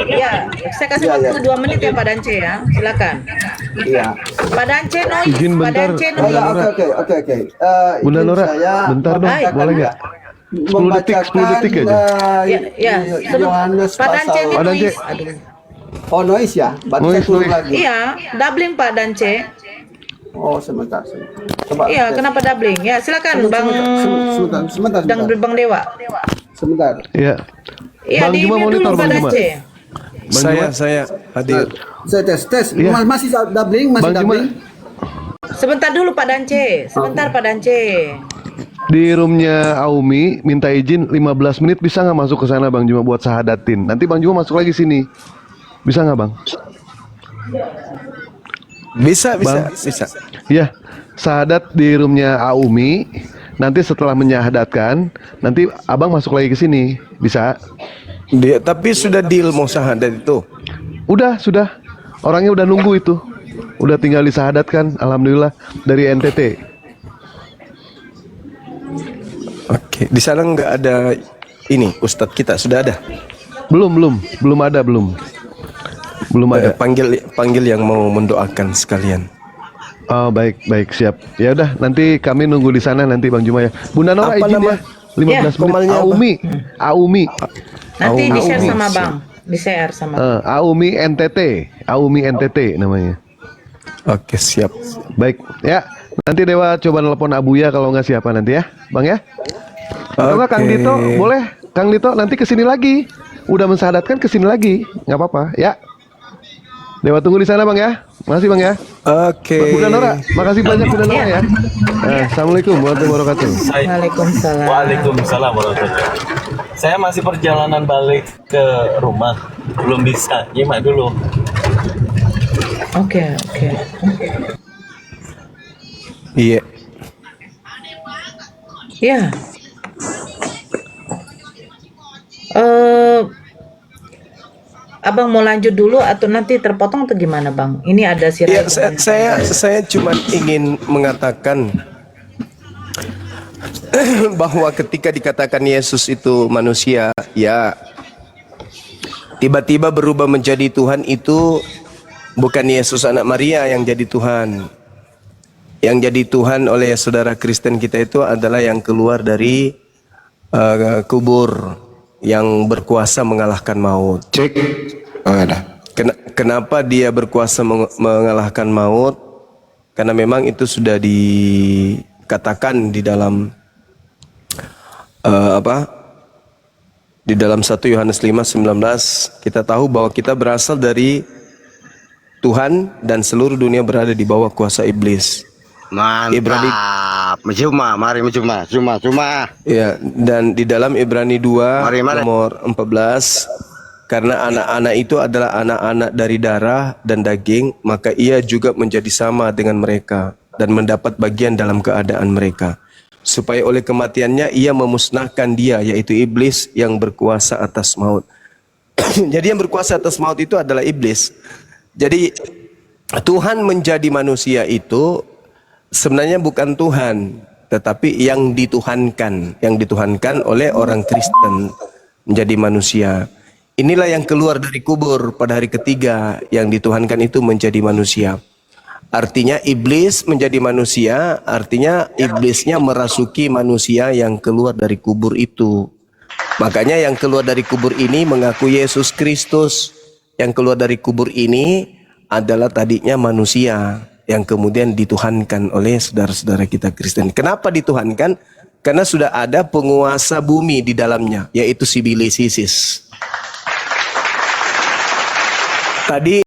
ya saya kasih waktu 2 menit ya Pak Dance ya, silakan. Iya. Pak Dance noise, Izin Pak bentar. Dance Oh noise. ya, oke. Bunda Izin Nora, saya bentar dong, Baik. boleh nggak? membacakan Yohanes Pak Dance ini pasal noise. Aduh. Oh noise ya, berarti saya turun lagi. Iya, doubling Pak Dance. Oh sebentar. Coba. Iya, kenapa doubling? Ya, silakan Bang. Sebentar. Bang Dewa. Sebentar. Iya. Iya, Bang di Juma mute dulu monitor, Pak Bang Juma. Dance. Saya hadir. Saya tes. Iya. Masih doubling, Bang Juma, Sebentar dulu Pak Dance. Sebentar Pak Dance. di roomnya Aumi minta izin 15 menit, bisa nggak masuk ke sana Bang Juma buat sahadatin? Nanti Bang Juma masuk lagi sini. Bisa nggak Bang? Bisa. Iya, sahadat di roomnya Aumi. Nanti setelah menyahadatkan, nanti Abang masuk lagi ke sini. Bisa? Tapi sudah deal mau syahadat itu. Sudah. Orangnya udah nunggu itu. Udah tinggal disahadatkan, alhamdulillah, dari NTT. Oke, di sana nggak ada ini Ustadz kita sudah ada? Belum ada. Belum ada. Panggil yang mau mendoakan sekalian. Oh baik siap. Ya udah, nanti kami nunggu di sana nanti Bang Juma ya. Bunda Nora Apa izin nama? ya. 15 menit. Aumi. Nanti di-share sama Bang. Di-share sama. Aumi NTT namanya. Oke, siap. Baik, ya. Nanti Dewa coba nelpon Abuya kalau nggak siapa nanti ya, Bang ya. Atau nggak Kang Dito, boleh. Kang Dito nanti kesini lagi. Udah mensahadatkan kesini lagi, nggak apa-apa ya. Dewa tunggu di sana Bang ya. Makasih Bang ya. Oke. Bunda Nora, makasih banyak Bunda Nora ya. Assalamualaikum warahmatullahi wabarakatuh. Waalaikumsalam. Waalaikumsalam warahmatullahi wabarakatuh. Saya masih perjalanan balik ke rumah, belum bisa. Nyimak dulu. Oke. Iya. Ya. Abang mau lanjut dulu atau nanti terpotong atau gimana Bang? Ini ada si Ya, saya cuma ingin mengatakan bahwa ketika dikatakan Yesus itu manusia, ya tiba-tiba berubah menjadi Tuhan, itu bukan Yesus anak Maria yang jadi Tuhan. Yang jadi Tuhan oleh saudara Kristen kita itu adalah yang keluar dari kubur, yang berkuasa mengalahkan maut. Kenapa dia berkuasa mengalahkan maut? Karena memang itu sudah dikatakan di dalam di dalam 1 Yohanes 5:19 kita tahu bahwa kita berasal dari Tuhan dan seluruh dunia berada di bawah kuasa iblis. Mantap. Mari Juma. Ya, dan di dalam Ibrani 2 nomor 14, karena anak-anak itu adalah anak-anak dari darah dan daging, maka ia juga menjadi sama dengan mereka dan mendapat bagian dalam keadaan mereka, supaya oleh kematiannya ia memusnahkan dia, yaitu iblis yang berkuasa atas maut. Jadi yang berkuasa atas maut itu adalah iblis. Jadi Tuhan menjadi manusia itu sebenarnya bukan Tuhan, tetapi yang dituhankan oleh orang Kristen menjadi manusia. Inilah yang keluar dari kubur pada hari ketiga, yang dituhankan itu menjadi manusia. Artinya iblis menjadi manusia, artinya iblisnya merasuki manusia yang keluar dari kubur itu. Makanya yang keluar dari kubur ini mengaku Yesus Kristus. Yang keluar dari kubur ini adalah tadinya manusia yang kemudian dituhankan oleh saudara-saudara kita Kristen. Kenapa dituhankan? Karena sudah ada penguasa bumi di dalamnya, yaitu si Bilisisis. Tadi